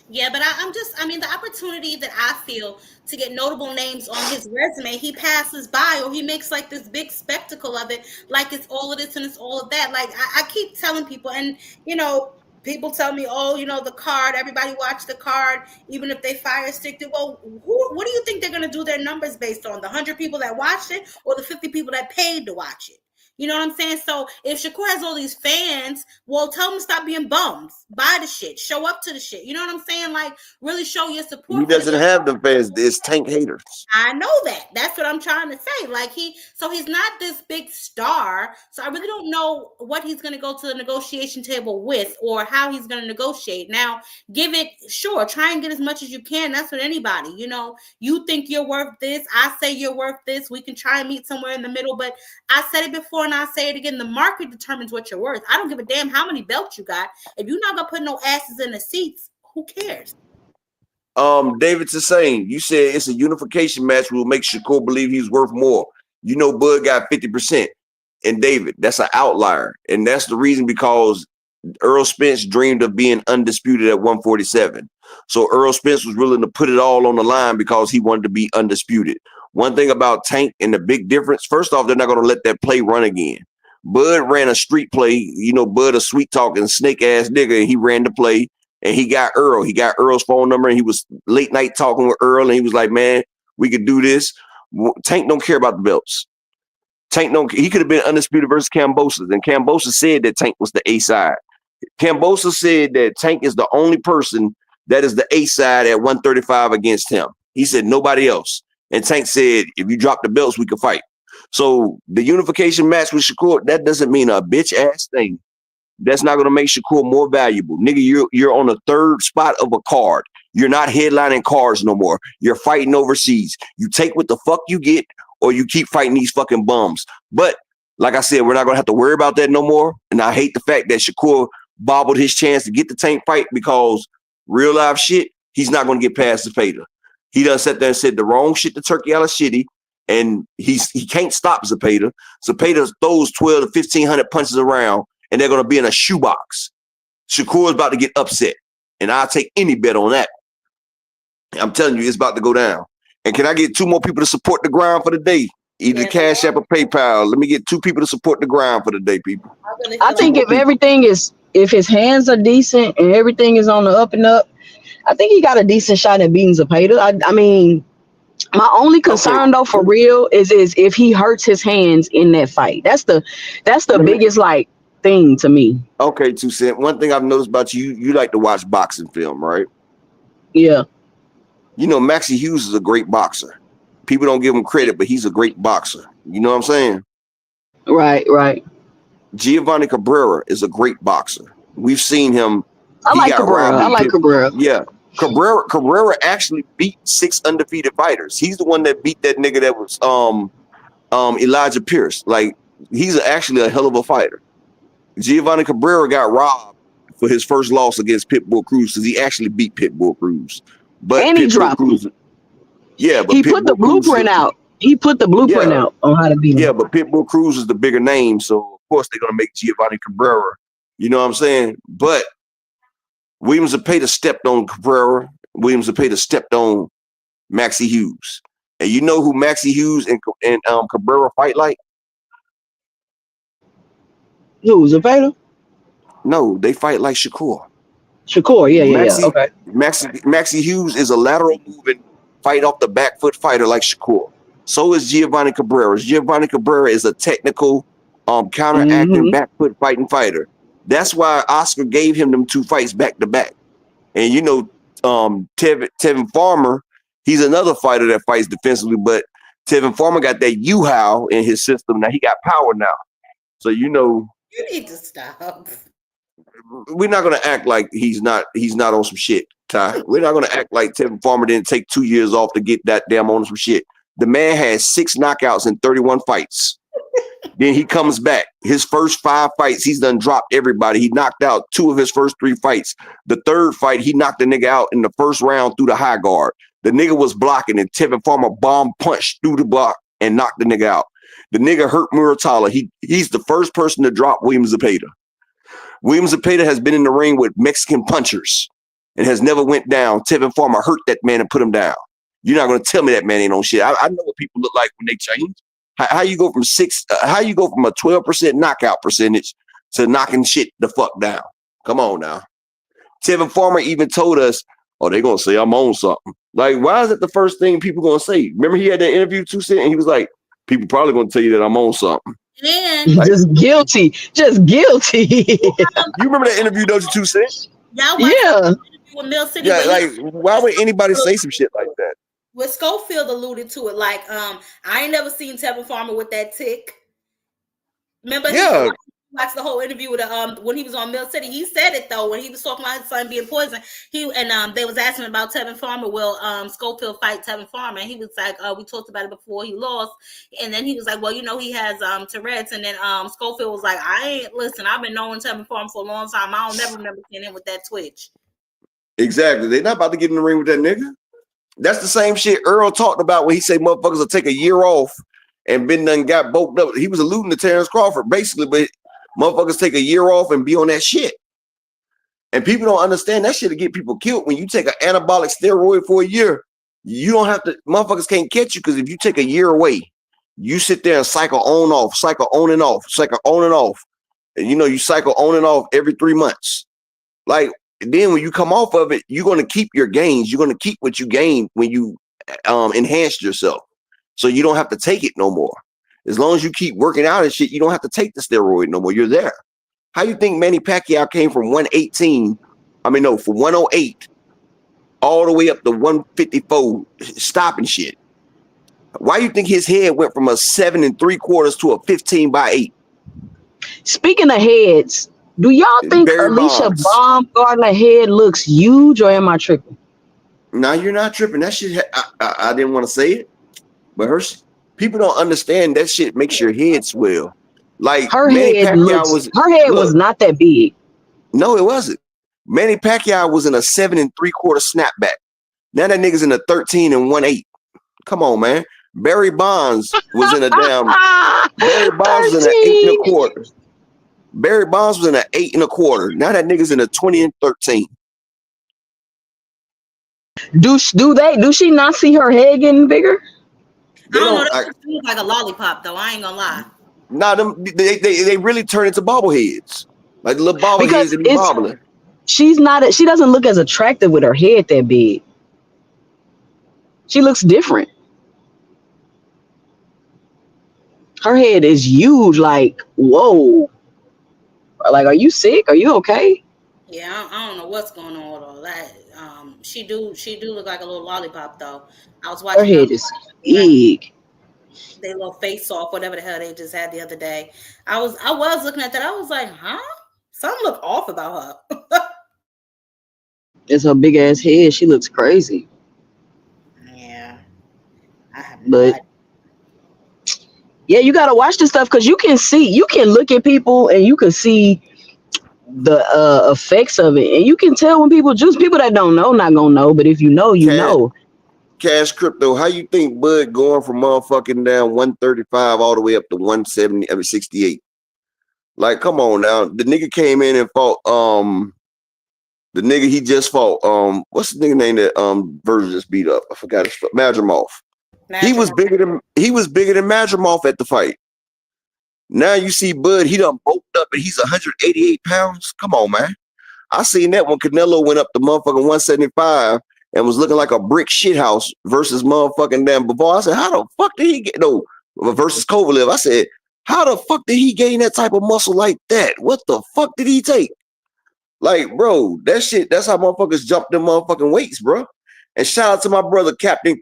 Yeah, but the opportunity that I feel to get notable names on his resume, he passes by, or he makes like this big spectacle of it, like it's all of this and it's all of that. Like I keep telling people, and people tell me, oh, the card, everybody watch the card, even if they fire sticked it. Well, what do you think they're going to do their numbers based on? The 100 people that watched it or the 50 people that paid to watch it? You know what I'm saying? So if Shakur has all these fans, well, tell them to stop being bums. Buy the shit. Show up to the shit. You know what I'm saying? Like, really show your support. He doesn't have the fans. It's Tank haters. I know that. That's what I'm trying to say. Like, he's not this big star. So I really don't know what he's going to go to the negotiation table with or how he's going to negotiate. Now, try and get as much as you can. That's what anybody, you think you're worth this. I say you're worth this. We can try and meet somewhere in the middle. But I said it before and I say it again. The market determines what you're worth. I don't give a damn how many belts you got. If you're not going to put no asses in the seats, who cares? David's the same. You said it's a unification match will make Shakur believe he's worth more. Bud got 50%. And David, that's an outlier. And that's the reason because Earl Spence dreamed of being undisputed at 147. So Earl Spence was willing to put it all on the line because he wanted to be undisputed. One thing about Tank and the big difference, first off, they're not going to let that play run again. Bud ran a street play. Bud a sweet talking snake ass nigga, and he ran the play. And he got Earl. He got Earl's phone number, and he was late night talking with Earl, and he was like, man, we could do this. Tank don't care about the belts. He could have been undisputed versus Kambosos, and Kambosos said that Tank was the A side. Kambosos said that Tank is the only person that is the A side at 135 against him. He said nobody else. And Tank said, if you drop the belts, we could fight. So the unification match with Shakur, that doesn't mean a bitch ass thing. That's not going to make Shakur more valuable. Nigga, you're on the 3rd spot of a card. You're not headlining cards no more. You're fighting overseas. You take what the fuck you get, or you keep fighting these fucking bums. But like I said, we're not going to have to worry about that no more. And I hate the fact that Shakur bobbled his chance to get the Tank fight because real life shit, he's not going to get past Zepeda. He done sat there and said the wrong shit to Turkey out of shitty, and he can't stop Zepeda. Zepeda throws 12 to 1,500 punches around, and they're going to be in a shoebox. Shakur is about to get upset, and I'll take any bet on that. I'm telling you, it's about to go down. And can I get 2 more people to support the grind for the day? Either Cash App or PayPal. Let me get 2 people to support the grind for the day, people. really I feel think like if his hands are decent and everything is on the up and up, I think he got a decent shot at beating Zapata. I mean, my only Okay, concern though, for real, is if he hurts his hands in that fight. That's the let me. biggest like thing to me. Okay, 2 Cent. One thing I've noticed about you, you like to watch boxing film, right? Yeah. You know, Maxie Hughes is a great boxer. People don't give him credit, but he's a great boxer. You know what I'm saying? Right. Right. Giovanni Cabrera is a great boxer. We've seen him. I He like got Cabrera. robbed I in like pit. Cabrera. Yeah. Cabrera actually beat 6 undefeated fighters. He's the one that beat that nigga that was Elijah Pierce. Like, he's actually a hell of a fighter. Giovanni Cabrera got robbed for his first loss against Pitbull Cruz because he actually beat Pitbull Cruz. But And he Pitbull dropped him. Cruz, yeah, but He put the Pitbull Cruz, blueprint out. He put the blueprint yeah, out on how to beat yeah, him. but Pitbull Cruz is the bigger name, so of course they're gonna make Giovanni Cabrera. You know what I'm saying? But Williams Zepeda stepped on Cabrera. Williams Zepeda stepped on Maxie Hughes. And you know who Maxie Hughes and Cabrera fight like? Who, Zapata? No, they fight like Shakur. Shakur. Yeah. Maxie Okay. Maxie Hughes is a lateral moving, fight off the back foot fighter like Shakur. So is Giovanni Cabrera. Giovanni Cabrera is a technical, counteracting back foot fighting fighter. That's why Oscar gave him them 2 fights back to back. And you know, Tevin Farmer, he's another fighter that fights defensively, but Tevin Farmer got that U-How in his system. Now he got power now. So you know, you need to stop. we're not gonna act like he's not on some shit, Ty. We're not gonna act like Tevin Farmer didn't take 2 years off to get that damn on some shit. The man has 6 knockouts in 31 fights. Then he comes back. His first 5 fights, he's done dropped everybody. He knocked out 2 of his first 3 fights. The third fight, he knocked the nigga out in the first round through the high guard. The nigga was blocking, and Tevin Farmer bomb punched through the block and knocked the nigga out. The nigga hurt Muratalla. He's the first person to drop Williams Zepeda. Williams Zepeda has been in the ring with Mexican punchers and has never went down. Tevin Farmer hurt that man and put him down. You're not gonna tell me that man ain't on shit. I know what people look like when they change. How you go from how you go from a 12% knockout percentage to knocking shit the fuck down? Come on now. Tevin Farmer even told us, oh, they're gonna say I'm on something. Like, why is it the first thing people gonna say? Remember he had that interview 2 Cent and he was like, people probably gonna tell you that I'm on something. Yeah. Like, just guilty. you remember that interview, don't you, 2 Cent? Yeah. With Mill City, yeah, like why would anybody say some shit like that? What Schofield alluded to it, like, I ain't never seen Tevin Farmer with that tick. Remember, yeah. He watched the whole interview with when he was on Mill City. He said it though when he was talking about his son being poisoned. They was asking about Tevin Farmer. Will Schofield fight Tevin Farmer? And he was like, we talked about it before he lost. And then he was like, well, you know, he has Tourette's. And then Schofield was like, I've been knowing Tevin Farmer for a long time. I don't never remember seeing him with that twitch. Exactly. They're not about to get in the ring with that nigga. That's the same shit Earl talked about when he said motherfuckers will take a year off and been done got bulked up. He was alluding to Terrence Crawford, basically, but motherfuckers take a year off and be on that shit. And people don't understand that shit to get people killed. When you take an anabolic steroid for a year, you don't have to, motherfuckers can't catch you because if you take a year away, you sit there and cycle on and off. And you know, you cycle on and off every 3 months. Like, then when you come off of it, you're going to keep your gains. You're going to keep what you gained when you enhanced yourself. So you don't have to take it no more. As long as you keep working out and shit, you don't have to take the steroid no more. You're there. How you think Manny Pacquiao came from 118, from 108 all the way up to 154 stopping shit? Why you think his head went from a 7 3/4 to a 15/8? Speaking of heads, do y'all think Barry Alicia Bonds. Baumgartner head looks huge, or am I tripping? No, you're not tripping. That shit, I didn't want to say it, but people don't understand that shit makes your head swell. Like Her Manny head Pacquiao was not that big. No, it wasn't. Manny Pacquiao was in a 7 3/4 snapback. Now that nigga's in a 13 1/8. Come on, man. Barry Bonds was in a damn. Barry Bonds was in an 8 1/4. Barry Bonds was in an 8 1/4. Now that nigga's in a 20 13. Do she not see her head getting bigger? I don't know. That looks like a lollipop, though. I ain't gonna lie. Nah, they really turn into bobbleheads. Like the little bobbleheads because that be bobbling. she doesn't look as attractive with her head that big. She looks different. Her head is huge, like, whoa. Like, are you sick? Are you okay? Yeah, I don't know what's going on with all that. She do look like a little lollipop though. I was Her watching them head is like big. they little face off, whatever the hell they just had the other day. I was looking at that. I was like, huh? Something look off about her. It's her big ass head. She looks crazy. Yeah, I have no But idea. yeah, you gotta watch this stuff because you can look at people and you can see the effects of it, and you can tell when people that don't know not gonna know, but if you know, you know. Cash Crypto, how you think Bud going from motherfucking down 135 all the way up to 170, 68? Like, come on now. The nigga came in and fought the nigga he just fought, what's the nigga name that Virgil just beat up? I forgot his Madrimov. He was bigger than Madrimov at the fight. Now you see Bud, he done bulked up and he's 188 pounds. Come on, man. I seen that when Canelo went up to motherfucking 175 and was looking like a brick shit house versus motherfucking damn Bavard. I said, how the fuck did he get versus Kovalev? I said, how the fuck did he gain that type of muscle like that? What the fuck did he take? Like, bro, that's how motherfuckers jump them motherfucking weights, bro. And shout out to my brother, Captain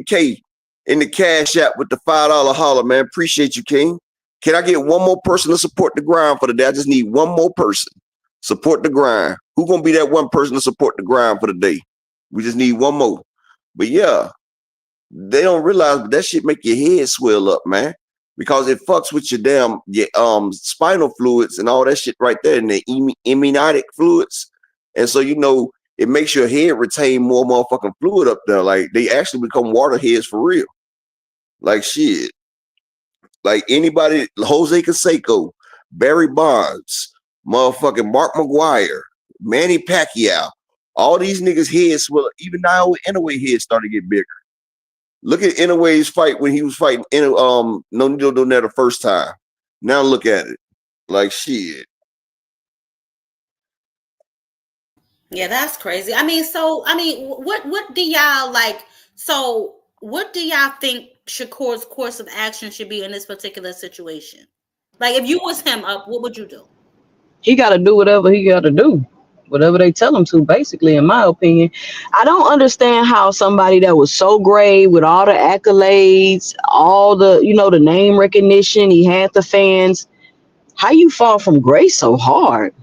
K in the Cash App with the $5 holler, man. Appreciate you, King. Can I get one more person to support the grind for the day? I just need one more person. Support the grind. Who gonna be that one person to support the grind for the day? We just need one more. But yeah, they don't realize, but that shit make your head swell up, man. Because it fucks with your damn spinal fluids and all that shit right there, and the amniotic fluids. And so it makes your head retain more motherfucking fluid up there. Like they actually become water heads for real. Like shit. Like anybody, Jose Canseco, Barry Bonds, motherfucking Mark McGuire, Manny Pacquiao, all these niggas' heads swell. Even now, Inoue head started to get bigger. Look at Inoue's fight when he was fighting Nonito Donaire the first time. Now look at it. Like shit. Yeah, that's crazy. What do y'all like? So, what do y'all think Shakur's course of action should be in this particular situation? Like, if you was him up, what would you do? He gotta do whatever he gotta do. Whatever they tell him to, basically, in my opinion. I don't understand how somebody that was so great with all the accolades, all the, the name recognition, he had the fans, how you fall from grace so hard?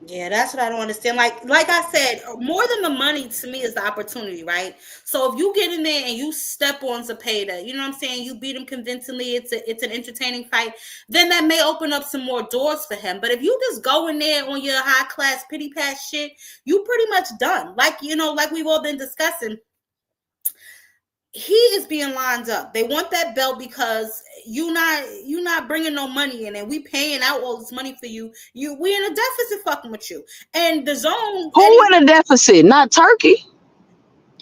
Yeah, that's what I don't understand. Like I said, more than the money to me is the opportunity, right? So if you get in there and you step on Zepeda, you know what I'm saying? You beat him convincingly. It's an entertaining fight. Then that may open up some more doors for him. But if you just go in there on your high class pity pass shit, you pretty much done. Like we've all been discussing. He is being lined up. They want that belt because you not bringing no money in, and we paying out all this money for you. We in a deficit fucking with you. And the zone. Who in a deficit? Not Turkey.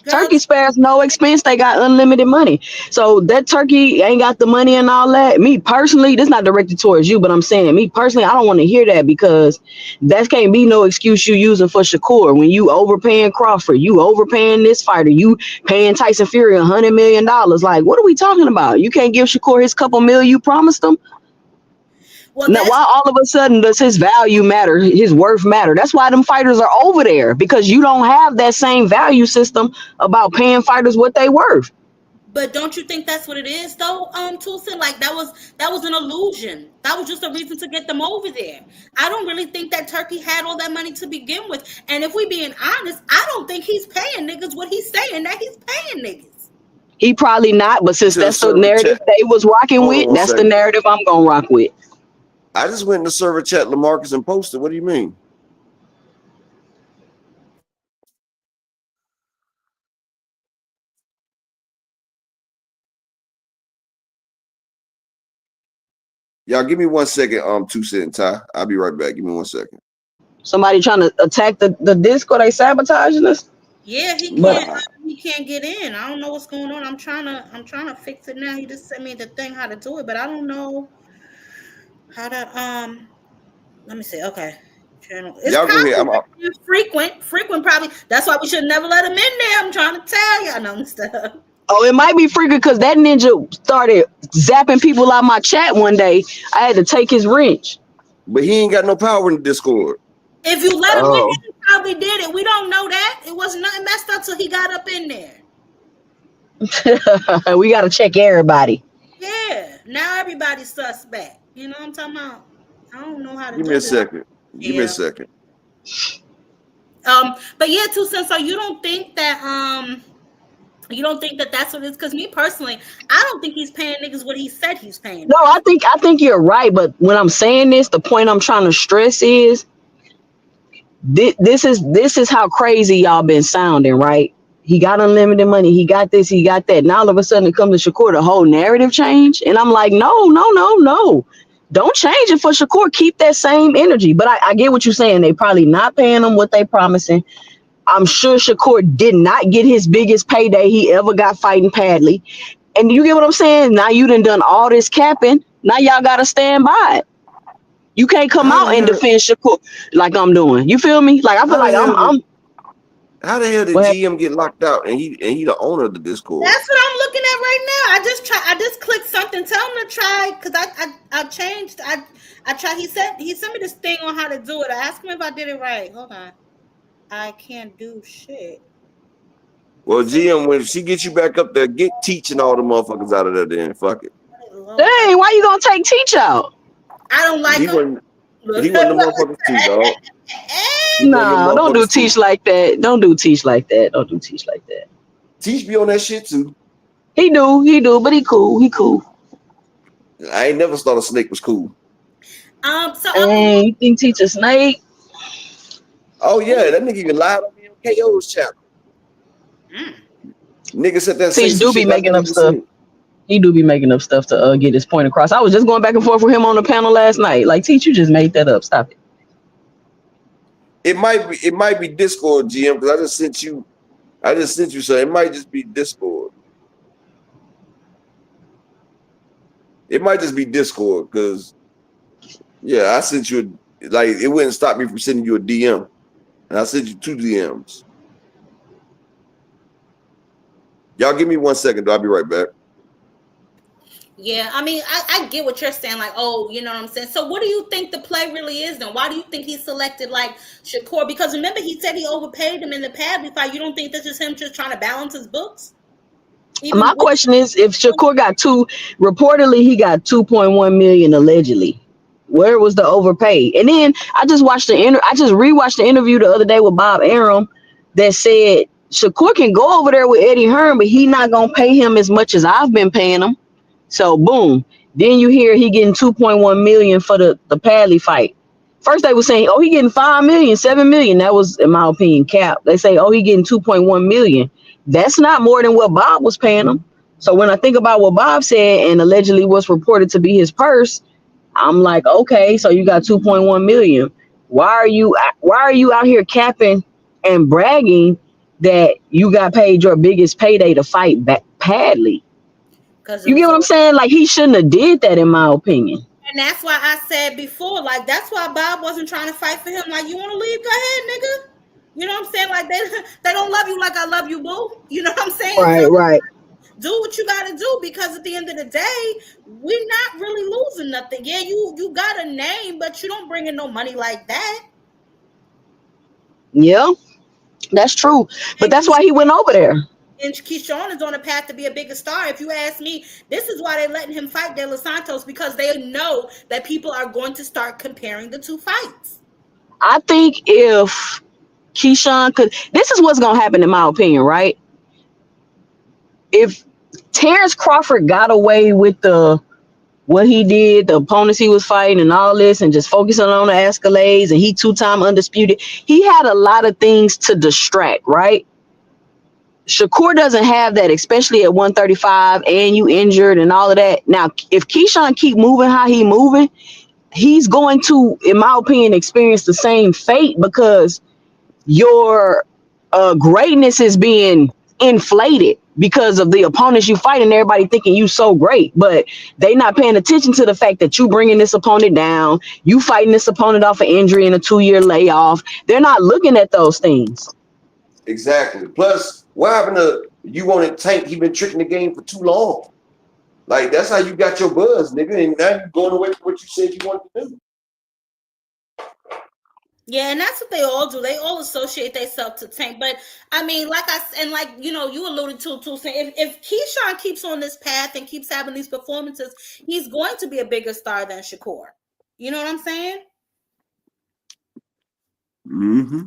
Turkey spares no expense. They got unlimited money. So that Turkey ain't got the money and all that. Me personally, this is not directed towards you, but I'm saying me personally, I don't want to hear that because that can't be no excuse you using for Shakur. When you overpaying Crawford, you overpaying this fighter, you paying Tyson Fury $100 million. Like, what are we talking about? You can't give Shakur his couple million you promised him? Well, now, why all of a sudden does his value matter, his worth matter? That's why them fighters are over there, because you don't have that same value system about paying fighters what they worth. But don't you think that's what it is, though, Toulson? Like that was an illusion. That was just a reason to get them over there. I don't really think that Turkey had all that money to begin with. And if we being honest, I don't think he's paying niggas what he's saying that he's paying niggas. He probably not, but since that's the narrative they was rocking with, that's the narrative I'm gonna rock with. I just went in the server chat, LaMarcus, and posted. What do you mean? Y'all give me 1 second, 2 cent Ty. I'll be right back. Give me 1 second. Somebody trying to attack the disc, or they sabotaging us? Yeah, he can't. he can't get in. I don't know what's going on. I'm trying to fix it now. He just sent me the thing how to do it, but I don't know how to let me see. Okay. Channel. It's Y'all go ahead. probably frequent probably. That's why we should never let him in there. I'm trying to tell y'all no stuff. Oh, it might be freaking because that ninja started zapping people out my chat one day. I had to take his wrench. But he ain't got no power in the Discord. If you let him in, Oh. he probably did it. We don't know that. It was nothing messed up till he got up in there. We got to check everybody. Yeah. Now everybody's suspect. You know what I'm talking about? I don't know how to Give do me a this. second. Give me Yeah. a second. But yeah, 2 cents. So you don't think that that's what it is? Because me personally, I don't think he's paying niggas what he said he's paying. No, I think you're right. But when I'm saying this, the point I'm trying to stress is this is how crazy y'all been sounding, right? He got unlimited money. He got this. He got that. Now all of a sudden it comes to Shakur, the whole narrative change, and I'm like, no. Don't change it for Shakur. Keep that same energy. But I get what you're saying. They probably not paying him what they promising. I'm sure Shakur did not get his biggest payday he ever got fighting Padley. And you get what I'm saying? Now you done all this capping. Now y'all got to stand by it. You can't come How out the and hell- defend Shakur like I'm doing. You feel me? Like I feel How the like hell I'm. How the hell did What GM get locked out and he the owner of the Discord? That's what I'm looking at right now. I just clicked something. Tell him to try because I changed. I tried. He sent me this thing on how to do it. I asked him if I did it right. Hold on. I can't do shit. Well, GM, when she gets you back up there, get teaching all the motherfuckers out of there then. Fuck it. Dang, why you gonna take Teach out? I don't like He him. wasn't the motherfuckers too, dog. He wasn't the No, don't do motherfuckers too. Teach like that. Don't do Teach like that. Don't do Teach like that. Teach me on that shit too. He do, but he cool. I ain't never thought a snake was cool. So And you think Teach a snake? Oh yeah, that nigga even lied on me on KO's channel. Nigga said that Teach do be making up stuff. He do be making up stuff to get his point across. I was just going back and forth with him on the panel last night. Like, Teach, you just made that up. Stop it. It might be Discord, GM, because I just sent you so it might just be Discord. It might just be Discord because yeah, I sent you like it wouldn't stop me from sending you a DM. And I sent you 2 DMs. Y'all give me 1 second, I'll be right back. yeah, I mean, I get what you're saying. Like, oh, you know what I'm saying? So what do you think the play really is then? Why do you think he selected like Shakur? Because remember he said he overpaid him in the Padley fight. You don't think this is him just trying to balance his books? My question is, if Shakur reportedly he got 2.1 million allegedly. Where was the overpay? And then I just rewatched the interview the other day with Bob Arum that said Shakur can go over there with Eddie Hearn, but he not gonna pay him as much as I've been paying him. So boom. Then you hear he getting 2.1 million for the Padley fight. First they were saying, oh, he getting 5 million, 7 million. That was, in my opinion, cap. They say, oh, he getting 2.1 million. That's not more than what Bob was paying him. So when I think about what Bob said and allegedly was reported to be his purse, I'm like, okay, so you got 2.1 million. Why are you out here capping and bragging that you got paid your biggest payday to fight back Padley? You get what I'm saying? Like, he shouldn't have did that, in my opinion. And that's why I said before, like, that's why Bob wasn't trying to fight for him. Like, you want to leave? Go ahead, nigga. You know what I'm saying? Like, they don't love you like I love you, boo. You know what I'm saying? Right. Do what you got to do, because at the end of the day, we're not really losing nothing. Yeah, you got a name, but you don't bring in no money like that. Yeah, that's true. But that's why he went over there. And Keyshawn is on a path to be a bigger star. If you ask me, this is why they're letting him fight De Los Santos, because they know that people are going to start comparing the two fights. I think if Keyshawn this is what's going to happen, in my opinion, right? If Terrence Crawford got away with what he did, the opponents he was fighting and all this, and just focusing on the escalades, and he 2-time undisputed, he had a lot of things to distract, right? Shakur doesn't have that, especially at 135 and you injured and all of that. Now, if Keyshawn keep moving how he moving, he's going to, in my opinion, experience the same fate, because your greatness is being inflated because of the opponents you fight and everybody thinking you so great, but they not paying attention to the fact that you bringing this opponent down, you fighting this opponent off an injury and a 2-year layoff. They're not looking at those things. Exactly. Plus, what happened to you wanted Tank? He been tricking the game for too long. Like, that's how you got your buzz, nigga, and now you're going away from what you said you wanted to do. Yeah, and that's what they all do. They all associate themselves to Tank. But I mean, like I said, and like you alluded to too, saying if Keyshawn keeps on this path and keeps having these performances, he's going to be a bigger star than Shakur. You know what I'm saying? Mm-hmm.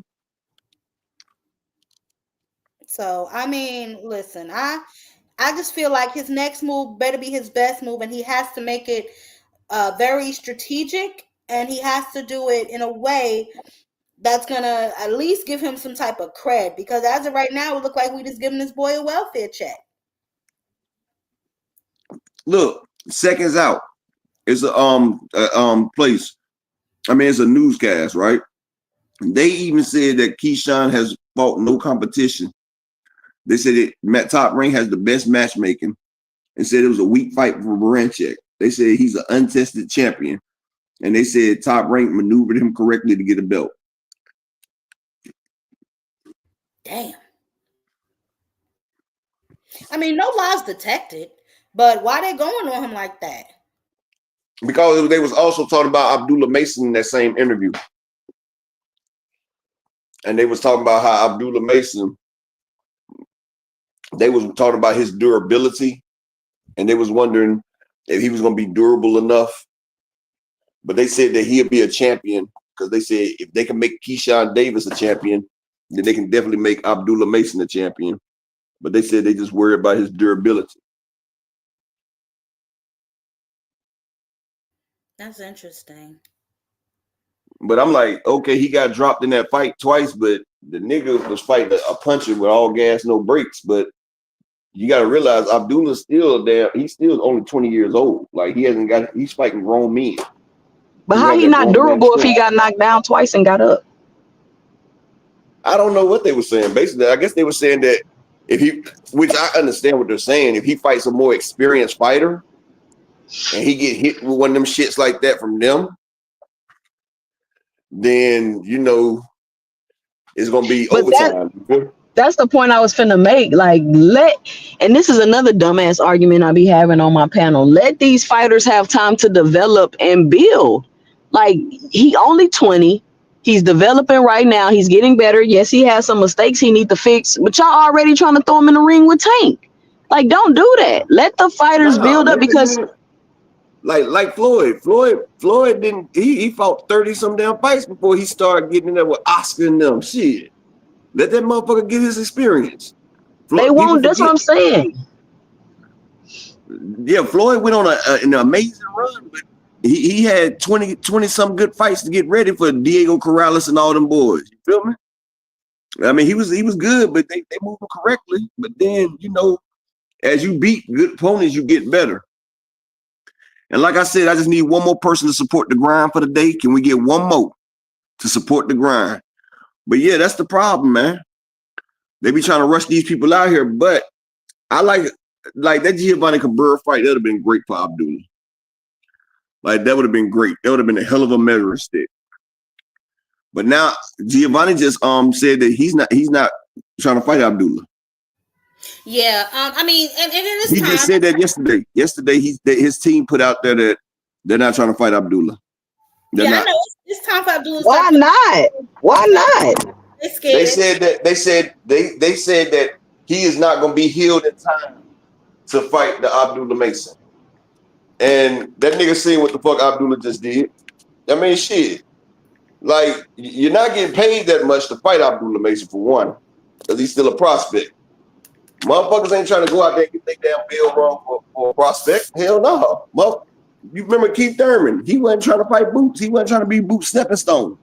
So I mean, listen, I just feel like his next move better be his best move, and he has to make it very strategic, and he has to do it in a way that's gonna at least give him some type of cred, because as of right now, it look like we just giving this boy a welfare check. Look, Seconds Out is a place. I mean, it's a newscast, right? They even said that Keyshawn has fought no competition. They said that Top Rank has the best matchmaking, and said it was a weak fight for Baranchek. They said he's an untested champion, and they said Top Rank maneuvered him correctly to get a belt. Damn. I mean, no lies detected, but why they going on him like that? Because they was also talking about Abdullah Mason in that same interview. And they was talking about how Abdullah Mason, they was talking about his durability, and they was wondering if he was going to be durable enough. But they said that he'll be a champion, because they said if they can make Keyshawn Davis a champion, then they can definitely make Abdullah Mason a champion. But they said they just worried about his durability. That's interesting. But I'm like, okay, he got dropped in that fight twice, but the nigga was fighting a puncher with all gas, no brakes. But you got to realize Abdullah's still there. He's still only 20 years old. Like, he's fighting grown men. But how he not durable if he got knocked down twice and got up? I don't know what they were saying. Basically, I guess they were saying that which I understand what they're saying, if he fights a more experienced fighter and he get hit with one of them shits like that from them, then, it's going to be overtime. That's the point I was finna make. Like, and this is another dumbass argument I be having on my panel. Let these fighters have time to develop and build. Like, he only 20. He's developing right now. He's getting better. Yes, he has some mistakes he need to fix, but y'all already trying to throw him in the ring with Tank. Like, don't do that. Let the fighters build up, because like Floyd didn't, he fought 30 some damn fights before he started getting in there with Oscar and them. Shit. Let that motherfucker get his experience. They won't. That's what I'm saying. Yeah, Floyd went on an amazing run, but he had 20 some good fights to get ready for Diego Corrales and all them boys. You feel me? I mean, he was good, but they moved him correctly. But then, as you beat good opponents, you get better. And like I said, I just need one more person to support the grind for the day. Can we get one more to support the grind? But yeah, that's the problem, man. They be trying to rush these people out here, but I like that Giovanni Cabrera fight. That would have been great for Abdullah. Like, that would have been great. That would have been a hell of a measuring stick. But now Giovanni just said that he's not trying to fight Abdullah. Yeah, I mean, and in this he just said that yesterday. Yesterday, his team put out there that they're not trying to fight Abdullah. I know it's time for Abdullah. Why not? Why not? They're scared. They said that he is not going to be healed in time to fight the Abdullah Mason. And that nigga seen what the fuck Abdullah just did. I mean, shit. Like, you're not getting paid that much to fight Abdullah Mason, for one, because he's still a prospect. Motherfuckers ain't trying to go out there and get their damn bill wrong for a prospect. Hell no. You remember Keith Thurman? He wasn't trying to fight Boots. He wasn't trying to be Boots stepping stone.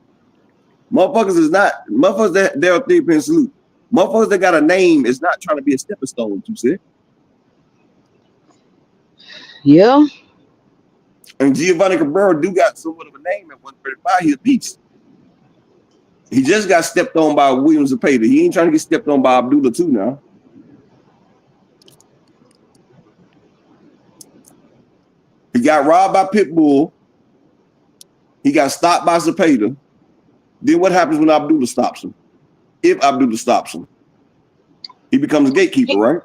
Motherfuckers that they're a 3-pin salute. Motherfuckers that got a name is not trying to be a stepping stone, you see? Yeah. And Giovanni Cabrera do got somewhat of a name at 135. He's a beast. He just got stepped on by Williams Zepeda. He ain't trying to get stepped on by Abdullah too now. got robbed by Pitbull. He got stopped by Zepeda. Then what happens when Abdullah stops him? If Abdullah stops him, he becomes a gatekeeper, right?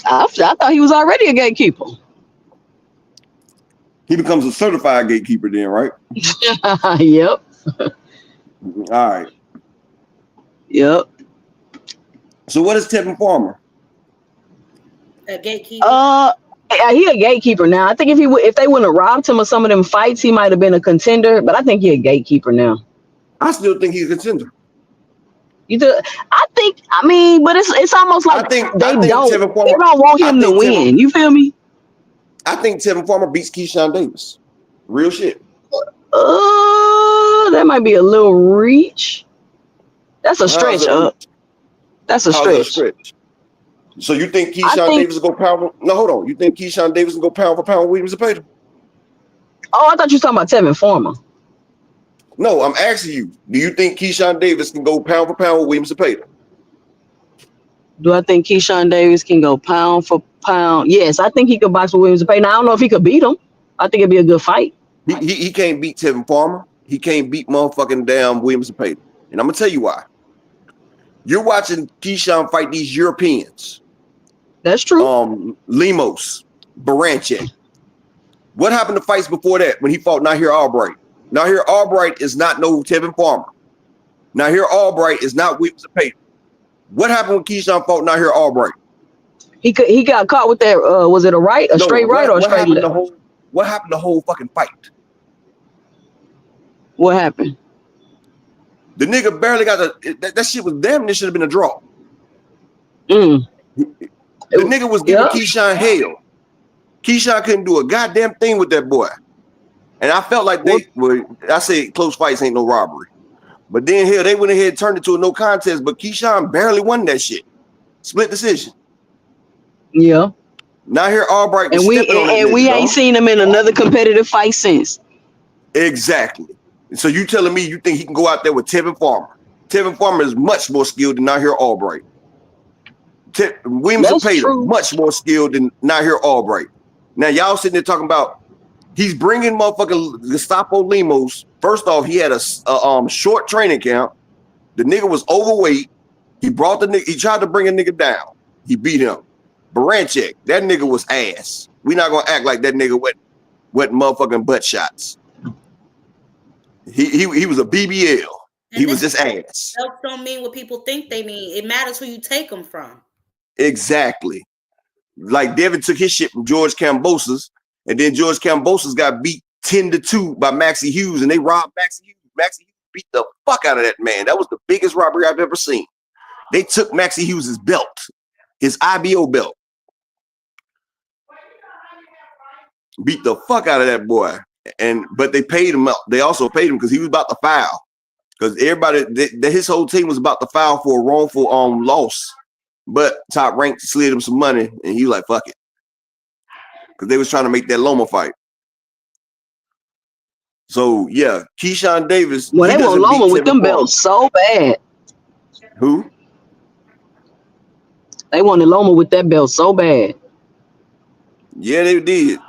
I thought he was already a gatekeeper. He becomes a certified gatekeeper then, right? Yep. All right. Yep. So what is Tevin Farmer? A gatekeeper. Yeah, he a gatekeeper now. I think if they wouldn't have robbed him of some of them fights, he might have been a contender. But I think he a gatekeeper now. I still think he's a contender. You do? But it's almost like they don't want him to win. You feel me? I think Tevin Farmer beats Keyshawn Davis. Real shit. That might be a little reach. That's a stretch. That's a stretch. So you think Keyshawn Davis will go pound? No, hold on. You think Keyshawn Davis will go pound for pound with Williams Zepeda? Oh, I thought you were talking about Tevin Farmer. No, I'm asking you. Do you think Keyshawn Davis can go pound for pound with Williams Zepeda? Do I think Keyshawn Davis can go pound for pound? Yes, I think he could box with Williams Zepeda. Now I don't know if he could beat him. I think it'd be a good fight. He can't beat Tevin Farmer. He can't beat motherfucking damn Williams Zepeda. And I'm gonna tell you why. You're watching Keyshawn fight these Europeans. That's true. Lemos, Baranchek. What happened to fights before that when he fought Nahir Albright? Nahir Albright is not no Tevin Farmer. Nahir Albright is not Williams Zepeda. What happened when Keyshawn fought Nahir Albright? He got caught with that. Was it a straight right or a straight left? What happened the whole fucking fight? What happened? The nigga barely got that shit was damn. This should have been a draw. The nigga was giving Keyshawn hell. Keyshawn couldn't do a goddamn thing with that boy. And I felt like I say close fights ain't no robbery. But then hell, they went ahead and turned it to a no contest, but Keyshawn barely won that shit. Split decision. Yeah. Now here Albright and we ain't seen him in another competitive fight since. Exactly. So you telling me you think he can go out there with Tevin Farmer? Tevin Farmer is much more skilled than Nahir Albright. Williams Zepeda much more skilled than Nahir Albright. Now y'all sitting there talking about he's bringing motherfucking Gestapo Lemos. First off, he had a short training camp. The nigga was overweight. He brought the nigga. He tried to bring a nigga down. He beat him. Baranchek, that nigga was ass. We not gonna act like that nigga wet motherfucking butt shots. He was a BBL. And he was just ass. Belts don't mean what people think they mean. It matters who you take them from. Exactly. Like Devin took his shit from George Kambosos, and then George Kambosos got beat 10-2 by Maxie Hughes, and they robbed Maxie Hughes. Maxie Hughes beat the fuck out of that man. That was the biggest robbery I've ever seen. They took Maxie Hughes' belt, his IBO belt. Beat the fuck out of that boy. But they paid him up. They also paid him because he was about to foul. Because his whole team was about to foul for a wrongful loss. But Top Rank slid him some money, and he was like, fuck it. Because they was trying to make that Loma fight. So, yeah, Keyshawn Davis. Well, they want Loma with them belts so bad. Who? They wanted Loma with that belt so bad. Yeah, they did.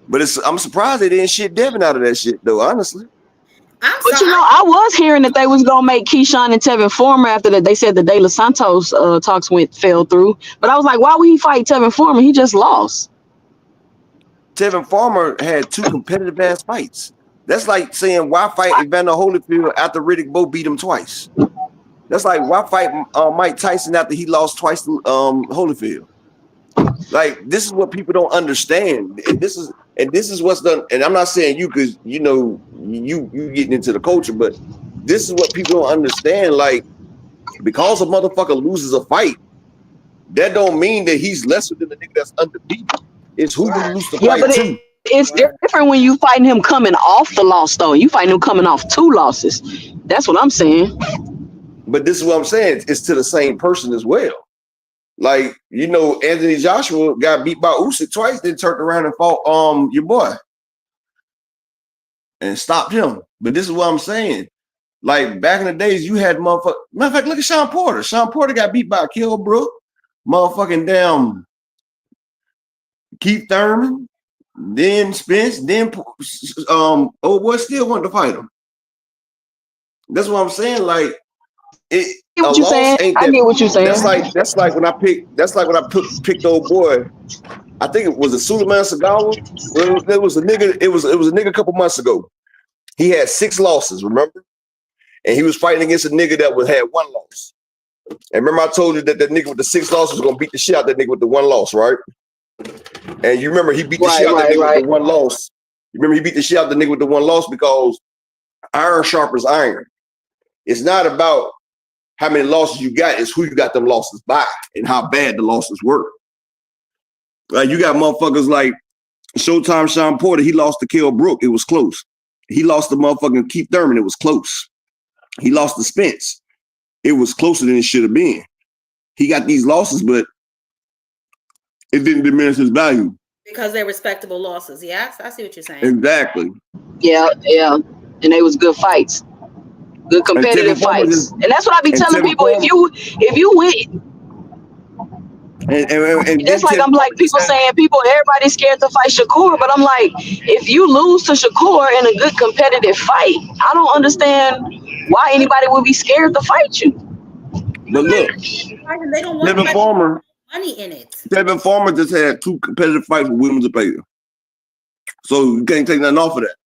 But I'm surprised they didn't shit Devin out of that shit, though, honestly. But I was hearing that they was gonna make Keyshawn and Tevin Farmer after that. They said the De Los Santos talks fell through. But I was like, why would he fight Tevin Farmer? He just lost. Tevin Farmer had 2 competitive ass fights. That's like saying why fight Evander Holyfield after Riddick Bowe beat him twice. That's like why fight Mike Tyson after he lost twice to Holyfield. Like, this is what people don't understand. And this is what's done. And I'm not saying you because you know you getting into the culture, but this is what people don't understand. Like, because a motherfucker loses a fight, that don't mean that he's lesser than the nigga that's undefeated. It's who you lose the fight to. It's different when you fighting him coming off the loss, though. You fighting him coming off 2 losses. That's what I'm saying. But this is what I'm saying. It's to the same person as well. Like, you know, Anthony Joshua got beat by Usyk twice, then turned around and fought your boy and stopped him. But this is what I'm saying. Like, back in the days, you had motherfucker. Matter of fact, look at Sean Porter. Sean Porter got beat by Kell Brook, motherfucking damn Keith Thurman, Then Spence, then old boy still wanted to fight him. That's what I'm saying. Like it. I get what you saying. I get what you saying. That's like when I picked old boy. I think it was a Suleiman Sagawa. There was a nigga. It was a nigga a couple months ago. He had 6 losses. Remember? And he was fighting against a nigga that had 1 loss. And remember, I told you that that nigga with the 6 losses was gonna beat the shit out that nigga with the 1 loss, right? And you remember he beat the shit out that nigga with the 1 loss. You remember he beat the shit out the nigga with the 1 loss because iron sharpens iron. It's not about how many losses you got; it's who you got them losses by and how bad the losses were. Like you got motherfuckers like Showtime Sean Porter. He lost to Kell Brook. It was close. He lost to motherfucking Keith Thurman. It was close. He lost to Spence. It was closer than it should have been. He got these losses, but it didn't diminish his value. Because they're respectable losses. Yes, I see what you're saying. Exactly. Yeah. And they was good fights. Good competitive fights. And that's what I be telling people. If you win, and just like I'm like people saying everybody's scared to fight Shakur, but I'm like, if you lose to Shakur in a good competitive fight, I don't understand why anybody would be scared to fight you. But look, they don't want money in it. Tevin Farmer just had 2 competitive fights with Williams Zepeda. So you can't take nothing off of that.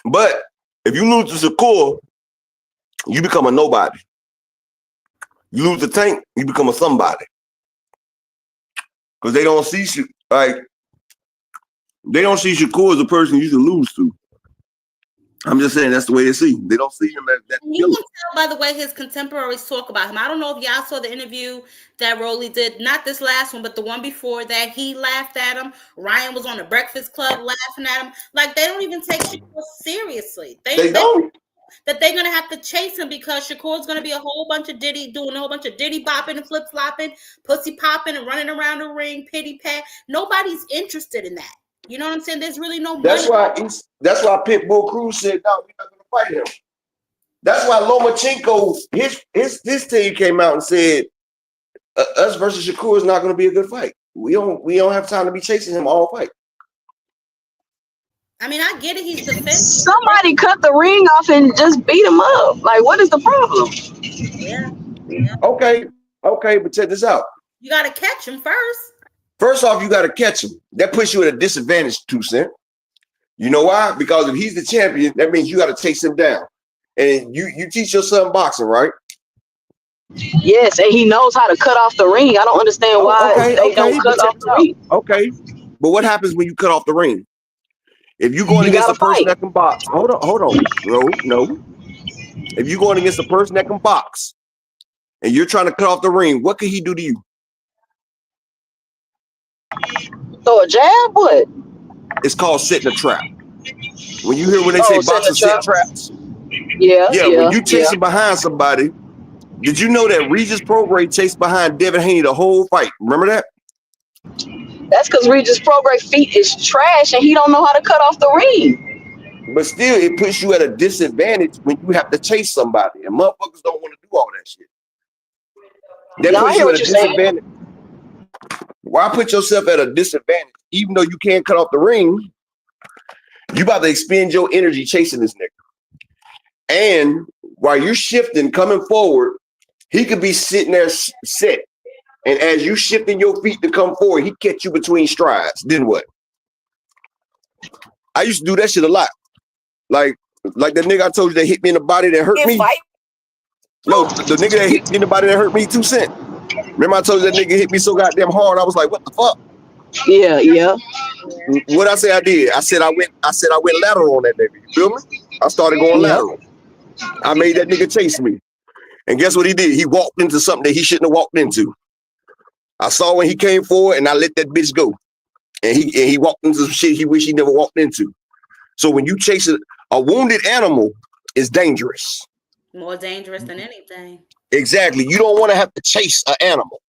But if you lose to Shakur, you become a nobody. You lose to Tank, you become a somebody. Because they don't see Shakur as a person you should lose to. I'm just saying that's the way they see him. They don't see him as that. You can tell by the way his contemporaries talk about him. I don't know if y'all saw the interview that Rolly did, not this last one, but the one before that. He laughed at him. Ryan was on the Breakfast Club laughing at him. Like they don't even take Shakur seriously. They don't. That they're gonna have to chase him because Shakur's gonna be a whole bunch of diddy bopping and flip flopping, pussy popping and running around the ring, pity pat. Nobody's interested in that. You know what I'm saying? There's really no money. That's why Pitbull Cruz said, no, we're not gonna fight him. That's why Lomachenko, his team came out and said, us versus Shakur is not gonna be a good fight. We don't have time to be chasing him all fight. I mean, I get it. He's defensive. Somebody cut the ring off and just beat him up. Like, what is the problem? Yeah. Okay, but check this out. You got to catch him first. First off, you got to catch him. That puts you at a disadvantage, 2 Cent. You know why? Because if he's the champion, that means you got to chase him down. And you teach your son boxing, right? Yes, and he knows how to cut off the ring. I don't understand why they don't cut off the ring. Okay, but what happens when you cut off the ring? If you're going against a person that can box, hold on. No. If you're going against a person that can box and you're trying to cut off the ring, what can he do to you? Throw a jab? What? It's called setting a trap. When you hear when they say boxers set traps. Yeah. When you chasing behind somebody, did you know that Regis Prograis chased behind Devin Haney the whole fight? Remember that? That's because Regis Prograis' feet is trash and he don't know how to cut off the ring. But still, it puts you at a disadvantage when you have to chase somebody. And motherfuckers don't want to do all that shit. That puts you at a disadvantage. Why put yourself at a disadvantage? Even though you can't cut off the ring, you about to expend your energy chasing this nigga. And while you're shifting, coming forward, he could be sitting there set. And as you shifting your feet to come forward, he catch you between strides. Then what? I used to do that shit a lot. Like the nigga I told you that hit me in the body that hurt me. No, the nigga that hit me in the body that hurt me 2 Cent. Remember I told you that nigga hit me so goddamn hard. I was like, what the fuck? Yeah. What I say I did? I said I went lateral on that nigga. You feel me? I started going lateral. I made that nigga chase me. And guess what he did? He walked into something that he shouldn't have walked into. I saw when he came forward and I let that bitch go. And he walked into some shit he wish he never walked into. So when you chase a wounded animal is dangerous. More dangerous than anything. Exactly. You don't want to have to chase an animal.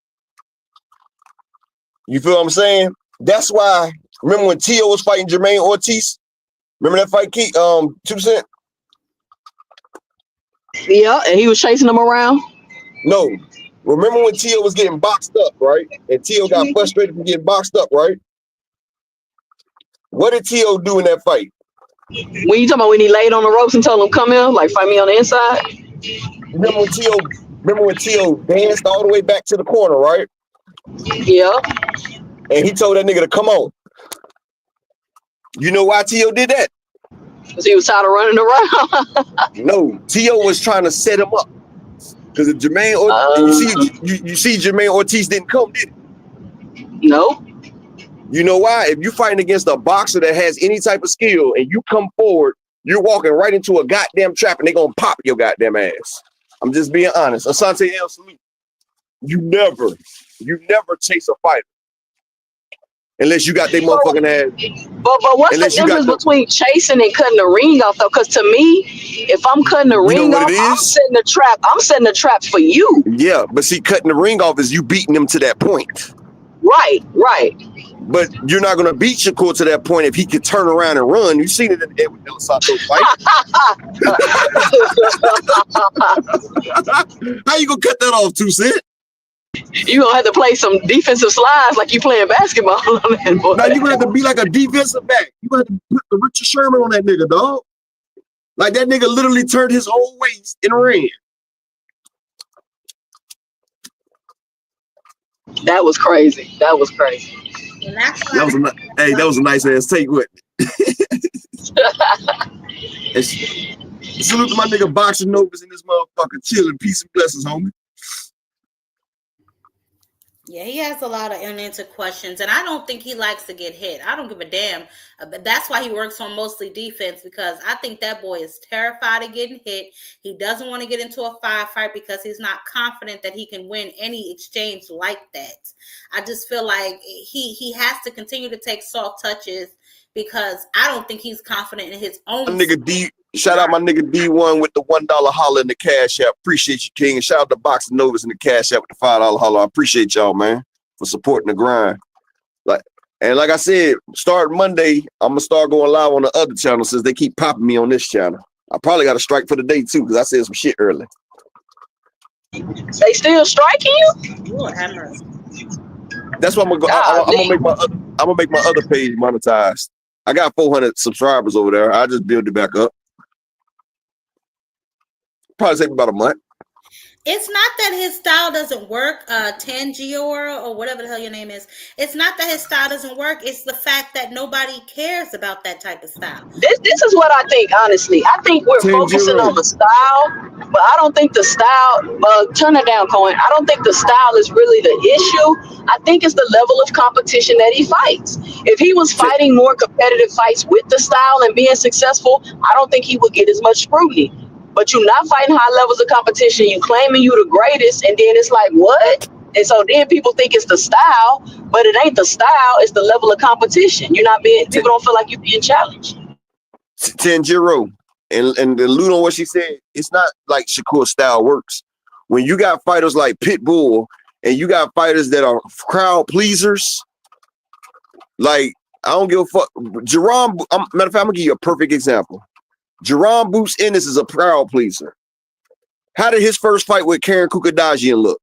You feel what I'm saying? That's why, remember when Tio was fighting Jermaine Ortiz? Remember that fight, 2 Cent? Yeah, and he was chasing him around? No. Remember when Tio was getting boxed up, right? And Tio got frustrated from getting boxed up, right? What did T.O. do in that fight? When you talking about when he laid on the ropes and told him come here, like fight me on the inside? Remember when T.O. danced all the way back to the corner, right? Yeah. And he told that nigga to come on. You know why T.O. did that? Because he was tired of running around. No, T.O. was trying to set him up. Because Jermaine you see Jermaine Ortiz didn't come, did he? No. You know why? If you're fighting against a boxer that has any type of skill and you come forward, you're walking right into a goddamn trap and they're going to pop your goddamn ass. I'm just being honest. Asante El Salute, you never chase a fighter unless you got their motherfucking ass. But what's the difference between chasing and cutting the ring off though? Because to me, if I'm cutting the ring off, I'm setting the trap. I'm setting the traps for you. Yeah, but see, cutting the ring off is you beating them to that point. Right. But you're not gonna beat Shakur to that point if he could turn around and run. You've seen it in the Edwin De Los Santos fight. How you gonna cut that off, 2 Cent? You gonna have to play some defensive slides like you playing basketball on that boy. Now you gonna have to be like a defensive back. You gonna have to put the Richard Sherman on that nigga, dog. Like that nigga literally turned his whole waist and ran. That was crazy. That was a nice ass take, wasn't it? Salute to my nigga Boxing Novas in this motherfucker. Chilling, peace and blessings, homie. Yeah, he has a lot of unanswered questions, and I don't think he likes to get hit. I don't give a damn. But that's why he works on mostly defense, because I think that boy is terrified of getting hit. He doesn't want to get into a firefight because he's not confident that he can win any exchange like that. I just feel like he has to continue to take soft touches because I don't think he's confident in his own. Shout out my nigga D1 with the $1 holler in the cash app. Appreciate you, King. And shout out to Boxing Novas in the cash app with the $5 holler. I appreciate y'all, man, for supporting the grind. Like I said, start Monday, I'm gonna start going live on the other channel since they keep popping me on this channel. I probably got a strike for the day too because I said some shit early. They still striking you? Lord have mercy. That's why I'm gonna go. I'm gonna make my other page monetized. I got 400 subscribers over there. I just build it back up. Probably take about a month. It's not that his style doesn't work, Tangiora or whatever the hell your name is. It's not that his style doesn't work. It's the fact that nobody cares about that type of style. This is what I think, honestly. I think we're focusing on the style, but I don't think the style, turn it down, Cohen. I don't think the style is really the issue. I think it's the level of competition that he fights. If he was fighting more competitive fights with the style and being successful, I don't think he would get as much scrutiny. But you're not fighting high levels of competition. You claiming you the greatest, and then it's like, what? And so then people think it's the style, but it ain't the style. It's the level of competition. People don't feel like you're being challenged. Tanjiro, and allude on what she said, it's not like Shakur's style works. When you got fighters like Pitbull, and you got fighters that are crowd pleasers, like, I don't give a fuck. Matter of fact, I'm gonna give you a perfect example. Jerome Boots Ennis is a crowd pleaser. How did his first fight with Karen Kukadajian look?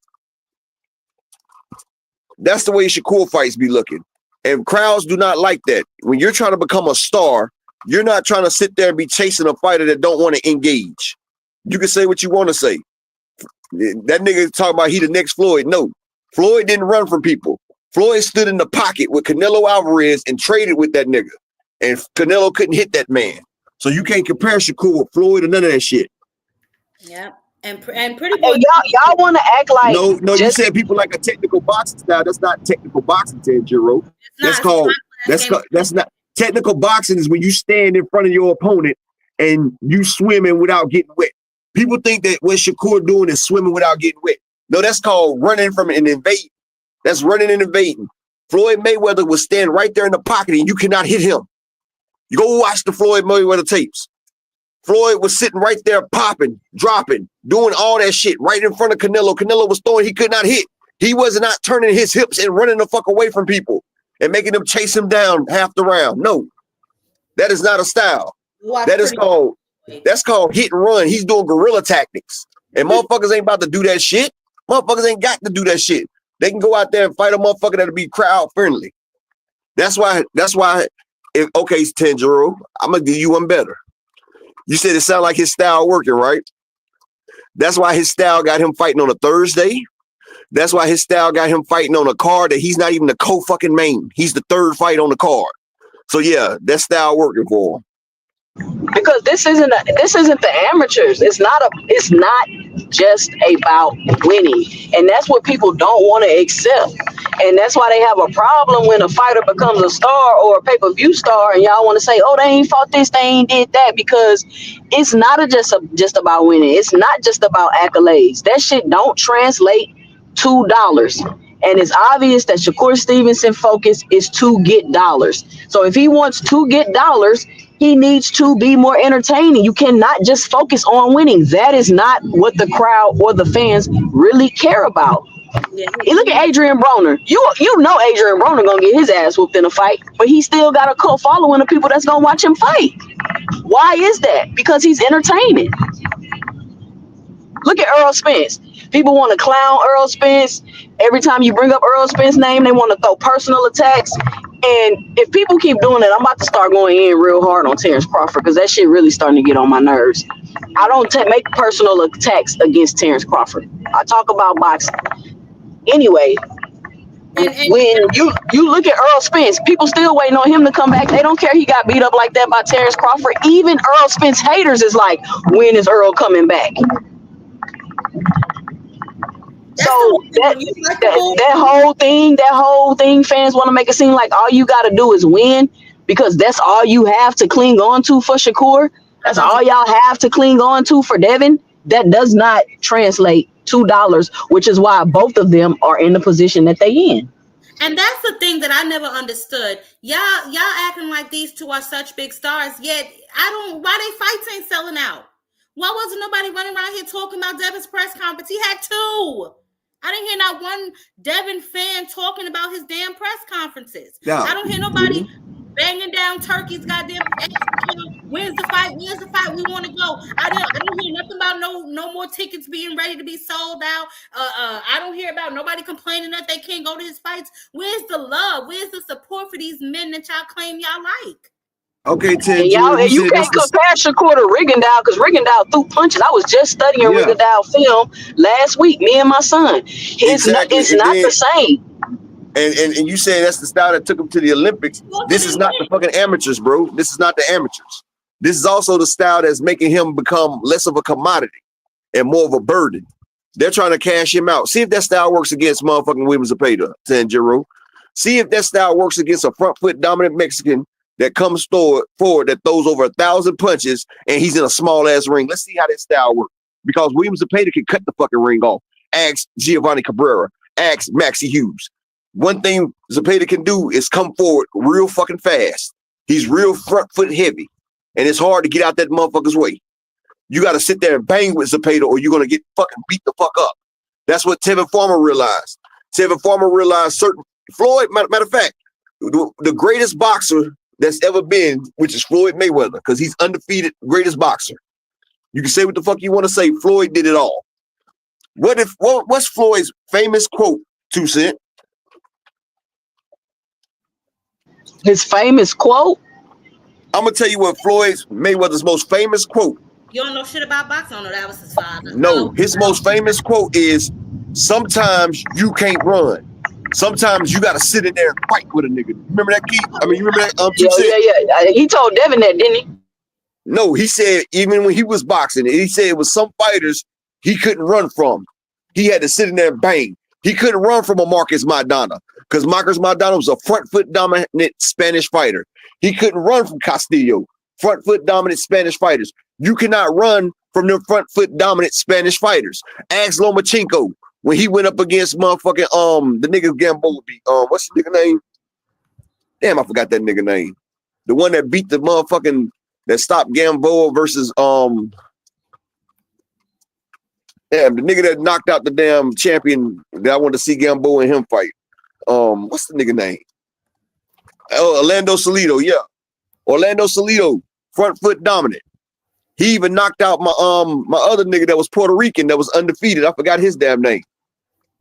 That's the way Shakur fights be looking. And crowds do not like that. When you're trying to become a star, you're not trying to sit there and be chasing a fighter that don't want to engage. You can say what you want to say. That nigga talking about he the next Floyd. No, Floyd didn't run from people. Floyd stood in the pocket with Canelo Alvarez and traded with that nigga. And Canelo couldn't hit that man. So you can't compare Shakur with Floyd or none of that shit. Yeah, and pretty much y'all want to act like no. You said people like a technical boxing style. That's not technical boxing, Tanjiro. That's not technical boxing. Is when you stand in front of your opponent and you swimming without getting wet. People think that what Shakur doing is swimming without getting wet. No, that's called running from an invading. That's running and invading. Floyd Mayweather was standing right there in the pocket and you cannot hit him. You go watch the Floyd Mayweather tapes. Floyd was sitting right there popping, dropping, doing all that shit right in front of Canelo. Canelo was throwing, he could not hit. He was not turning his hips and running the fuck away from people and making them chase him down half the round. No, that is not a style. That's called hit and run. He's doing guerrilla tactics. And motherfuckers ain't about to do that shit. Motherfuckers ain't got to do that shit. They can go out there and fight a motherfucker that'll be crowd friendly. That's why Okay, Tanjiro, I'm gonna give you one better. You said it sounded like his style working, right? That's why his style got him fighting on a Thursday. That's why his style got him fighting on a card that he's not even the co-fucking main. He's the third fight on the card. So yeah, that style working for him. Because this isn't the amateurs. It's not just about winning, and that's what people don't want to accept. And that's why they have a problem when a fighter becomes a star or a pay-per-view star, and y'all want to say, "Oh, they ain't fought this, they ain't did that," because it's not just about winning. It's not just about accolades. That shit don't translate $2. And it's obvious that Shakur Stevenson's focus is to get dollars. So if he wants to get dollars, he needs to be more entertaining. You cannot just focus on winning. That is not what the crowd or the fans really care about. Yeah. You look at Adrian Broner. You know Adrian Broner gonna get his ass whooped in a fight, but he still got a cult following of people that's gonna watch him fight. Why is that? Because he's entertaining. Look at Earl Spence. People want to clown Earl Spence. Every time you bring up Earl Spence's name, they want to throw personal attacks. And if people keep doing that, I'm about to start going in real hard on Terrence Crawford because that shit really starting to get on my nerves. I don't make personal attacks against Terrence Crawford. I talk about boxing. Anyway, when you look at Earl Spence, people still waiting on him to come back. They don't care he got beat up like that by Terrence Crawford. Even Earl Spence haters is like, when is Earl coming back? So that whole thing, fans want to make it seem like all you got to do is win because that's all you have to cling on to for Shakur. That's all y'all have to cling on to for Devin. That does not translate $2, which is why both of them are in the position that they in. And that's the thing that I never understood. Y'all acting like these two are such big stars, yet why they fights ain't selling out? Why wasn't nobody running around here talking about Devin's press conference? He had 2. I didn't hear not one Devin fan talking about his damn press conferences. Yeah. I don't hear nobody banging down Turkey's goddamn ass. Where's the fight? Where's the fight? We want to go. I don't hear nothing about no more tickets being ready to be sold out. I don't hear about nobody complaining that they can't go to his fights. Where's the love? Where's the support for these men that y'all claim y'all like? Okay, Ted. And you can't compare Shakur to Rigondeaux because Rigondeaux threw punches. I was just studying Rigondeaux film last week, me and my son. It's not the same. And you say that's the style that took him to the Olympics. This is not the fucking amateurs, bro. This is not the amateurs. This is also the style that's making him become less of a commodity and more of a burden. They're trying to cash him out. See if that style works against motherfucking William Zepeda, Tanjiro. See if that style works against a front foot dominant Mexican that comes forward that throws over 1,000 punches and he's in a small ass ring. Let's see how that style works. Because William Zepeda can cut the fucking ring off. Ask Giovanni Cabrera. Ask Maxie Hughes. One thing Zepeda can do is come forward real fucking fast. He's real front foot heavy. And it's hard to get out that motherfucker's way. You got to sit there and bang with Zepeda or you're going to get fucking beat the fuck up. That's what Tevin Farmer realized. Tevin Farmer realized Floyd, matter of fact, the greatest boxer that's ever been, which is Floyd Mayweather, because he's undefeated, greatest boxer. You can say what the fuck you want to say. Floyd did it all. What's Floyd's famous quote, 2 Cent? His famous quote? I'm gonna tell you what Floyd Mayweather's most famous quote. You don't know shit about boxing? No, that was his father. No, his most famous quote is, "Sometimes you can't run. Sometimes you gotta sit in there and fight with a nigga." Remember that, Keith? I mean, you remember that? Yeah. He told Devin that, didn't he? No, he said even when he was boxing, he said it was some fighters he couldn't run from. He had to sit in there and bang. He couldn't run from a Marcus Maidana because Marcus Maidana was a front foot dominant Spanish fighter. He couldn't run from Castillo, front foot dominant Spanish fighters. You cannot run from them front foot dominant Spanish fighters. Ask Lomachenko when he went up against motherfucking the nigga Gamboa beat. What's the nigga name? Damn, I forgot that nigga name. The one that beat the motherfucking that stopped Gamboa versus the nigga that knocked out the damn champion that I wanted to see Gamboa and him fight. What's the nigga name? Orlando Salido, yeah. Orlando Salido, front foot dominant. He even knocked out my other nigga that was Puerto Rican that was undefeated. I forgot his damn name.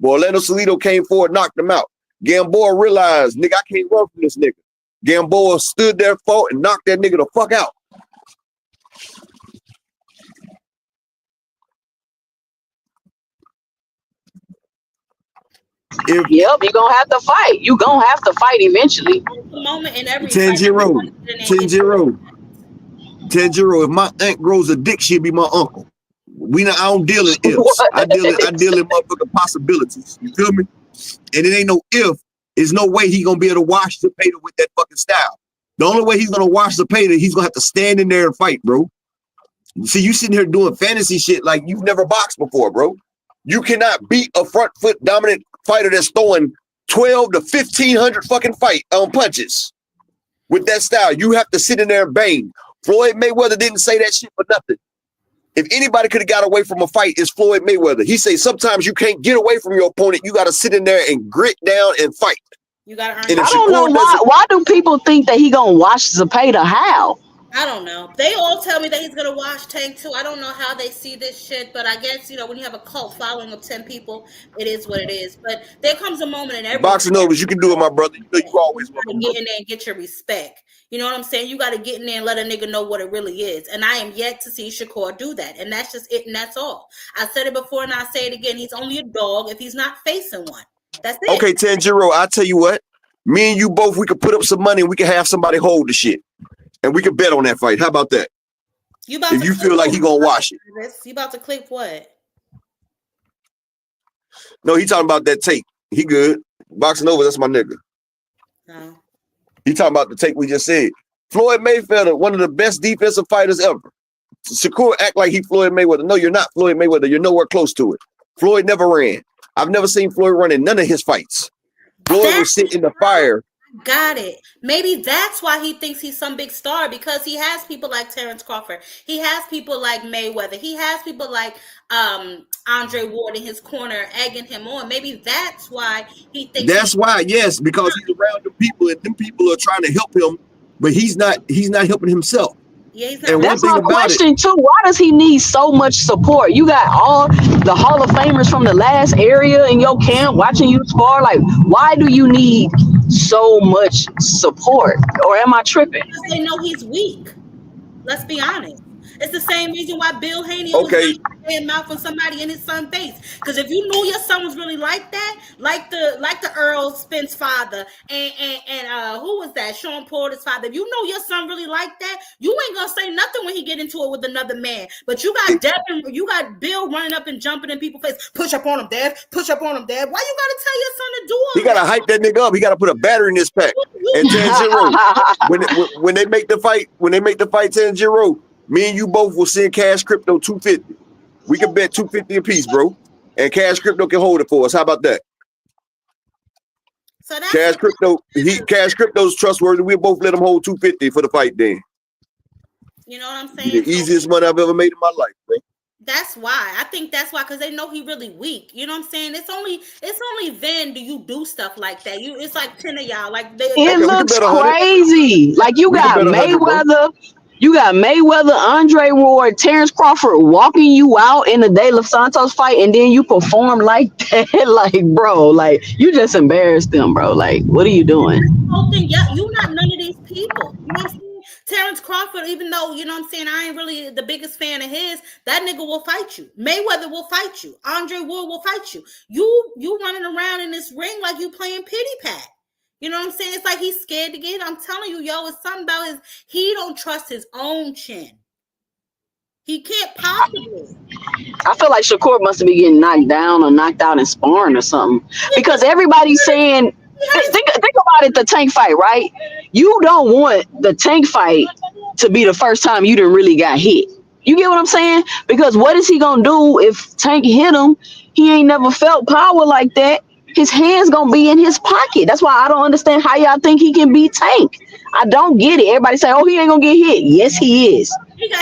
But Orlando Salido came forward, knocked him out. Gamboa realized, nigga, I can't run from this nigga. Gamboa stood there, fought, and knocked that nigga the fuck out. Yep, you're gonna have to fight. You're gonna have to fight eventually. The moment in every 10-0. 10-0. 10-0. If my aunt grows a dick, she'll be my uncle. I don't deal in ifs. I deal in motherfucking possibilities. You feel me? And it ain't no if. There's no way he gonna be able to wash Zepeda with that fucking style. The only way he's gonna wash Zepeda, he's gonna have to stand in there and fight, bro. See, you sitting here doing fantasy shit like you've never boxed before, bro. You cannot beat a front foot dominant fighter that's throwing 12 to 1,500 fucking punches with that style. You have to sit in there and bang. Floyd Mayweather didn't say that shit for nothing. If anybody could have got away from a fight, it's Floyd Mayweather. He say sometimes you can't get away from your opponent. You got to sit in there and grit down and fight. You got to earn. I don't know why do people think that he gonna watch Zepeda? How? I don't know. They all tell me that he's going to watch Tank too. I don't know how they see this shit, but I guess, when you have a cult following of 10 people, it is what it is. But there comes a moment in every boxing overs, you can do it, my brother. You always want to get in there and get your respect. You know what I'm saying? You got to get in there and let a nigga know what it really is. And I am yet to see Shakur do that. And that's just it, and that's all. I said it before and I say it again. He's only a dog if he's not facing one. That's it. Okay, 10-0, I'll tell you what. Me and you both, we could put up some money and we can have somebody hold the shit. And we can bet on that fight. How about that? If you feel like he gonna wash it. You about to click what? No, he talking about that take. He good. Boxing over, that's my nigga. No. He talking about the take we just said. Floyd Mayweather, one of the best defensive fighters ever. Shakur act like he Floyd Mayweather. No, you're not Floyd Mayweather. You're nowhere close to it. Floyd never ran. I've never seen Floyd run in none of his fights. Floyd will sit in the fire. Got it. Maybe that's why he thinks he's some big star, because he has people like Terrence Crawford. He has people like Mayweather. He has people like Andre Ward in his corner egging him on. Maybe that's why he thinks. That's why, yes, because he's around the people, and them people are trying to help him, but he's not helping himself. Yeah, he's not. That's my question too. Why does he need so much support? You got all the Hall of Famers from the last area in your camp watching you spar. Like, why do you need so much support? Or am I tripping? Because they know he's weak. Let's be honest. It's the same reason why Bill Haney always got mouth on somebody in his son's face. Because if you knew your son was really like that, like the Earl Spence father, and who was that? Sean Porter's father. If you know your son really like that, you ain't gonna say nothing when he get into it with another man. But you got you got Bill running up and jumping in people's face. Push up on him, Dad. Push up on him, Dad. Why you gotta tell your son to do all He gotta hype that nigga up. He gotta put a battery in his pack. And 10-0. When they make the fight, 10-0. Me and you both will send Cash Crypto $250. We can bet $250 a piece, bro. And Cash Crypto can hold it for us. How about that? So that's Cash Crypto's trustworthy. We'll both let him hold $250 for the fight then. You know what I'm saying? The easiest money I've ever made in my life, bro. That's why. I think that's why, because they know he really weak. You know what I'm saying? It's only then do you do stuff like that. It's like 10 of y'all. Like it looks crazy. Like you got Mayweather. You got Mayweather, Andre Ward, Terrence Crawford walking you out in the De Los Santos fight, and then you perform like that. Like, bro, like you just embarrassed them, bro. Like, what are you doing? Whole thing, yeah, you not none of these people. You know what I'm saying? Terrence Crawford, even though, you know what I'm saying, I ain't really the biggest fan of his, that nigga will fight you. Mayweather will fight you. Andre Ward will fight you. You running around in this ring like you playing pity pat. You know what I'm saying? It's like he's scared to get it. I'm telling you, yo, it's something about he don't trust his own chin. He can't possibly. I feel like Shakur must have been getting knocked down or knocked out in sparring or something. Because everybody's saying, think about it, the Tank fight, right? You don't want the Tank fight to be the first time you done really got hit. You get what I'm saying? Because what is he going to do if Tank hit him? He ain't never felt power like that. His hands gonna be in his pocket. That's why I don't understand how y'all think he can beat Tank. I don't get it. Everybody say, "Oh, he ain't gonna get hit." Yes, he is.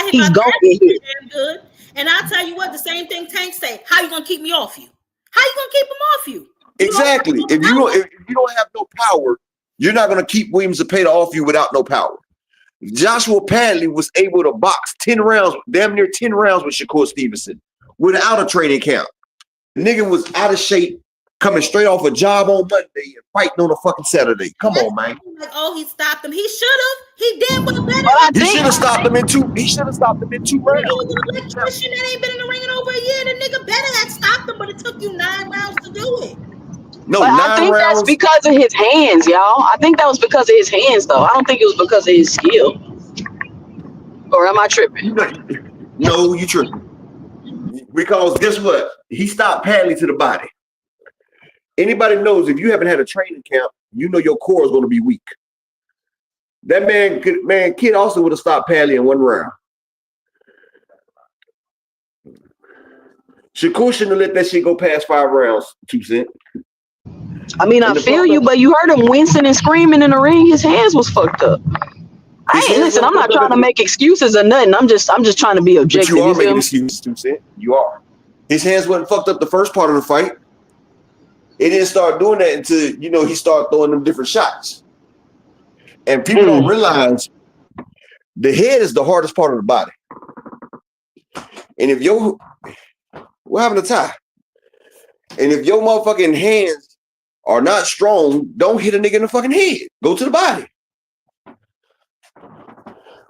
He's gonna get hit. Good. And I'll tell you what, the same thing Tank say. How you gonna keep me off you? How you gonna keep him off you? Exactly. If you don't have no power, you're not gonna keep Williams Zepeda off you without no power. Joshua Padley was able to box 10 rounds, damn near 10 rounds with Shakur Stevenson without a training camp. The nigga was out of shape. coming straight off a job on Monday and fighting on a fucking Saturday. Come on, man. Like, oh, he stopped him. He should have. He damn well better. He should have stopped him in two. He should have stopped him in 2 rounds. He was an electrician that ain't been in the ring in over a year. The nigga better have stopped him, but it took you 9 rounds to do it. No, but 9 I think rounds. that's because of his hands, y'all. I think that was because of his hands, though. I don't think it was because of his skill. Or am I tripping? No, you tripping. Because guess what? He stopped Padley to the body. Anybody knows if you haven't had a training camp, you know your core is going to be weak. That Kid also would have stopped Padley in 1 round. Shakur shouldn't have let that shit go past 5 rounds, 2 Cent. I mean, I feel you, but you heard him wincing and screaming in the ring. His hands was fucked up. Listen, I'm not trying to make excuses or nothing. I'm just trying to be objective. But you are making excuses, 2 Cent. You are. His hands wasn't fucked up the first part of the fight. It didn't start doing that until, he started throwing them different shots. And people don't realize the head is the hardest part of the body. And if what happened to Ty? And if your motherfucking hands are not strong, don't hit a nigga in the fucking head. Go to the body.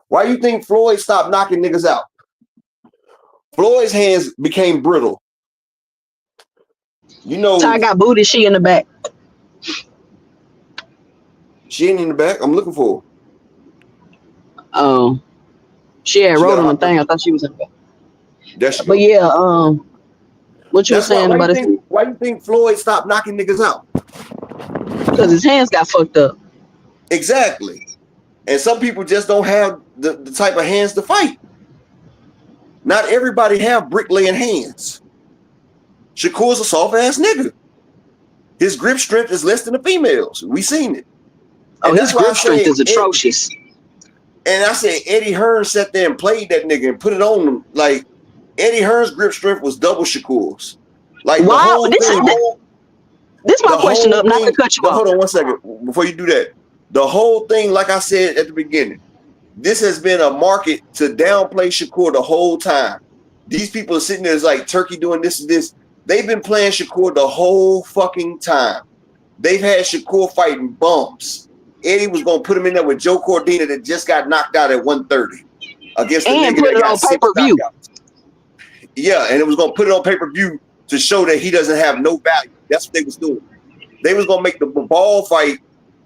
Why you think Floyd stopped knocking niggas out? Floyd's hands became brittle. Ty got booty. She in the back. She ain't in the back. I'm looking for her. Oh. She had wrote on the thing. I thought she was in the back. But yeah, what you were saying about it? Why you think Floyd stopped knocking niggas out? Because his hands got fucked up. Exactly. And some people just don't have the type of hands to fight. Not everybody have bricklaying hands. Shakur's a soft ass nigga. His grip strength is less than the females. We seen it. And his grip strength is atrocious. And I said Eddie Hearn sat there and played that nigga and put it on him. Like Eddie Hearn's grip strength was double Shakur's. Like wow, this is my question up, not to cut you off. Hold on 1 second before you do that. The whole thing, like I said at the beginning, this has been a market to downplay Shakur the whole time. These people are sitting there, it's like Turkey doing this and this. They've been playing Shakur the whole fucking time. They've had Shakur fighting bumps. Eddie was going to put him in there with Joe Cordina that just got knocked out at 130 against the nigga that got 6 knockouts. Yeah, and it was going to put it on pay-per-view to show that he doesn't have no value. That's what they was doing. They was going to make the Ball fight.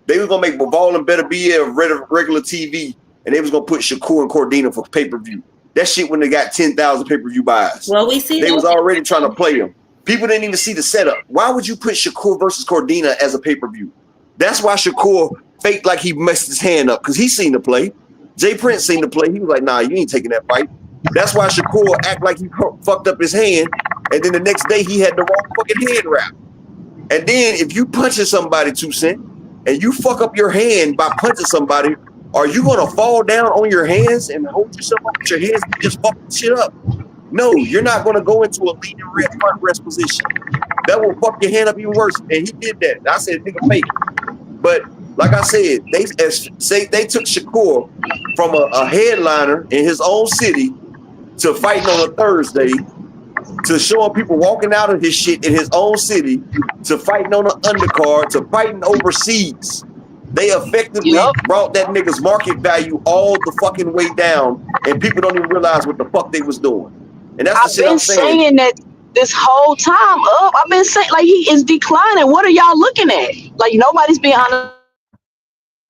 They was going to make Ball and Better Be a regular TV, and they was going to put Shakur and Cordina for pay-per-view. That shit when they got 10,000 pay-per-view buys. Well, we see they was already trying to play him. People didn't even see the setup. Why would you put Shakur versus Cordina as a pay-per-view? That's why Shakur faked like he messed his hand up, because he seen the play. Jay Prince seen the play. He was like, nah, you ain't taking that fight. That's why Shakur act like he fucked up his hand, and then the next day he had the wrong fucking hand wrap. And then if you punching somebody, 2 Cent, and you fuck up your hand by punching somebody, are you going to fall down on your hands and hold yourself up with your hands and just fuck shit up? No, you're not going to go into a leaning front rest position. That will fuck your hand up even worse. And he did that. I said, nigga, fake. But like I said, they took Shakur from a headliner in his own city to fighting on a Thursday, to showing people walking out of his shit in his own city, to fighting on an undercard, to fighting overseas. They effectively brought that nigga's market value all the fucking way down, and people don't even realize what the fuck they was doing. And that's the shit I'm saying. I've been saying that this whole time up. I've been saying, like, he is declining. What are y'all looking at? Like, nobody's being honest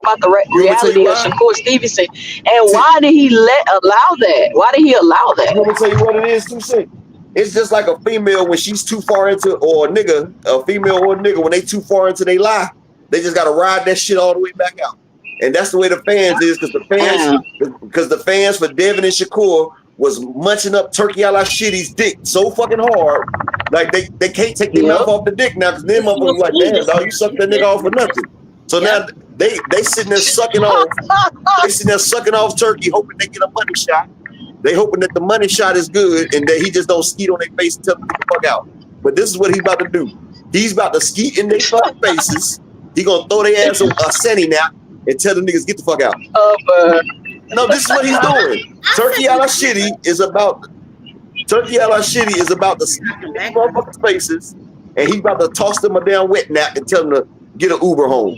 about the reality of Shakur Stevenson. And why did he allow that? Why did he allow that? I'm going to tell you what it is, 2 Cent. It's just like a female when she's too far into, or a nigga, a female or a nigga, when they too far into they lie, they just got to ride that shit all the way back out. And that's the way the fans is, because the fans for Devin and Shakur was munching up Turkey a la Shitty's dick so fucking hard, like they can't take their mouth off the dick now, because them motherfuckers like, damn, dog, you sucked that nigga off for nothing. So now they sitting there sucking off, Turkey, hoping they get a money shot. They hoping that the money shot is good and that he just don't skeet on their face and tell them to get the fuck out. But this is what he's about to do. He's about to skeet in their fucking faces. He gonna throw their ass a Senny nap and tell them niggas get the fuck out. No, this is what he's doing. Turkey a la Shitty is about the skeet in these motherfuckers' faces and he about to toss them a damn wet nap and tell them to get an Uber home.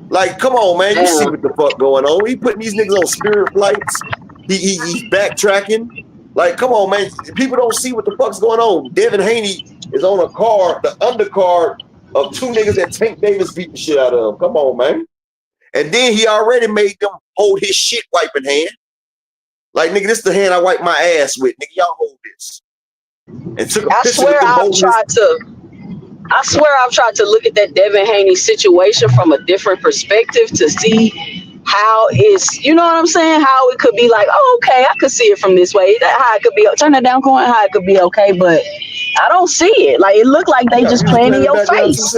Like, come on, man. You see what the fuck going on. He putting these niggas on Spirit flights. He's backtracking. Like, come on, man. People don't see what the fuck's going on. Devin Haney is on a card, the undercard of two niggas that Tank Davis beat the shit out of him. Come on, man. And then he already made them hold his shit wiping hand. Like, nigga, this is the hand I wipe my ass with. Nigga, y'all hold this. And took a picture with them holding I swear I've tried to look at that Devin Haney situation from a different perspective to see how it's, you know what I'm saying? How it could be like, oh, okay, I could see it from this way. How it could be, turn that down, coin, how it could be okay, but I don't see it. Like, it looked like they just playing in your face.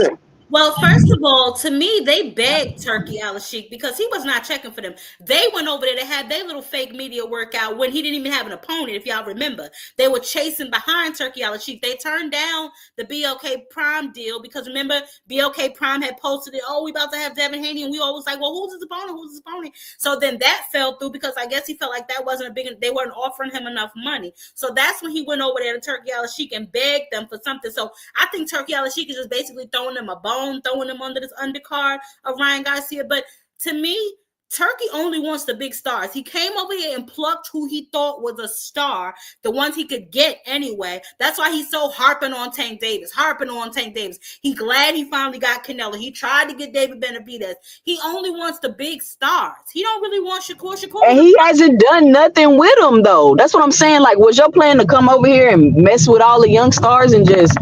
Well, first of all, to me, they begged Turkey Al-Sheikh because he was not checking for them. They went over there to have their little fake media workout when he didn't even have an opponent, if y'all remember. They were chasing behind Turkey Al-Sheikh. They turned down the BLK Prime deal because, remember, BLK Prime had posted it, oh, we about to have Devin Haney, and we always like, well, who's his opponent? Who's his opponent? So then that fell through because I guess he felt like that wasn't they weren't offering him enough money. So that's when he went over there to Turkey Al-Sheikh and begged them for something. So I think Turkey Al-Sheikh is just basically throwing them a bone, throwing them under this undercard of Ryan Garcia. But to me, Turkey only wants the big stars. He came over here and plucked who he thought was a star, the ones he could get anyway. That's why he's so harping on Tank Davis. He glad he finally got Canelo. He tried to get David Benavidez. He only wants the big stars. He don't really want Shakur. And he hasn't done nothing with them, though. That's what I'm saying. Like, was your plan to come over here and mess with all the young stars and just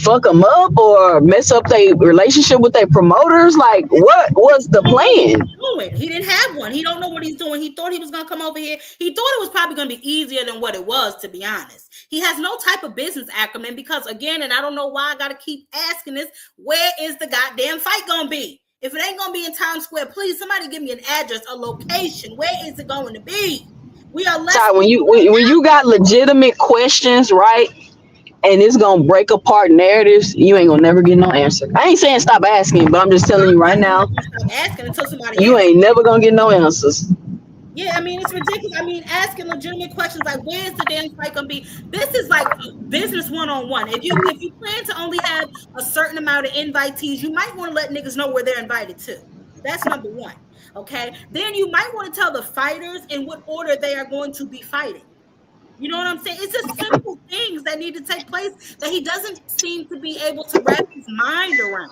fuck them up or mess up their relationship with their promoters? Like, what was the plan? He didn't have one. He don't know what he's doing. He thought he was going to come over here. He thought it was probably going to be easier than what it was, to be honest. He has no type of business acumen because, again, and I don't know why I got to keep asking this, where is the goddamn fight going to be? If it ain't going to be in Times Square, please, somebody give me an address, a location. Where is it going to be? We are less. When you got legitimate questions, right? And it's gonna break apart narratives, you ain't gonna never get no answer. I ain't saying stop asking, but I'm just telling you right now, stop asking until somebody you ain't never gonna get no answers. Yeah, I mean, it's ridiculous. I mean, asking legitimate questions like, where's the damn fight gonna be? This is like business one-on-one. If you plan to only have a certain amount of invitees, you might want to let niggas know where they're invited to. That's number one. Okay. Then you might want to tell the fighters in what order they are going to be fighting. You know what I'm saying? It's just simple things that need to take place that he doesn't seem to be able to wrap his mind around.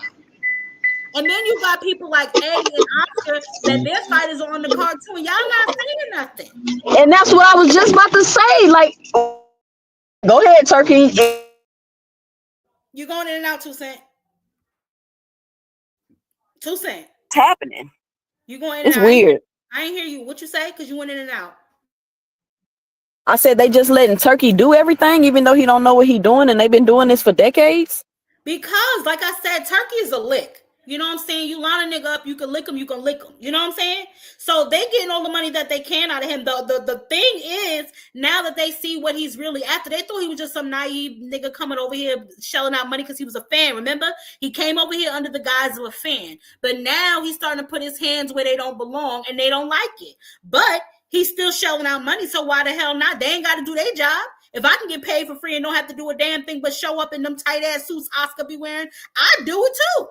And then you got people like Eddie and Oscar that their fighters are on the card too, and y'all not saying nothing. And that's what I was just about to say. Like, go ahead, Turkey. You going in and out, 2 Cent? 2 Cent. What's happening? You going in and out? It's weird. I ain't hear you. What you say? Because you went in and out. I said they just letting Turkey do everything, even though he don't know what he doing, and they've been doing this for decades. Because, like I said, Turkey is a lick. You know what I'm saying? You line a nigga up, you can lick him, you can lick him. You know what I'm saying? So they getting all the money that they can out of him. The thing is, now that they see what he's really after, they thought he was just some naive nigga coming over here shelling out money because he was a fan. Remember? He came over here under the guise of a fan. But now he's starting to put his hands where they don't belong, and they don't like it. But he's still shelling out money, so why the hell not? They ain't got to do their job. If I can get paid for free and don't have to do a damn thing but show up in them tight-ass suits Oscar be wearing, I do it too.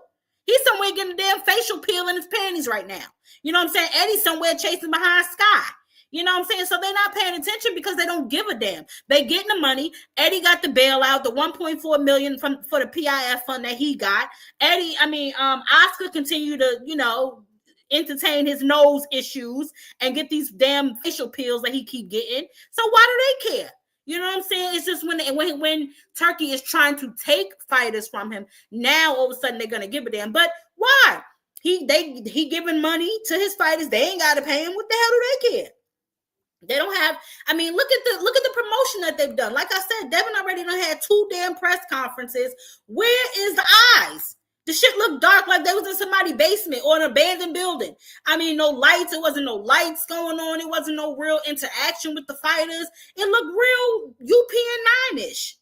He's somewhere getting a damn facial peel in his panties right now. You know what I'm saying? Eddie's somewhere chasing behind Sky. You know what I'm saying? So they're not paying attention because they don't give a damn. They getting the money. Eddie got the bailout, the $1.4 million for the PIF fund that he got. Oscar continued to, entertain his nose issues and get these damn facial peels that he keep getting. So why do they care? You know what I'm saying? It's just when Turkey is trying to take fighters from him, now all of a sudden they're gonna give a damn. But why? He giving money to his fighters. They ain't gotta pay him. What the hell do they care? They don't have. I mean, look at the promotion that they've done. Like I said, Devin already done had 2 damn press conferences. Where is the eyes? The shit looked dark, like they was in somebody's basement or an abandoned building. I mean, no lights. It wasn't no lights going on. It wasn't no real interaction with the fighters. It looked real UPN 9-ish.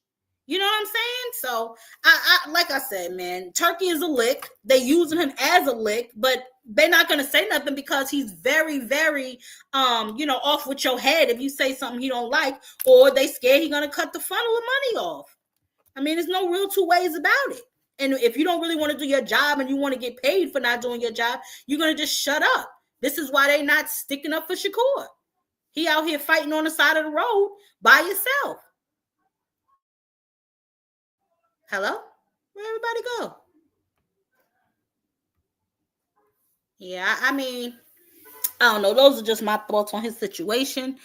You know what I'm saying? So, I like I said, man, Turkey is a lick. They using him as a lick, but they're not going to say nothing because he's very, very, off with your head if you say something he don't like, or they scared he's going to cut the funnel of money off. I mean, there's no real two ways about it. And if you don't really want to do your job and you want to get paid for not doing your job, you're going to just shut up. This is why they're not sticking up for Shakur. He out here fighting on the side of the road by yourself. Hello? Where everybody go? Yeah, I mean, I don't know. Those are just my thoughts on his situation.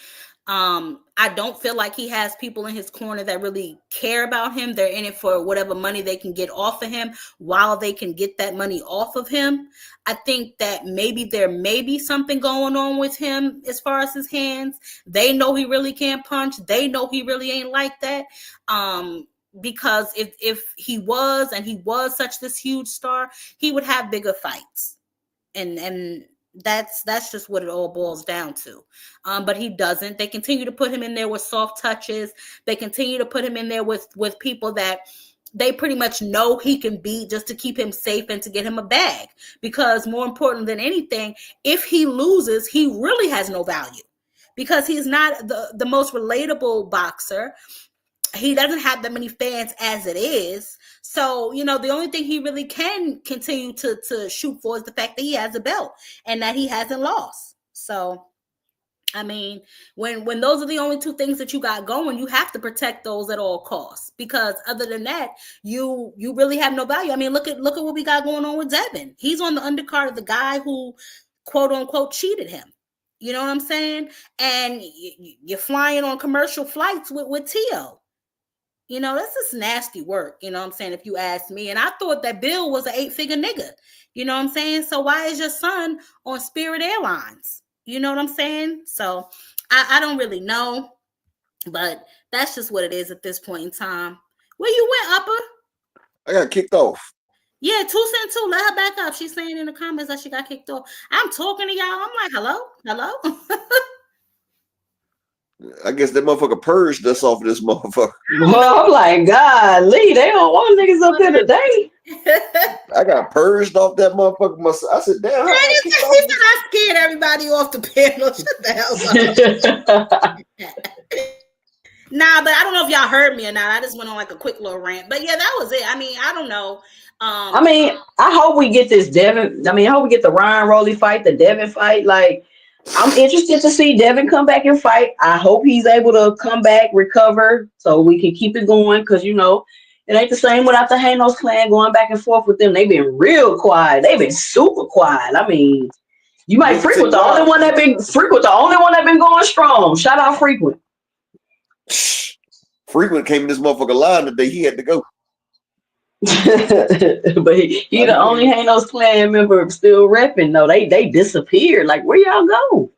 I don't feel like he has people in his corner that really care about him. They're in it for whatever money they can get off of him while they can get that money off of him. I think that maybe there may be something going on with him as far as his hands. They know he really can't punch. They know he really ain't like that. Because if he was, and he was such this huge star, he would have bigger fights. And that's just what it all boils down to. But he doesn't. They continue to put him in there with soft touches. They continue to put him in there with people that they pretty much know he can beat just to keep him safe and to get him a bag. Because more important than anything, if he loses, he really has no value because he's not the most relatable boxer. He doesn't have that many fans as it is. So, you know, the only thing he really can continue to shoot for is the fact that he has a belt and that he hasn't lost. So, I mean, when those are the only two things that you got going, you have to protect those at all costs, because other than that, you really have no value. I mean, look at what we got going on with Devin. He's on the undercard of the guy who, quote unquote, cheated him. You know what I'm saying? And you're flying on commercial flights with Tio. You know, that's just nasty work, you know what I'm saying, if you ask me. And I thought that Bill was an 8-figure nigga, you know what I'm saying? So why is your son on Spirit Airlines? You know what I'm saying? So I don't really know, but that's just what it is at this point in time. Where you went, Upper? I got kicked off. Yeah, 2 Cent too. Let her back up. She's saying in the comments that she got kicked off. I'm talking to y'all. I'm like, hello? I guess that motherfucker purged us off of this motherfucker. Well, I'm like, God, Lee, they don't want niggas up here today. I got purged off that motherfucker. I said, damn, how I kicked off? I scared everybody off the panel. Shut the hell up. Nah, but I don't know if y'all heard me or not. I just went on like a quick little rant. But yeah, that was it. I mean, I don't know. I mean, I hope we get this Devin. I mean, I hope we get the Ryan Roley fight, the Devin fight. Like, I'm interested to see Devin come back and fight. I hope he's able to come back, recover, so we can keep it going. Because, you know, it ain't the same without the Hanos clan going back and forth with them. They've been real quiet. They've been super quiet. I mean, you might Frequent the only one that been going strong. Shout out Frequent. Frequent came in this motherfucker line the day he had to go. But he the only Hanos clan member still repping. No, they disappeared. Like, where y'all go?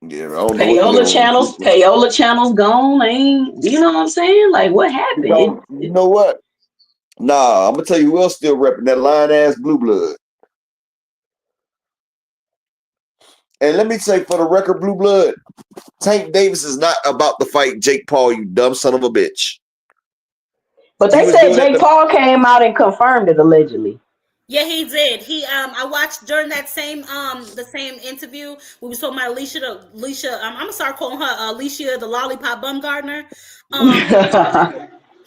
Yeah, I don't know. Payola channels gone. Ain't, you know what I'm saying? Like, what happened? You know what? Nah, I'm gonna tell you who else still repping that lying ass Blue Blood. And let me say, for the record, Blue Blood, Tank Davis is not about to fight Jake Paul, you dumb son of a bitch. But they said Jake Paul came out and confirmed it allegedly. Yeah, he did. I watched during that same the same interview when we saw my Alicia. I'm gonna start calling her Alicia the Lollipop Bumgardner.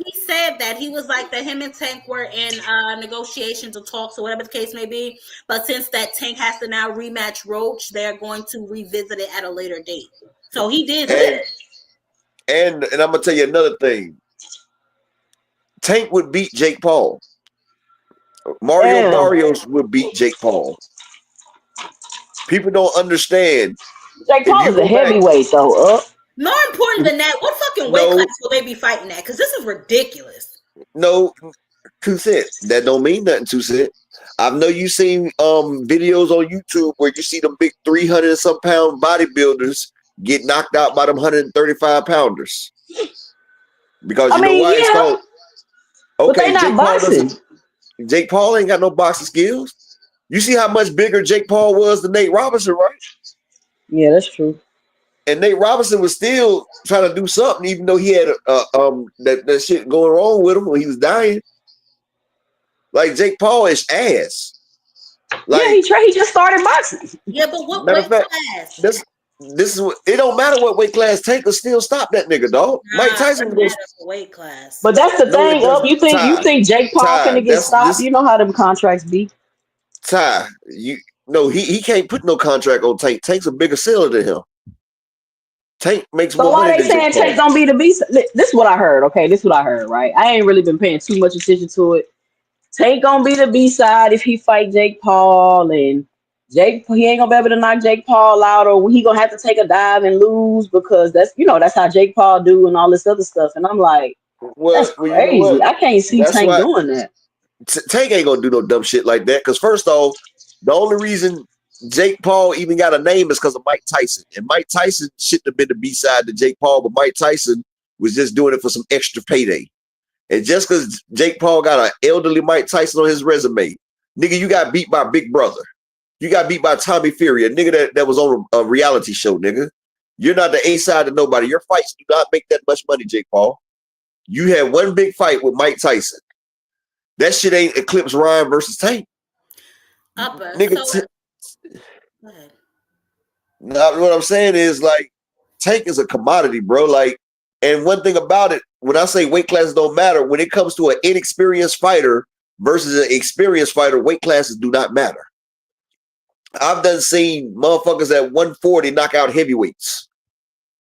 He said that he was like that him and Tank were in negotiations or talks or whatever the case may be. But since that Tank has to now rematch Roach, they're going to revisit it at a later date. So he did that. And I'm gonna tell you another thing. Tank would beat Jake Paul. Mario Barrios would beat Jake Paul. People don't understand. Jake Paul is a heavyweight, though. More important than that, what fucking weight class will they be fighting at? Because this is ridiculous. No, 2 Cent. That don't mean nothing, 2 Cent. I know you seen videos on YouTube where you see them big 300 and some pound bodybuilders get knocked out by them 135 pounders. Because you know why it's called. Okay, Jake Paul ain't got no boxing skills. You see how much bigger Jake Paul was than Nate Robinson, right? Yeah, that's true. And Nate Robinson was still trying to do something, even though he had that shit going wrong with him when he was dying. Like, Jake Paul is ass. Like, yeah, he just started boxing. Yeah, but what weight class? this is what it don't matter what weight class Tank will still stop that nigga, dog. Mike Tyson That's was a weight class. But that's the no, it thing. Up, doesn't. you think Jake Paul Ty, finna get that's stopped? this You know how them contracts be. Ty. You no, he can't put no contract on Tank. Tank's a bigger seller than him. Tank makes So more why money they than Jake saying Paul. Tank don't be the beast? This is what I heard. Okay, this is what I heard. Right, I ain't really been paying too much attention to it. Tank gonna be the B side if he fight Jake Paul, and he ain't gonna be able to knock Jake Paul out, or he gonna have to take a dive and lose because that's how Jake Paul do and all this other stuff. And I'm like, that's Well, you know crazy. what? I can't see That's Tank why doing that. Tank ain't gonna do no dumb shit like that. Because first off, the only reason Jake Paul even got a name is because of Mike Tyson, and Mike Tyson shouldn't have been the B side to Jake Paul, but Mike Tyson was just doing it for some extra payday. And just because Jake Paul got an elderly Mike Tyson on his resume, nigga, you got beat by Big Brother. You got beat by Tommy Fury, a nigga that was on a reality show, nigga. You're not the A side to nobody. Your fights do not make that much money, Jake Paul. You had one big fight with Mike Tyson. That shit ain't Eclipse Ryan versus Tank. Nigga, go ahead. Now, what I'm saying is, like, Tank is a commodity, bro. Like, and one thing about it, when I say weight classes don't matter, when it comes to an inexperienced fighter versus an experienced fighter, weight classes do not matter. I've done seen motherfuckers at 140 knock out heavyweights,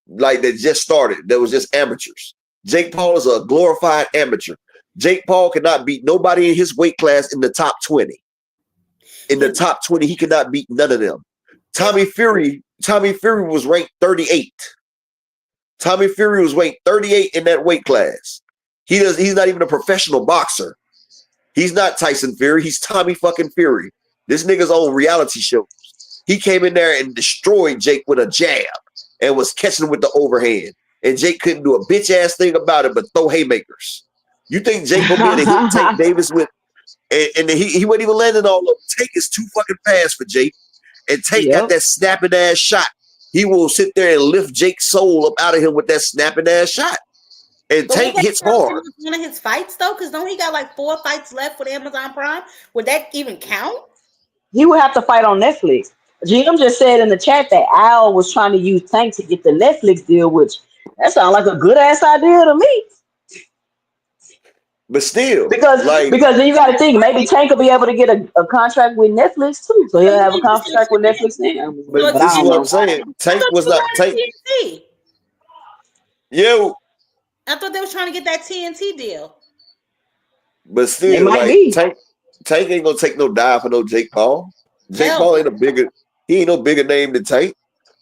like that just started. That was just amateurs. Jake Paul is a glorified amateur. Jake Paul cannot beat nobody in his weight class in the top 20. In the top 20, he cannot beat none of them. Tommy Fury was ranked 38. Tommy Fury was ranked 38 in that weight class. He's not even a professional boxer. He's not Tyson Fury. He's Tommy fucking Fury. This nigga's on reality shows. He came in there and destroyed Jake with a jab and was catching him with the overhand. And Jake couldn't do a bitch ass thing about it but throw haymakers. You think Jake gonna be able to hit Tank Davis with and he wasn't even landing all of them. Tank is too fucking fast for Jake. And Tank got that snapping ass shot. He will sit there and lift Jake's soul up out of him with that snapping ass shot. And But Tank hits hard. One of his fights though, because don't he got like 4 fights left with Amazon Prime? Would that even count? He would have to fight on Netflix. GM just said in the chat that Al was trying to use Tank to get the Netflix deal, which that sounds like a good ass idea to me. But still, because then you got to think maybe Tank will be able to get a contract with Netflix too, so he'll have a contract with Netflix now. But this is what I'm saying. Tank was not Tank. TNT. Yo, I thought they was trying to get that TNT deal. But still, like Tank ain't gonna take no dive for no Jake Paul. Jake Paul ain't no bigger name than Tank.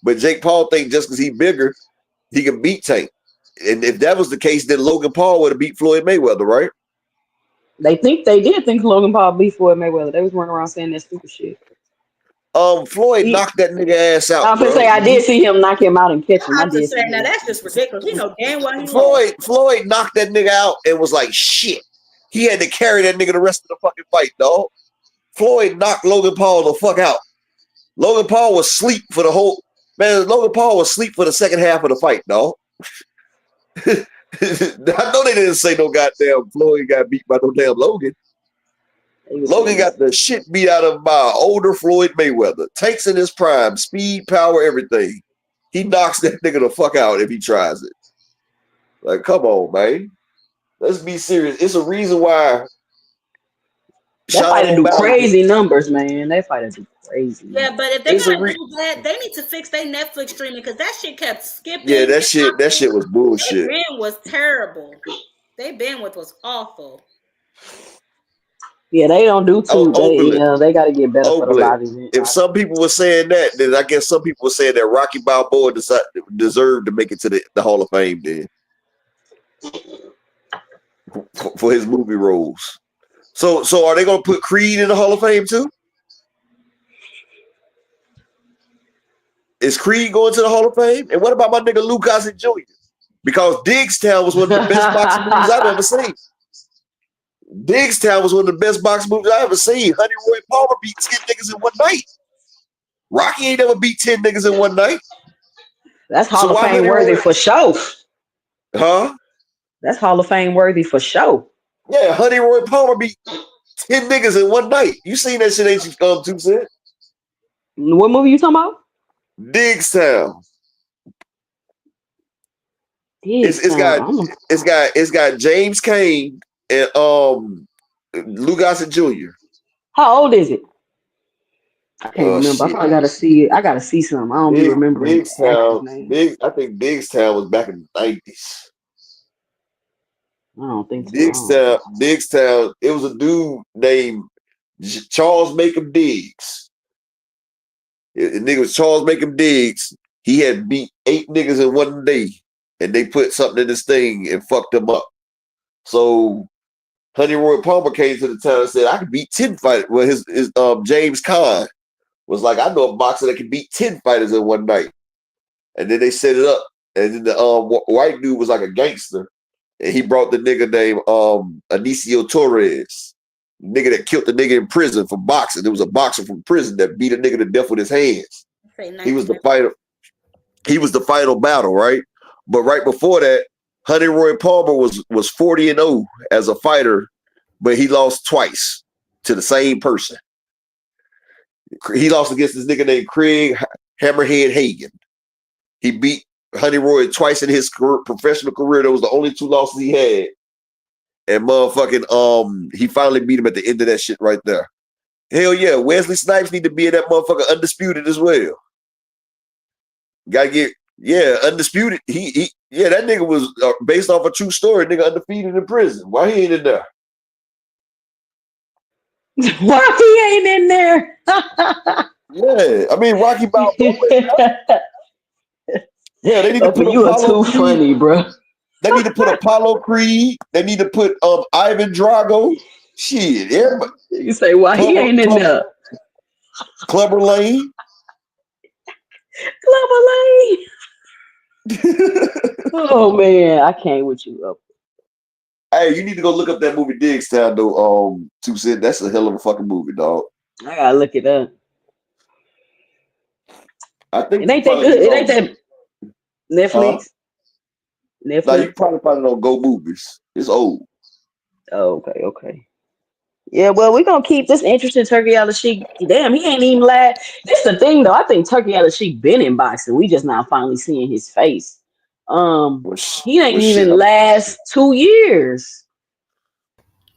But Jake Paul think just because he's bigger, he can beat Tank. And if that was the case, then Logan Paul would have beat Floyd Mayweather, right? They did think Logan Paul beat Floyd Mayweather. They was running around saying that stupid shit. Floyd knocked that nigga ass out. I'm gonna say I did see him knock him out and catch him. I did see now that's just ridiculous. You know damn well Floyd knocked that nigga out and was like, shit. He had to carry that nigga the rest of the fucking fight, dog. Floyd knocked Logan Paul the fuck out. Logan Paul was asleep for the whole Logan Paul was asleep for the second half of the fight, dog. I know they didn't say no goddamn Floyd got beat by no damn Logan. Logan got the shit beat out of him by older Floyd Mayweather. Takes in his prime, speed, power, everything. He knocks that nigga the fuck out if he tries it. Like, come on, man. Let's be serious. It's a reason why that fight do crazy numbers, man. That fight do crazy. Yeah, but if they're gonna do that, they need to fix their Netflix streaming because that shit kept skipping. Yeah, that shit was bullshit. Their bandwidth was terrible. Their bandwidth was awful. Yeah, they don't do too. They got to get better for the live event. If some people were saying that, then I guess some people were saying that Rocky Balboa deserved to make it to the Hall of Fame then for his movie roles. So are they going to put Creed in the Hall of Fame too? Is Creed going to the Hall of Fame? And what about my nigga Lou Gossett Jr.? Because Diggstown was one of the best boxing movies I've ever seen. Diggstown was one of the best boxing movies I've ever seen. Honey Roy Palmer beat 10 niggas in one night. Rocky ain't never beat 10 niggas in one night. That's Hall of Fame worthy for show. Huh? That's Hall of Fame worthy for show. Yeah, Honey Roy Palmer beat 10 niggas in one night. You seen that shit, ain't you, 2 Cent? What movie you talking about? Digstown. It's got James Cain and Lou Gossett Jr. How old is it? I can't remember. I Shit. probably gotta see it. I gotta see something. I don't be remembering actors' names. I think Digstown was back in the 90s. I don't think so. Digstown. It was a dude named Charles Macon Diggs. The nigga was Charles Macon Diggs. He had beat 8 niggas in one day, and they put something in this thing and fucked him up. So Honey Roy Palmer came to the town and said, "I could beat 10 fighters." Well, his James Caan was like, "I know a boxer that can beat 10 fighters in one night." And then they set it up, and then the white dude was like a gangster, and he brought the nigga named Anicio Torres, nigga that killed the nigga in prison for boxing. There was a boxer from prison that beat a nigga to death with his hands. He was the fighter. He was the final battle, right? But right before that, Honey Roy Palmer was 40-0 as a fighter, but he lost twice to the same person. He lost against this nigga named Craig Hammerhead Hagan. He beat Honey Roy twice in his professional career. That was the only 2 losses he had. And motherfucking, he finally beat him at the end of that shit right there. Hell yeah, Wesley Snipes need to be in that motherfucker Undisputed as well. Gotta get, Undisputed. He that nigga was based off a true story. Nigga undefeated in prison. Why he ain't in there? Why he ain't in there? Yeah, I mean Rocky Balboa. Yeah, they need to put you are Apollo too Creed. funny, bro. They need to put Apollo Creed. They need to put Ivan Drago. Shit, everybody. You say why he ain't in there? Clubber Lane. Clubber Lane. Oh man, I can't with you up. Hey, you need to go look up that movie Digstown though. That's a hell of a fucking movie, dog. I gotta look it up. I think it ain't that good. It ain't that Netflix. Netflix. Now you probably find it on Go Movies. It's old. Oh, okay. Yeah, well, we're gonna keep this interesting. Turkey Al-Sheikh. Damn, he ain't even last. That's the thing, though. I think Turkey Al-Sheikh been in boxing. We just now finally seeing his face. He ain't even last 2 years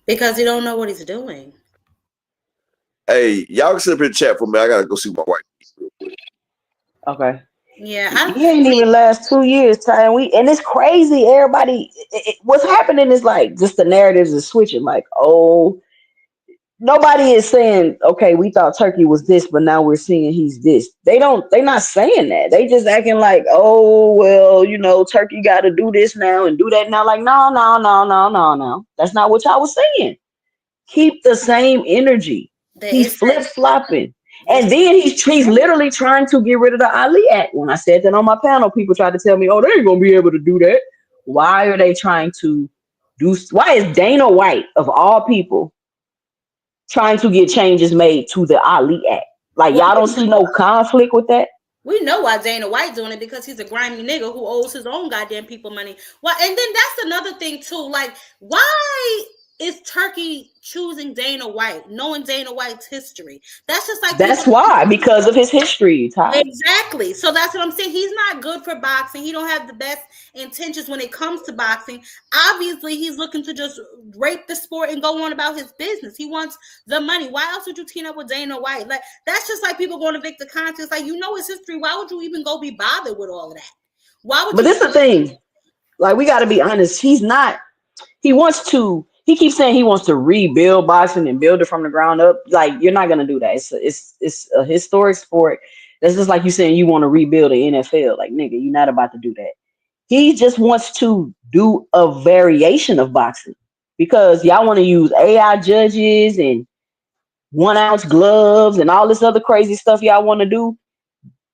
because he don't know what he's doing. Hey, y'all can sit up in the chat for me. I gotta go see my wife real quick. Okay. Yeah, he ain't even last 2 years, Ty, and it's crazy. Everybody, what's happening is like just the narratives are switching. Like, oh. Nobody is saying, okay, we thought Turkey was this, but now we're seeing he's this. They're not saying that. They just acting like, oh, well, Turkey got to do this now and do that now. Like, no. That's not what y'all was saying. Keep the same energy. He's flip-flopping. And then he's literally trying to get rid of the Ali Act. When I said that on my panel, people tried to tell me, oh, they ain't going to be able to do that. Why are they trying to why is Dana White, of all people, trying to get changes made to the Ali Act? Like, y'all don't see no conflict with that? We know why Dana White doing it, because he's a grimy nigga who owes his own goddamn people money. Well, and then that's another thing too. Like, why is Turkey choosing Dana White, knowing Dana White's history? That's just like, that's why, because of his history, Ty. Exactly. So that's what I'm saying. He's not good for boxing. He don't have the best intentions when it comes to boxing. Obviously, he's looking to just rape the sport and go on about his business. He wants the money. Why else would you team up with Dana White? Like, that's just like people going to Victor Contest. Like, his history. Why would you even go be bothered with all of that? Why would? But this is the thing. Like, we got to be honest. He keeps saying he wants to rebuild boxing and build it from the ground up. Like, you're not gonna do that. It's a historic sport. That's just like you saying you want to rebuild the NFL. Like, nigga, you're not about to do that. He just wants to do a variation of boxing, because y'all want to use AI judges and 1 ounce gloves and all this other crazy stuff y'all want to do.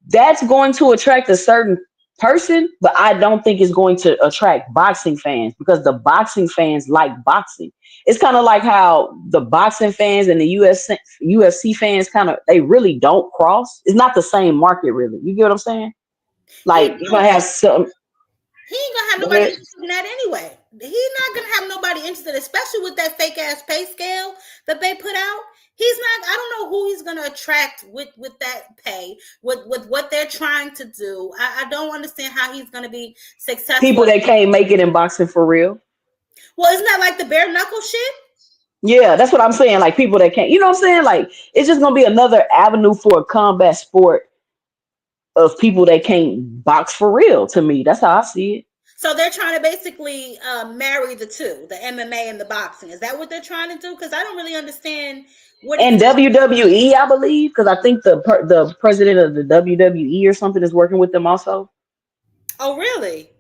That's going to attract a certain person, but I don't think it's going to attract boxing fans, because the boxing fans like boxing. It's kind of like how the boxing fans and the UFC fans they really don't cross. It's not the same market, really. You get what I'm saying? Like, you're gonna have some. He ain't gonna have nobody interested in that anyway. He's not gonna have nobody interested, especially with that fake ass pay scale that they put out. He's not. I don't know who he's going to attract with that pay, with what they're trying to do. I don't understand how he's going to be successful. People that can't make it in boxing for real. Well, isn't that like the bare knuckle shit? Yeah, that's what I'm saying. Like people that can't, you know what I'm saying? Like it's just gonna be another avenue for a combat sport of people that can't box for real. To me, that's how I see it. So they're trying to basically marry the two, the MMA and the boxing. Is that what they're trying to do? Because I don't really understand what. And WWE, I believe, because I think the president of the WWE or something is working with them also. Oh, really?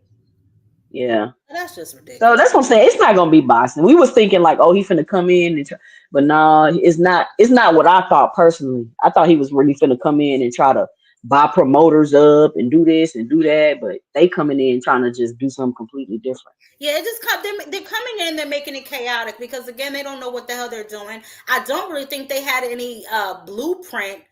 Yeah. That's just ridiculous. So that's what I'm saying. It's not gonna be boxing. We was thinking like, oh, he's finna come in, and but no, it's not. It's not what I thought personally. I thought he was really finna come in and try to buy promoters up and do this and do that, but they coming in trying to just do something completely different. Yeah, it just they're coming in, they're making it chaotic because again, they don't know what the hell they're doing. I don't really think they had any blueprint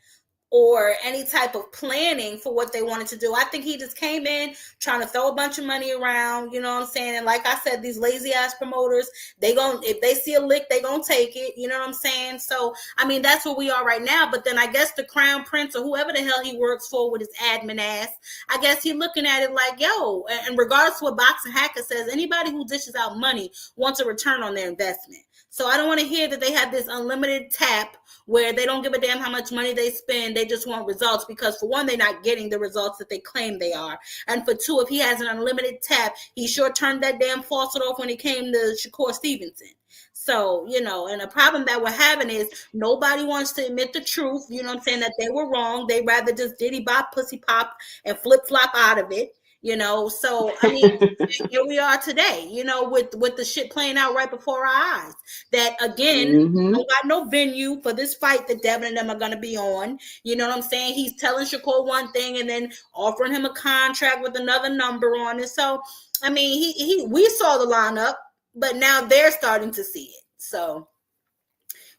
or any type of planning for what they wanted to do. I think he just came in trying to throw a bunch of money around, you know what I'm saying? And like I said, these lazy ass promoters, if they see a lick, they gonna take it, you know what I'm saying? So, I mean, that's where we are right now. But then I guess the crown prince or whoever the hell he works for with his admin ass, I guess he looking at it like, yo, and regardless of what Boxing Hacker says, anybody who dishes out money wants a return on their investment. So I don't want to hear that they have this unlimited tap where they don't give a damn how much money they spend. They just want results because, for one, they're not getting the results that they claim they are. And for two, if he has an unlimited tap, he sure turned that damn faucet off when it came to Shakur Stevenson. So, you know, and the problem that we're having is nobody wants to admit the truth, you know what I'm saying, that they were wrong. They rather just diddy bop, pussy pop, and flip-flop out of it. You know, so I mean, here we are today, you know, with the shit playing out right before our eyes. That again, don't got no venue for this fight that Devin and them are gonna be on. You know what I'm saying? He's telling Shakur one thing and then offering him a contract with another number on it. So I mean, we saw the lineup, but now they're starting to see it. So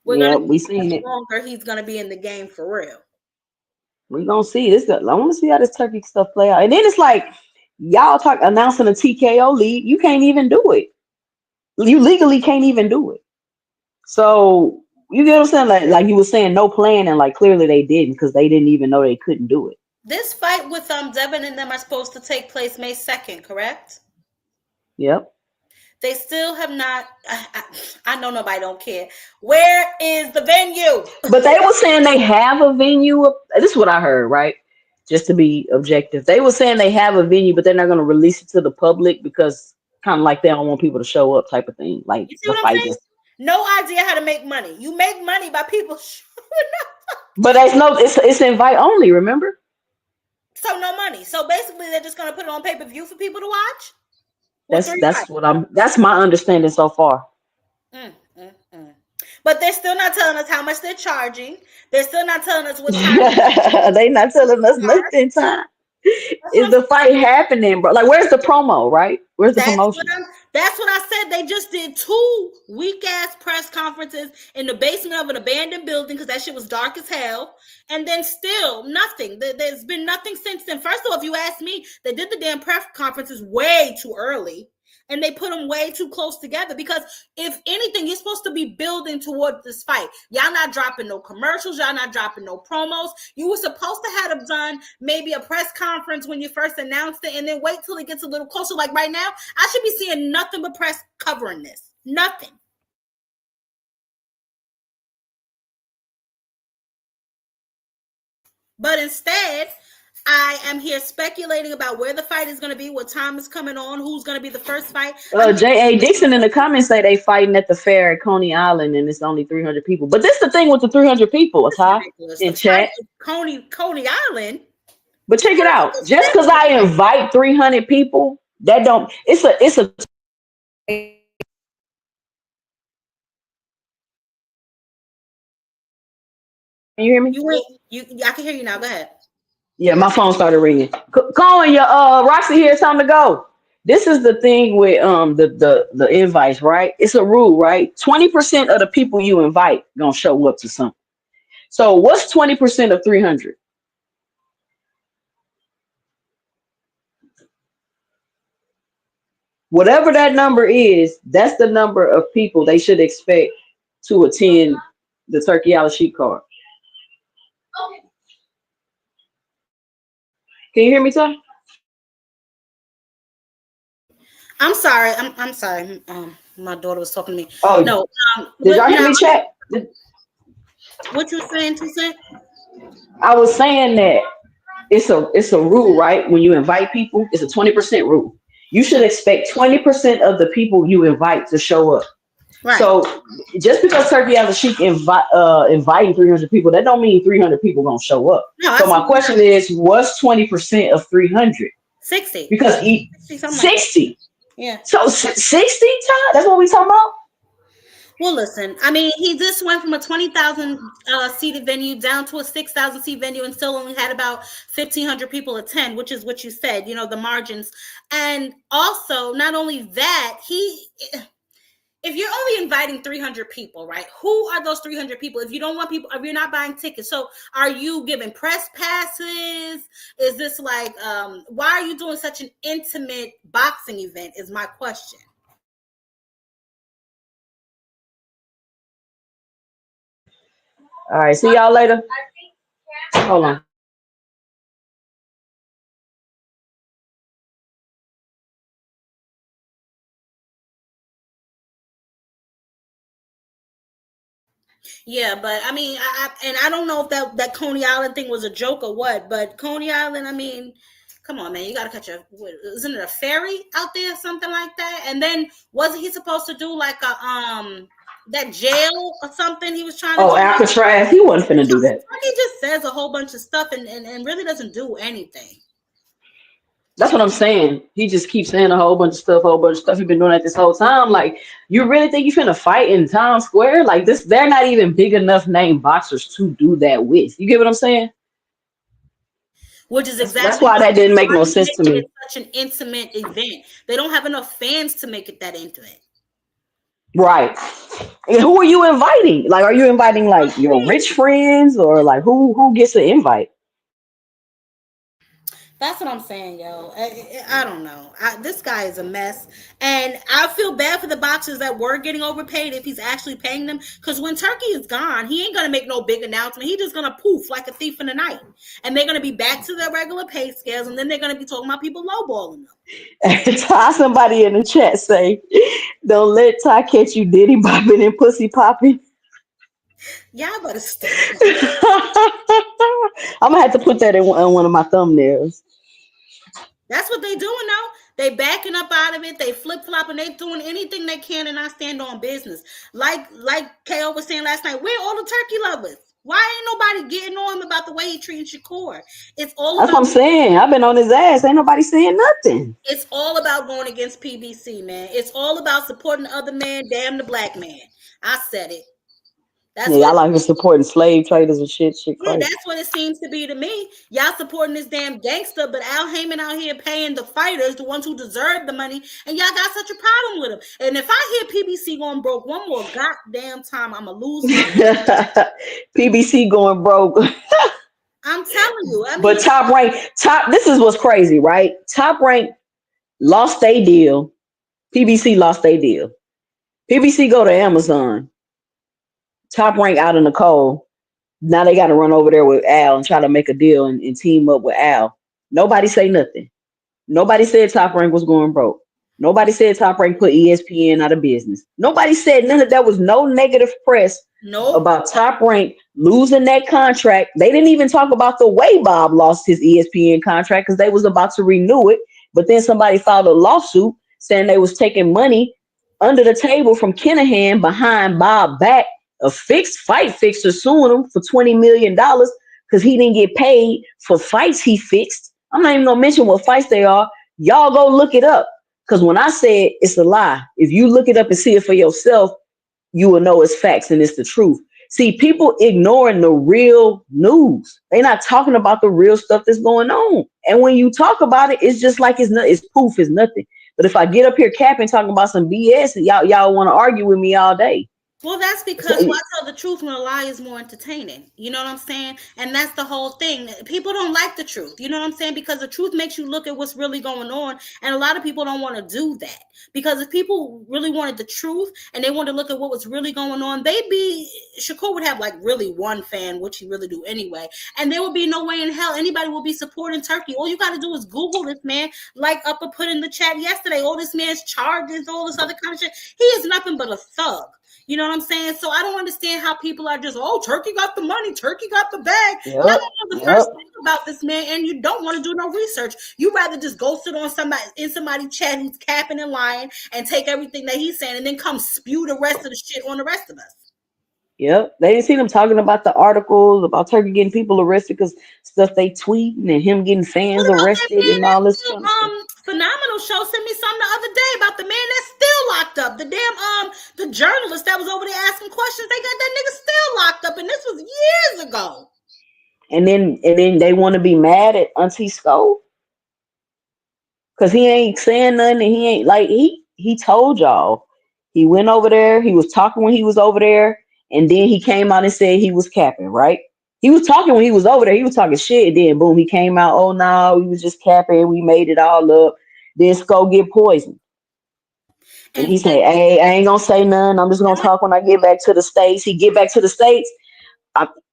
we seen it. Longer he's gonna be in the game for real. We're gonna see this. I want to see how this Turkey stuff play out. And then it's like y'all announcing a TKO league. You can't even do it. You legally can't even do it. So you get what I'm saying? Like you were saying, no plan, and like clearly they didn't because they didn't even know they couldn't do it. This fight with Devin and them are supposed to take place May 2nd, correct? Yep. They still have not. I know nobody don't care. Where is the venue? But they were saying they have a venue. This is what I heard, right? Just to be objective, they were saying they have a venue, but they're not going to release it to the public because kind of like they don't want people to show up, type of thing. Like you see what I'm saying? No idea how to make money. You make money by people showing up. But it's invite only. Remember? So no money. So basically, they're just going to put it on pay-per-view for people to watch. That's my understanding so far. But they're still not telling us how much they're charging. They're still not telling us what time. They're not telling us nothing. Time is the fight happening, bro? Like, where's the promo? Right? Where's the promotion? That's what I said. They just did 2 weak-ass press conferences in the basement of an abandoned building because that shit was dark as hell. And then still nothing. There's been nothing since then. First of all, if you ask me, they did the damn press conferences way too early. And they put them way too close together because if anything, you're supposed to be building toward this fight. Y'all not dropping no commercials. Y'all not dropping no promos. You were supposed to have done maybe a press conference when you first announced it and then wait till it gets a little closer. Like right now, I should be seeing nothing but press covering this. Nothing. But instead, I am here speculating about where the fight is going to be, what time is coming on, who's going to be the first fight. J.A. Dixon in the comments say they fighting at the fair at Coney Island and it's only 300 people. But this is the thing with the 300 people, Ty, in chat. Coney Island. But check it out. Just because I invite 300 people, that don't. It's a. Can you hear me? I can hear you now. Go ahead. Yeah, my phone started ringing. Cohen, your Roxy here. It's time to go. This is the thing with the invites, right? It's a rule, right? 20% of the people you invite gonna show up to something. So what's 20% of 300? Whatever that number is, that's the number of people they should expect to attend the Turkey Out Sheik card. Can you hear me, sir? I'm sorry. I'm sorry. My daughter was talking to me. Oh, No. did y'all hear Now, me, chat? what you saying? To say? I was saying that it's a rule, right? When you invite people, it's a 20% rule. You should expect 20% of the people you invite to show up. Right. So just because Turkey has a Sheik inviting 300 people, that don't mean 300 people gonna show up. No, So my question is, what's 20% of 300? 60. Because 60. Yeah. So 60 times? That's what we talking about? Well, listen, I mean, he just went from a 20,000 seated venue down to a 6,000 seat venue and still only had about 1,500 people attend, which is what you said, the margins. And also, not only that, if you're only inviting 300 people, right? Who are those 300 people? If you don't want people, if you're not buying tickets, so are you giving press passes? Is this like, why are you doing such an intimate boxing event is my question. All right, see y'all later. Hold on. Yeah, but I mean, I don't know if that Coney Island thing was a joke or what, but Coney Island, I mean, come on, man, you got to catch isn't it a ferry out there, something like that? And then wasn't he supposed to do like a that jail or something? He was trying to. Oh, Alcatraz. He wasn't finna do that. He just says a whole bunch of stuff and really doesn't do anything. That's what I'm saying. He just keeps saying a whole bunch of stuff. He's been doing that this whole time. Like, you really think you're finna fight in Times Square? Like this, they're not even big enough name boxers to do that with. You get what I'm saying? Which is exactly that's why that didn't make no sense to me. It's such an intimate event. They don't have enough fans to make it that intimate. Right. And who are you inviting? Like, are you inviting like your rich friends or like who gets an invite? That's what I'm saying, yo. I don't know. This guy is a mess. And I feel bad for the boxers that were getting overpaid if he's actually paying them. Because when Turkey is gone, he ain't going to make no big announcement. He's just going to poof like a thief in the night. And they're going to be back to their regular pay scales. And then they're going to be talking about people lowballing them. Ty, somebody in the chat say, don't let Ty catch you diddy bopping and pussy popping. Y'all better stop. I'm going to have to put that in one of my thumbnails. That's what they doing now. They backing up out of it. They flip-flopping. They doing anything they can and not stand on business. Like KO was saying last night, where all the turkey lovers? Why ain't nobody getting on him about the way he treating Shakur? It's all That's about, what I'm saying. I've been on his ass. Ain't nobody saying nothing. It's all about going against PBC, man. It's all about supporting the other man, damn the black man. I said it. That's y'all like supporting slave traders and shit. Yeah, that's what it seems to be to me. Y'all supporting this damn gangster, but Al Heyman out here paying the fighters, the ones who deserve the money, and y'all got such a problem with him. And if I hear PBC going broke one more goddamn time, I'ma lose my PBC going broke. I'm telling you. But Top Rank, this is what's crazy, right? Top Rank lost their deal. PBC lost their deal. PBC go to Amazon. Top Rank out in the cold. Now they got to run over there with Al and try to make a deal and team up with Al. Nobody say nothing. Nobody said Top Rank was going broke. Nobody said Top Rank put ESPN out of business. Nobody said none of that. Was no negative press about Top Rank losing that contract. They didn't even talk about the way Bob lost his ESPN contract because they was about to renew it. But then somebody filed a lawsuit saying they was taking money under the table from Kinahan behind Bob back. A fixed fight fixer suing him for $20 million because he didn't get paid for fights he fixed. I'm not even gonna mention what fights they are. Y'all go look it up. Because when I say it's a lie, if you look it up and see it for yourself, you will know it's facts and it's the truth. See, people ignoring the real news. They're not talking about the real stuff that's going on. And when you talk about it, it's just like it's poof, it's nothing. But if I get up here capping talking about some BS, y'all want to argue with me all day. Well, that's because why tell the truth when a lie is more entertaining? You know what I'm saying? And that's the whole thing. People don't like the truth. You know what I'm saying? Because the truth makes you look at what's really going on. And a lot of people don't want to do that. Because if people really wanted the truth and they wanted to look at what was really going on, Shakur would have like really one fan, which he really do anyway. And there would be no way in hell anybody will be supporting Turkey. All you got to do is Google this man, like Upper put in the chat yesterday, all this man's charges, all this other kind of shit. He is nothing but a thug. You know what I'm saying? So I don't understand how people are just, oh, Turkey got the money, Turkey got the bag. Yep, Y'all don't know the first thing about this man, and you don't want to do no research. You rather just go sit on somebody's chat who's capping and lying and take everything that he's saying and then come spew the rest of the shit on the rest of us. Yep. They didn't see them talking about the articles about Turkey getting people arrested because stuff they tweeting and him getting fans What about that arrested man and all this that kind of stuff. Phenomenal Show sent me something the other day about the man that's still locked up. The damn the journalist that was over there asking questions, they got that nigga still locked up, and this was years ago. And then they want to be mad at Auntie Sco because he ain't saying nothing, and he ain't like he told y'all he went over there, he was talking when he was over there, and then he came out and said he was capping, right? He was talking when he was over there, he was talking shit, and then boom, he came out, oh no, we was just capping, we made it all up. Then Sco get poisoned. And he said, hey, I ain't gonna say nothing, I'm just gonna talk when I get back to the States. He get back to the States.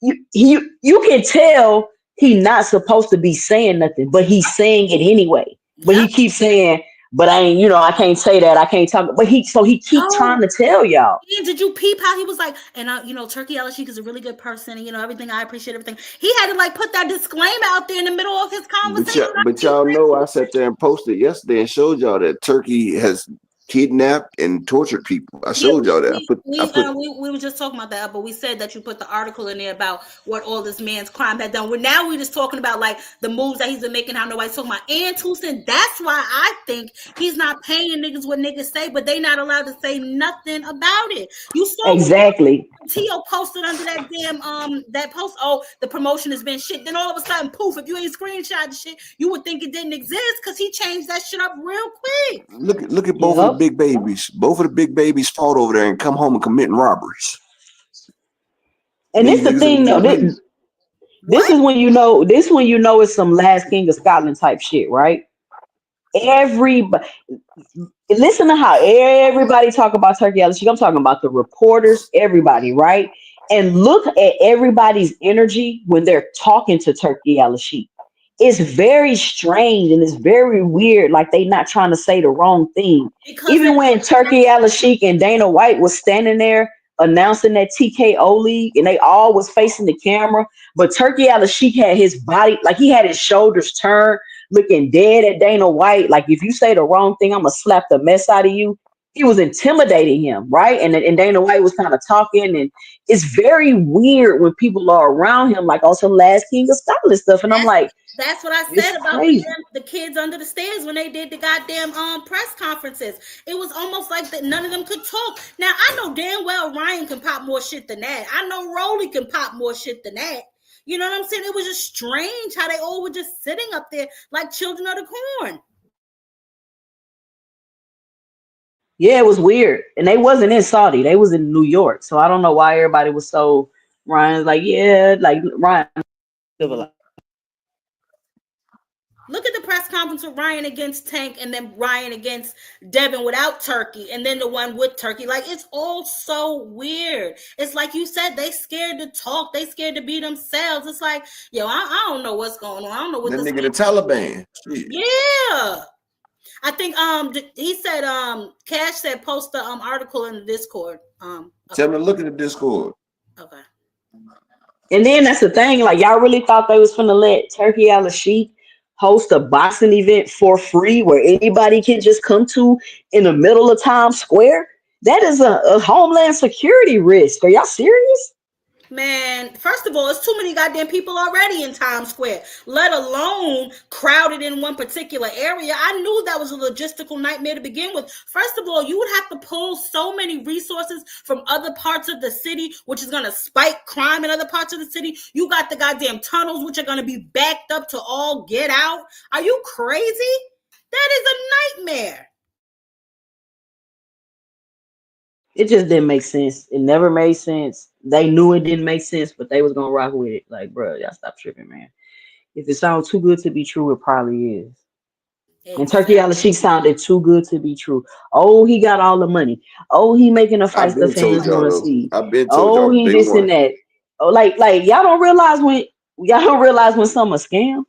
You can tell he not supposed to be saying nothing, but he's saying it anyway. But he keeps saying, but I ain't, I can't say that. I can't talk. But he keep trying to tell y'all. Did you peep how he was like, and Turkey Al-Sheikh is a really good person, and everything. I appreciate everything. He had to like put that disclaimer out there in the middle of his conversation. But y'all know I sat there and posted yesterday and showed y'all that Turkey has kidnapped and tortured people. I showed y'all that. We were just talking about that, but we said that you put the article in there about what all this man's crime had done. We're just talking about like the moves that he's been making, how nobody's talking about. And Tucson, that's why I think he's not paying niggas what niggas say, but they not allowed to say nothing about it. You saw exactly. T.O. posted under that damn that post, oh, the promotion has been shit. Then all of a sudden, poof, if you ain't screenshot the shit, you would think it didn't exist because he changed that shit up real quick. Look at both of the big babies. Both of the big babies fought over there and come home and committing robberies. And this the thing though. This is when you know it's some Last King of Scotland type shit, right? Everybody listen to how everybody talk about Turkey Al-Sheikh. I'm talking about the reporters, everybody, right? And look at everybody's energy when they're talking to Turkey Al-Sheikh. It's very strange and it's very weird. Like they not trying to say the wrong thing. Even when Turkey Al-Sheikh and Dana White was standing there announcing that TKO league and they all was facing the camera, but Turkey Al-Sheikh had his body, like he had his shoulders turned, looking dead at Dana White. Like if you say the wrong thing, I'm gonna slap the mess out of you. He was intimidating him, right? And Dana White was kind of talking, and it's very weird when people are around him, like also Last King of Scotland stuff. And I'm like, that's what I said about the kids under the stairs when they did the goddamn press conferences. It was almost like that none of them could talk. Now I know damn well Ryan can pop more shit than that. I know Rolly can pop more shit than that. You know what I'm saying? It was just strange how they all were just sitting up there like children of the corn. Yeah, it was weird. And they wasn't in Saudi. They was in New York. So I don't know why everybody was so Ryan's like, yeah, like Ryan. Look at the press conference with Ryan against Tank and then Ryan against Devin without Turkey and then the one with Turkey. Like, it's all so weird. It's like you said, they scared to talk. They scared to be themselves. It's like, yo, I don't know what's going on. I don't know what that nigga the Taliban. Yeah. I think he said Cash said post the article in the Discord. Okay. Tell me to look at the Discord. Okay. And then that's the thing, like y'all really thought they was finna let Turkey Al-Sheikh host a boxing event for free where anybody can just come to in the middle of Times Square? That is a homeland security risk. Are y'all serious? Man, first of all, it's too many goddamn people already in Times Square, let alone crowded in one particular area. I knew that was a logistical nightmare to begin with. First of all, you would have to pull so many resources from other parts of the city, which is going to spike crime in other parts of the city. You got the goddamn tunnels, which are going to be backed up to all get out. Are you crazy? That is a nightmare. It just didn't make sense. It never made sense. They knew it didn't make sense, but they was gonna rock with it. Like, bro, y'all stop tripping, man. If it sounds too good to be true, it probably is. And Turkey Exactly. Al Sheik sounded too good to be true. Oh, he got all the money. Oh, he making the I've fights the been told fans y'all want to though. see. I've been told Oh, y'all he day this and one. that. Oh, like y'all don't realize when something a scam.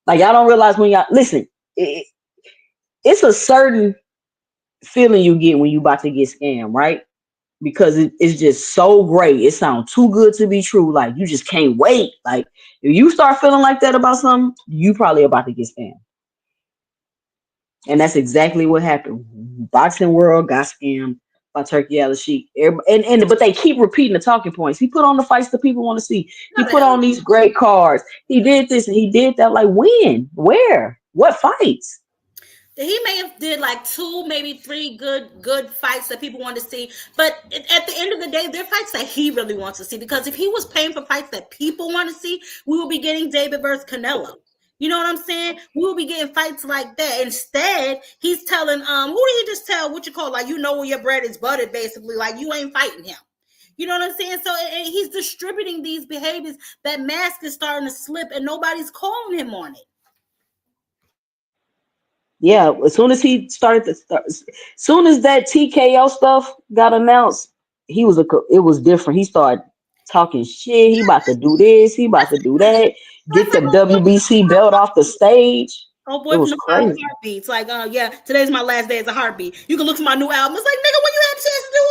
Like y'all don't realize when y'all listen. It's a certain feeling you get when you about to get scammed, right? Because it's just so great. It sounds too good to be true. Like you just can't wait. Like if you start feeling like that about something, you probably about to get scammed. And that's exactly what happened. Boxing world got scammed by Turkey Al Sheik. And but they keep repeating the talking points. He put on the fights that people want to see. He No, the put hell on these great cards. He did this and he did that. Like when? Where? What fights? he may have did like two, maybe three good fights that people want to see. But at the end of the day, they're fights that he really wants to see. Because if he was paying for fights that people want to see, we will be getting David versus Canelo. You know what I'm saying? We will be getting fights like that. Instead, he's telling who did he just tell what you call like you know where your bread is buttered, basically, like you ain't fighting him. You know what I'm saying? So he's distributing these behaviors. That mask is starting to slip, and nobody's calling him on it. Yeah, as soon as he started to start, as soon as that TKO stuff got announced, it was different. He started talking shit. He about to do this. He about to do that. Get the WBC belt off the stage. Oh It boy from was the five crazy. heartbeats. Like, yeah, today's my last day as a heartbeat. You can look for my new album. It's like, nigga, when you had a chance to do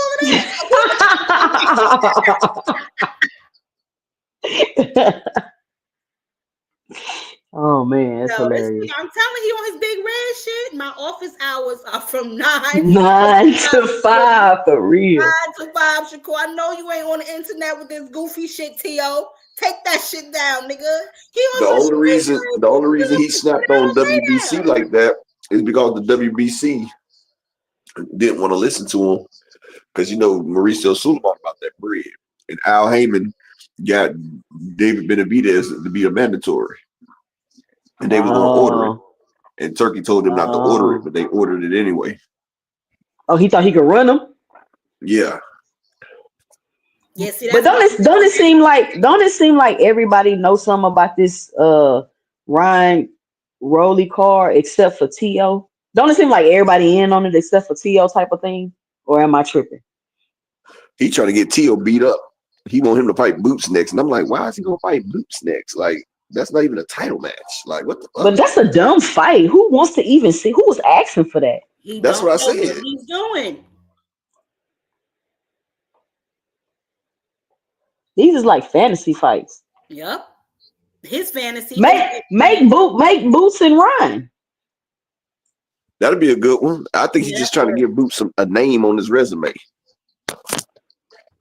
all of that. Oh man, that's No, this hilarious. I'm telling you on his big red shit. My office hours are from 9 to 5 for real. 9 to 5, Shakur. I know you ain't on the internet with this goofy shit, T.O. Take that shit down, nigga. He on The some only street reason shit. the only reason he Nigga, snapped on lay WBC down. like that is because the WBC didn't want to listen to him because you know Mauricio Sulaiman about that bread, and Al Heyman got David Benavidez to be a mandatory, and they was gonna order it, Oh, and Turkey told them not to order it, oh, but they ordered it anyway. oh, he thought he could run him. Yeah, Yeah, see, But that's why. don't it seem like everybody knows something about this Ryan Rowley card except for T.O.? Don't it seem like everybody in on it except for T.O. type of thing? Or am I tripping? he trying to get Tio beat up. He want him to fight Boots next, and I'm like, why is he gonna fight Boots next? Like that's not even a title match. Like what the fuck? But that's a dumb fight. Who wants to even see? Who was asking for that? He That's don't what I know what said. he's doing. These is like fantasy fights. Yep. His fantasy is Make Boots and run. That'd be a good one. I think he's yeah, just trying to give Boots a name on his resume.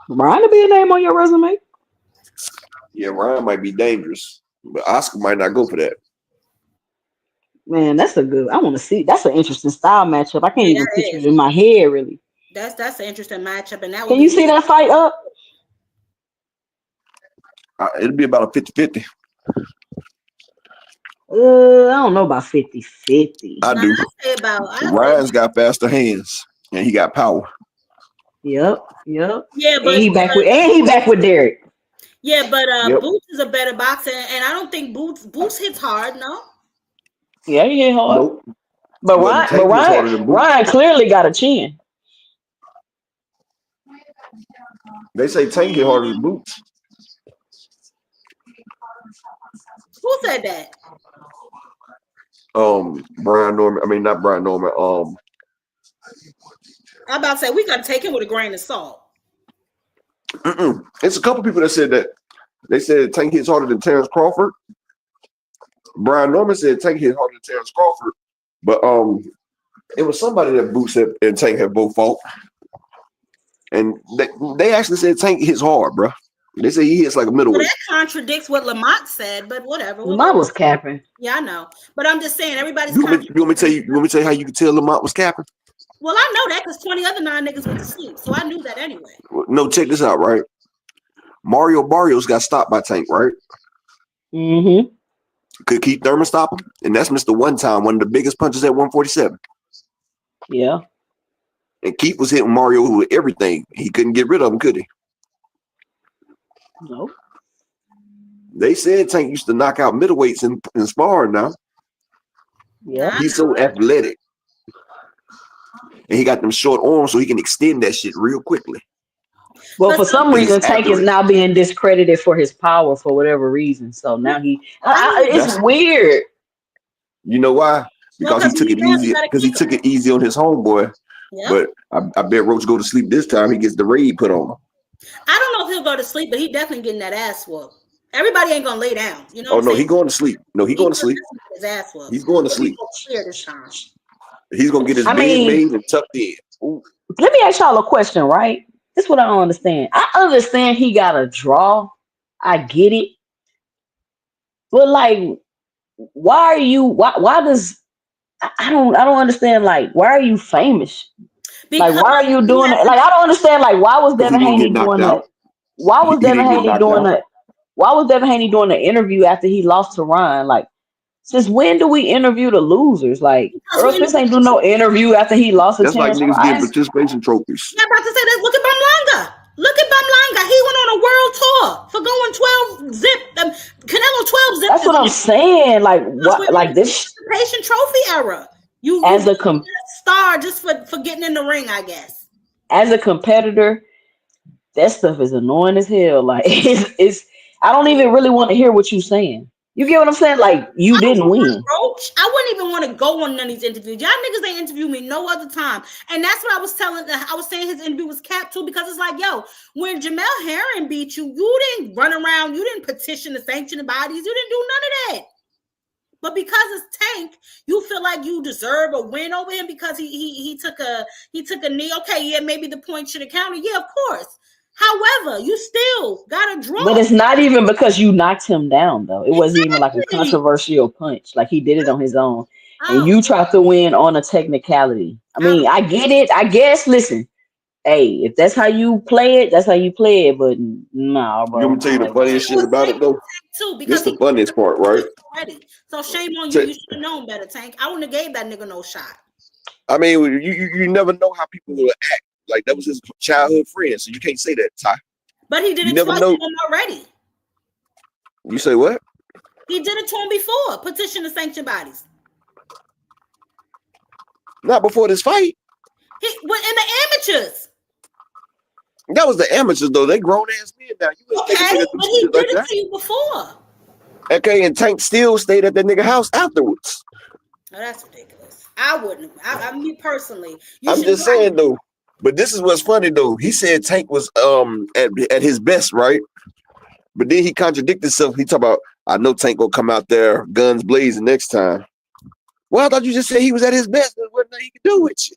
Ryan to be a name on your resume. Yeah, Ryan might be dangerous, but Oscar might not go for that. Man, that's a good. I want to see. That's an interesting style matchup. I can't yeah, even that picture it is. in my head really. That's an interesting matchup, and that would Can you be see that fight up? It'd be about a 50-50. I don't know about 50-50. I now. do. I say Ryan's got faster hands and he got power. Yep, yep. yeah, And he back with Derek. Yep. Boots is a better boxer, and I don't think Boots hits hard. No, Yeah, he hit hard. Nope. But But Tank is harder than Boots. Ryan clearly got a chin. They say Tank hit harder than Boots. who said that? Brian Norman. I mean, not Brian Norman. I'm about to say we got to take him with a grain of salt. It's a couple people that said that. They said Tank hits harder than Terrence Crawford. Brian Norman said Tank hit harder than Terrence Crawford. But it was somebody that Boots and Tank have both fought. And they actually said Tank hits hard, bro. They say he hits like a Well, middleweight. that contradicts what Lamont said, but whatever. Lamont was capping. Yeah, I know, but I'm just saying everybody's. You want me to tell you how you can tell Lamont was capping? Well, I know that because 20 other niggas went to sleep, so I knew that anyway. No, check this out, right? Mario Barrios got stopped by Tank, right? Mm-hmm. Could Keith Thurman stop him? And that's Mr. One Time, one of the biggest punches at 147. Yeah. And Keith was hitting Mario with everything. He couldn't get rid of him, could he? No. They said Tank used to knock out middleweights in sparring now. Yeah. He's so athletic. And he got them short arms so he can extend that shit real quickly. Well, for some reason, Tank accurate. is now being discredited for his power for whatever reason. So now it's weird. You know why? Because he took it easy. Because he took it easy on his homeboy. Yep. But I bet Roach go to sleep this time. He gets the raid put on him. I don't know if he'll go to sleep, but he definitely getting that ass whooped. Everybody ain't gonna lay down. You know. Oh no, he going to sleep. No, he going to sleep. His ass whooped. He's going to sleep. This time. He's gonna get his bed made and tucked in. Ooh. Let me ask y'all a question, right? This is what I don't understand. I understand he got a draw. I get it. But like, why does I don't understand, like, why are you famous? Because like, why are you doing it? Like, I don't understand, like, why was Devin Haney doing that? Why was Devin Haney doing that? Why was Devin Haney doing the interview after he lost to Ryan? Like, since when do we interview the losers? Like, Earl Spence ain't do no interview after he lost to Terrence. That's like niggas getting participation trophies. Yeah, I'm about to say that. Look at Bumlanga. Look at Bumlanga. He went on a world tour for going 12 zip. Canelo 12 zip. That's what I'm saying. Like, what? Like this participation trophy era. You as a star just for getting in the ring, I guess. As a competitor, that stuff is annoying as hell. Like, it's I don't even really want to hear what you're saying. You get what I'm saying? Like, you didn't win. Roach, I wouldn't even want to go on none of these interviews. Y'all niggas ain't interview me no other time. And that's what I was saying his interview was capped too, because it's like, yo, when Jamel Herring beat you, you didn't run around, you didn't petition the sanctioning bodies, you didn't do none of that. But because it's Tank, you feel like you deserve a win over him because he took a knee. Okay, yeah, maybe the point should have counted. Yeah, of course. However, you still got a draw. But it's not even because you knocked him down, though. It wasn't even like a controversial punch. Like, he did it on his own. And you tried to win on a technicality. I mean, I get it. I guess, listen, hey, if that's how you play it, that's how you play it. But nah, bro. You want me to tell you the funniest shit about it, though? This the funniest part, right? So shame on you. You should have known better, Tank. I wouldn't have gave that nigga no shot. I mean, you never know how people will act. Like, that was his childhood friend, so you can't say that, Ty. But he did it twice to him already. You say what? He did it to him before. Petition the sanctioned bodies. Not before this fight. He went in the amateurs. That was the amateurs, though. They grown ass men now. Okay, but he did it to you before. Okay, and Tank still stayed at that nigga house afterwards. Oh, that's ridiculous. I wouldn't. I me personally. I'm just saying, though. But this is what's funny, though. He said Tank was at his best, right? But then he contradicted himself. He talked about, I know Tank gonna come out there guns blazing next time. Well, I thought you just said he was at his best. There's nothing he could do with you.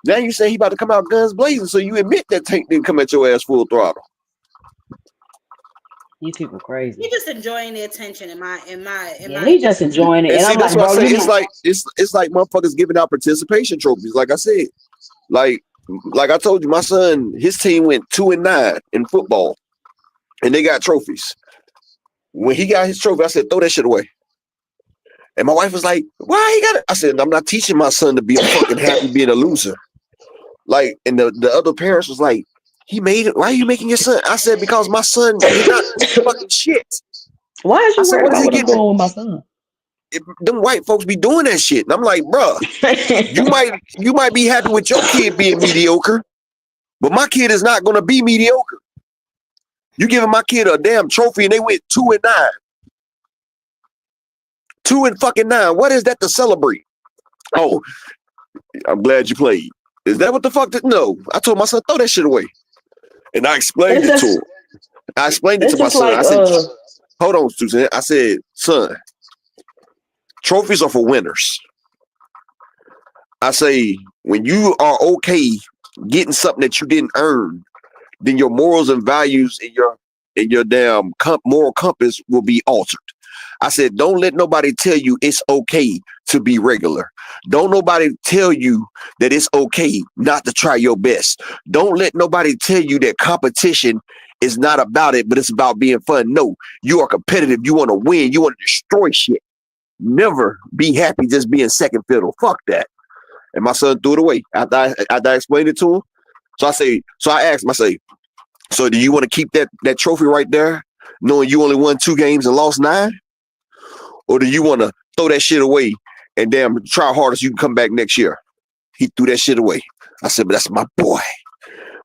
Now you say he about to come out guns blazing, so you admit that Tank didn't come at your ass full throttle. These people crazy. He just enjoying the attention He just enjoying it. And see, that's what I say. It's like motherfuckers giving out participation trophies. Like I said. Like I told you, my son, his team went 2-9 in football, and they got trophies. When he got his trophy, I said, throw that shit away. And my wife was like, why he got it? I said, I'm not teaching my son to be fucking happy being a loser. Like, and the other parents was like, he made it. Why are you making your son? I said, because my son is not fucking shit. Why is you worried about what's going with my son? Them white folks be doing that shit. And I'm like, bro, you might be happy with your kid being mediocre, but my kid is not going to be mediocre. You giving my kid a damn trophy and they went 2-9. 2-9. What is that to celebrate? Oh, I'm glad you played. Is that what the fuck? No. I told my son, throw that shit away. And I explained it to him. I explained it to my son. I said, hold on, Susan. I said, son, trophies are for winners. I say, when you are okay getting something that you didn't earn, then your morals and values in your damn moral compass will be altered. I said, don't let nobody tell you it's okay to be regular. Don't nobody tell you that it's okay not to try your best. Don't let nobody tell you that competition is not about it, but it's about being fun. No, you are competitive. You want to win. You want to destroy shit. Never be happy just being second fiddle. Fuck that. And my son threw it away after I explained it to him. So I asked him, I say, so do you want to keep that trophy right there, knowing you only won 2 games and lost 9? Or do you want to throw that shit away and damn try hard so you can come back next year? He threw that shit away. I said, but that's my boy.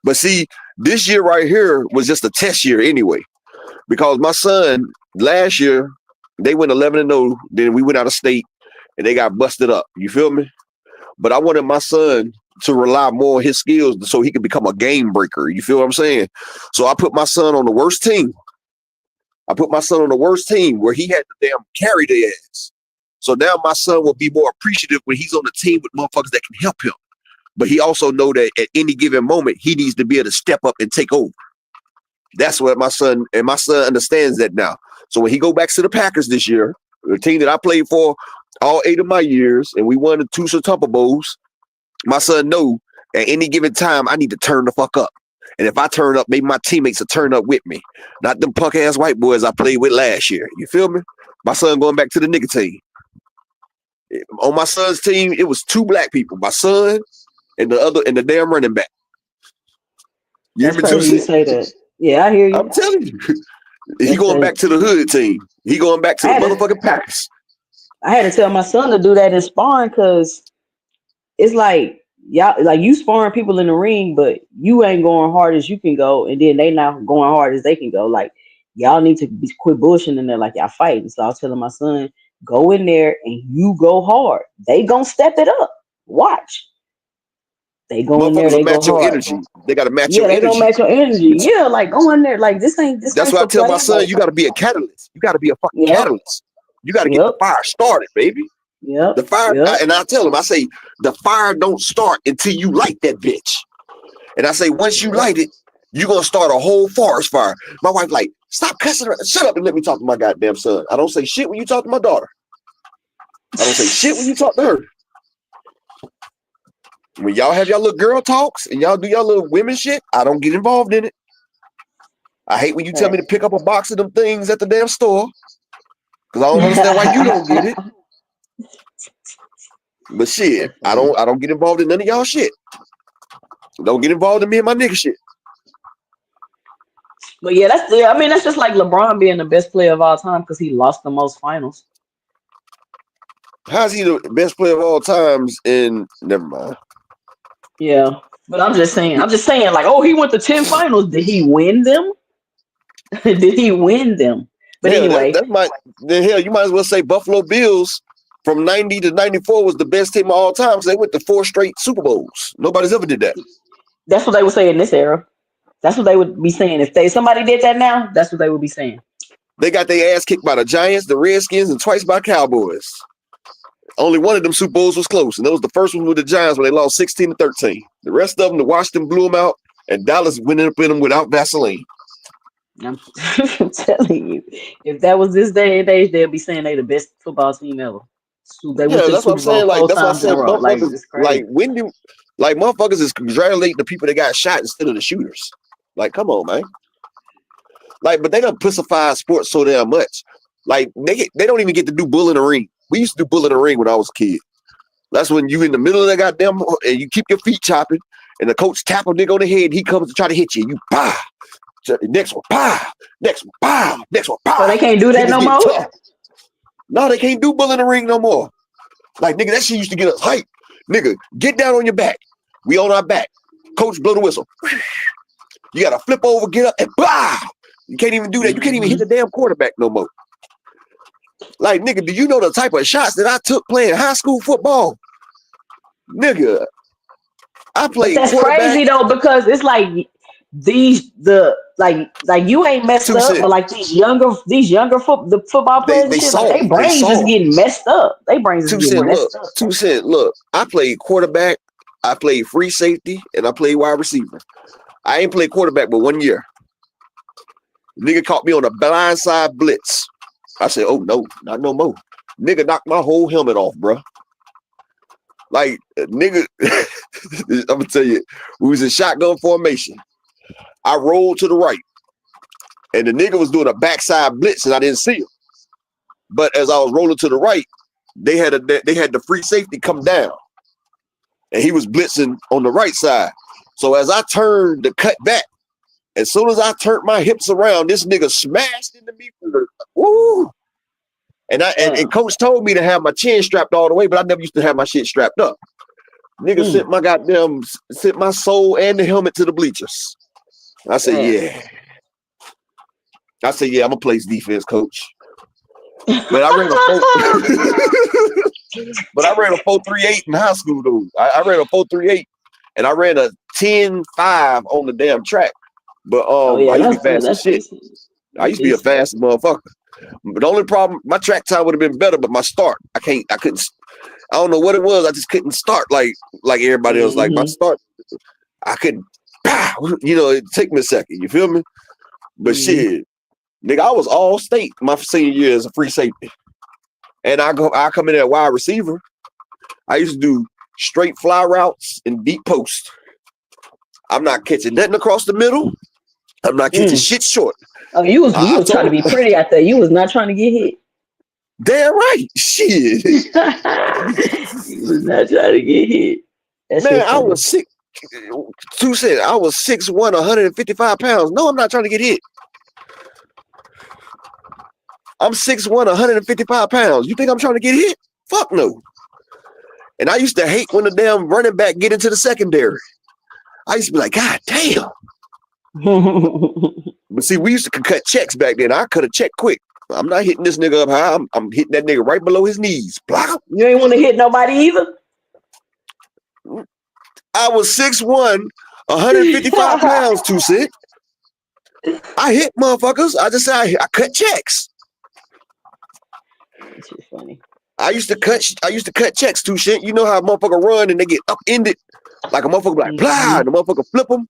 But see, this year right here was just a test year anyway. Because my son, last year, they went 11-0. Then we went out of state and they got busted up. You feel me? But I wanted my son to rely more on his skills so he could become a game breaker. You feel what I'm saying? So I put my son on the worst team. Where he had to damn carry their ass. So now my son will be more appreciative when he's on the team with motherfuckers that can help him. But he also know that at any given moment, he needs to be able to step up and take over. That's what my son understands that now. So when he go back to the Packers this year, the team that I played for all 8 of my years, and we won the 2 Super Bowls, my son know at any given time, I need to turn the fuck up. And if I turn up, maybe my teammates will turn up with me. Not them punk-ass white boys I played with last year. You feel me? My son going back to the nigga team. On my son's team, it was 2 black people. My son and the damn running back. That's crazy you say that. Yeah, I hear you. I'm telling you. He going back to the hood team. He going back to the motherfucking Packers. I had to tell my son to do that in sparring because it's like y'all, like you sparring people in the ring, but you ain't going hard as you can go, and then they not going hard as they can go. Like y'all need to quit bullshitting in there like y'all fighting. So I was telling my son, go in there and you go hard. They gonna step it up. Watch. They go in there, they match go your hard. energy. They gotta match your energy. Yeah, they gonna match your energy. Yeah, like go in there, like this ain't this. That's why I tell my son, you gotta be a catalyst. You gotta be a fucking catalyst. You gotta get the fire started, baby. Yeah. The fire, and I tell him, I say, the fire don't start until you light that bitch. And I say, once you light it, you're gonna start a whole forest fire. My wife like, stop cussing around. Shut up and let me talk to my goddamn son. I don't say shit when you talk to my daughter. I don't say shit when you talk to her. When y'all have y'all little girl talks and y'all do y'all little women shit, I don't get involved in it. I hate when you tell me to pick up a box of them things at the damn store. Because I don't understand why you don't get it. But shit, I don't get involved in none of y'all shit. Don't get involved in me and my nigga shit. But yeah, that's just like LeBron being the best player of all time because he lost the most finals. How's he the best player of all times? And never mind. Yeah, but I'm just saying, like, oh, he went to 10 finals. Did he win them? Did he win them? But anyway, hell, you might as well say Buffalo Bills from 90 to 94 was the best team of all time because they went to 4 straight Super Bowls. Nobody's ever did that. That's what they would say in this era. That's what they would be saying. If somebody did that now, that's what they would be saying. They got their ass kicked by the Giants, the Redskins, and twice by Cowboys. Only one of them Super Bowls was close, and that was the first one with the Giants when they lost 16-13. The rest of them, the Washington blew them out, and Dallas went up in them without Vaseline. I'm telling you, if that was this day and age, they'd be saying they the best football team ever. So they went to that's what I'm saying. Like that's what I said. Motherfuckers is congratulating the people that got shot instead of the shooters. Like, come on, man. Like, but they don't pussify sports so damn much. Like, they don't even get to do bull in the ring. We used to do bull in the ring when I was a kid. That's when you in the middle of that goddamn and you keep your feet chopping, and the coach tap a nigga on the head. He comes to try to hit you. You pow. Next one, pow. Next one, pow. Next one, pow. So they can't do that no more? Tough. No, they can't do bull in the ring no more. Like, nigga, that shit used to get us hype. Nigga, get down on your back. We on our back. Coach, blow the whistle. You got to flip over, get up, and pow. You can't even do that. You can't even hit the damn quarterback no more. Like, nigga, do you know the type of shots that I took playing high school football? Nigga, I played That's crazy, though, because it's like like you ain't messed up, but like these younger football players, their brains just getting messed up. They brains just getting messed up. 2 cent. Look, I played quarterback, I played free safety, and I played wide receiver. I ain't played quarterback but 1 year. Nigga caught me on a blindside blitz. I said, oh no, not no more. Nigga knocked my whole helmet off, bro. Like, nigga, I'm gonna tell you, we was in shotgun formation. I rolled to the right, and the nigga was doing a backside blitz, and I didn't see him. But as I was rolling to the right, they had the free safety come down. and he was blitzing on the right side. So as I turned to cut back, as soon as I turned my hips around, this nigga smashed into me. Woo! And and coach told me to have my chin strapped all the way, but I never used to have my shit strapped up. Nigga sent my soul and the helmet to the bleachers. I said, yeah. I'm gonna play defense, coach. But I ran a 4.38 in high school, though. I ran a 4.38, and I ran a 10.5 on the damn track. But I used to be fast as shit. I used to be a fast motherfucker. But the only problem, my track time would have been better, but my start, I couldn't. I don't know what it was. I just couldn't start like everybody else. Like my start, I couldn't. It take me a second. You feel me? But shit, nigga, I was all state my senior year as a free safety, and I come in at wide receiver. I used to do straight fly routes and deep post. I'm not catching nothing across the middle. I'm not catching shit short. Oh, you was trying to be pretty out there. You was not trying to get hit. Damn right. Shit. You was not trying to get hit. Man, I was 6'1", 155 pounds. No, I'm not trying to get hit. I'm 6'1", 155 pounds. You think I'm trying to get hit? Fuck no. And I used to hate when the damn running back get into the secondary. I used to be like, God damn. But see, we used to cut checks back then. I cut a check quick. I'm not hitting this nigga up high. I'm hitting that nigga right below his knees. Blah. You ain't want to hit nobody either? I was 6'1", 155 pounds, too sick. I hit motherfuckers. I just said I cut checks. That's just funny. I used to cut checks too shit. You know how a motherfucker run and they get upended? Like a motherfucker like blah, and the motherfucker flip them.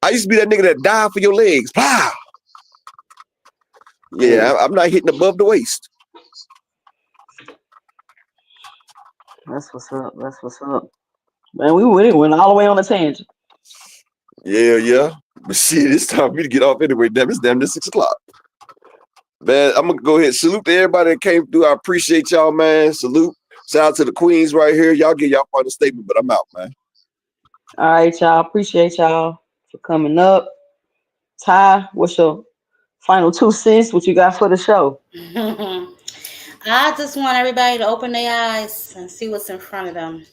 I used to be that nigga that died for your legs. Blah. Yeah, I'm not hitting above the waist. That's what's up. That's what's up. Man, we went all the way on a tangent. Yeah. But shit, it's time for me to get off anyway. Damn, it's damn near 6 o'clock. Man, I'm gonna go ahead and salute to everybody that came through. I appreciate y'all, man. Salute. Shout out to the queens right here. Y'all get y'all final statement, but I'm out, man. All right, y'all. Appreciate y'all for coming up. Ty, what's your final 2 cents? What you got for the show? I just want everybody to open their eyes and see what's in front of them.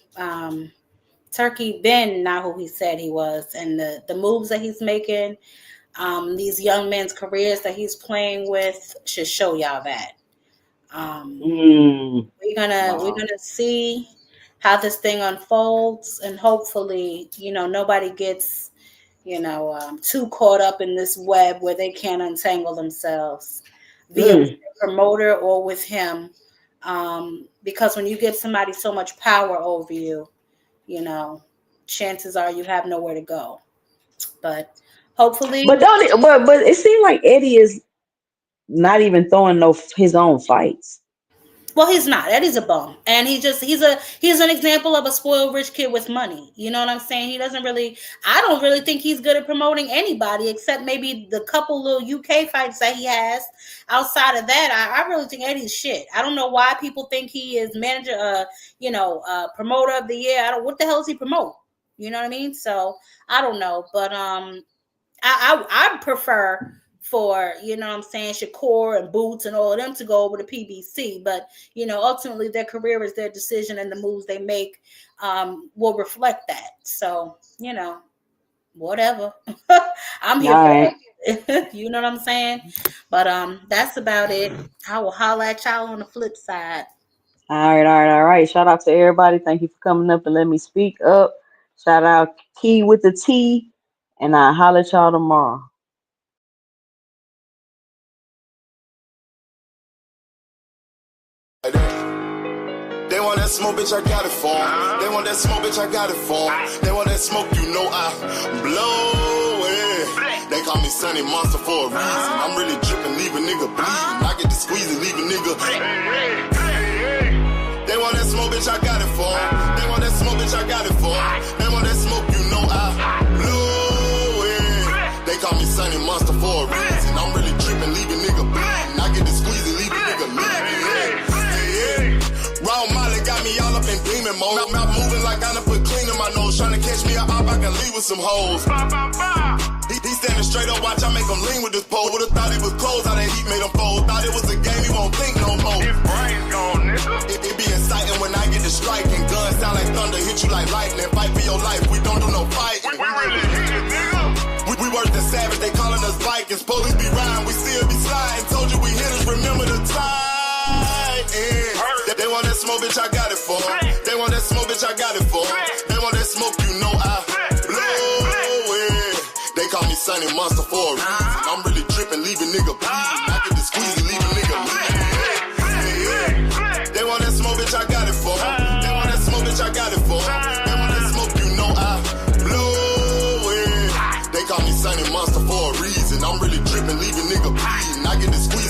Turkey been not who he said he was, and the moves that he's making, these young men's careers that he's playing with should show y'all that. We're gonna see how this thing unfolds, and hopefully, nobody gets, too caught up in this web where they can't untangle themselves via the promoter or with him. Because when you give somebody so much power over you, chances are you have nowhere to go. But hopefully, but it seems like Eddie is not even throwing his own fights. Well, he's not. Eddie's a bum, and he's an example of a spoiled rich kid with money. You know what I'm saying? I don't really think he's good at promoting anybody except maybe the couple little UK fights that he has. Outside of that, I really think Eddie's shit. I don't know why people think he is manager, promoter of the year. What the hell does he promote? You know what I mean? So I don't know, but I prefer for, Shakur and Boots and all of them to go over to PBC. But, ultimately their career is their decision, and the moves they make will reflect that. So, whatever. I'm here for it. You know what I'm saying? But that's about it. I will holler at y'all on the flip side. All right. Shout out to everybody. Thank you for coming up and let me speak up. Shout out Key with the T, and I'll holler at y'all tomorrow. They want that smoke, bitch, I got it for 'em. They want that smoke, bitch, I got it for 'em. They want that smoke, I blow it. They call me Sunny Monster for a reason. I'm really dripping, leave a nigga bleeding. I get to squeeze and leave a nigga. They want that smoke, bitch, I got it for 'em. They want that smoke, bitch, I got it for 'em. They want that smoke, I blow it. They call me Sunny Monster for a reason. I'm really dripping, leave a nigga bleeding. I get to squeeze and leave a nigga bleeding. Raw Molly got me all up in demon demon mode. Mouth moving like I done put clean in my nose. Tryna catch me a op, I can leave with some hoes. He standing straight up, watch I make him lean with this pole. Would've thought he was closed, how that heat made him fold. Thought it was a game, he won't think no more. His brain's gone, nigga. It be exciting when I get to striking. Guns sound like thunder, hit you like lightning. Fight for your life, we don't do no fighting. We really hit it, nigga. We worse than savage, they calling us Vikings. Police be riding, we still be sliding. Told you we hitters, remember the time. They want that smoke, bitch, I got it for 'em. They want that smoke, bitch, I got it for 'em. They want that smoke, you know I blow it. They call me Sunny Monster for a reason. I'm really tripping, leaving nigga bleeding. I get the squeezy, leaving nigga bleeding. They want that smoke, bitch, I got it for 'em. They want that smoke, bitch, I got it for 'em. They want that smoke, you know I blow it. They call me Sunny Monster for a reason. I'm really tripping, leaving nigga bleeding. I get the squeezy.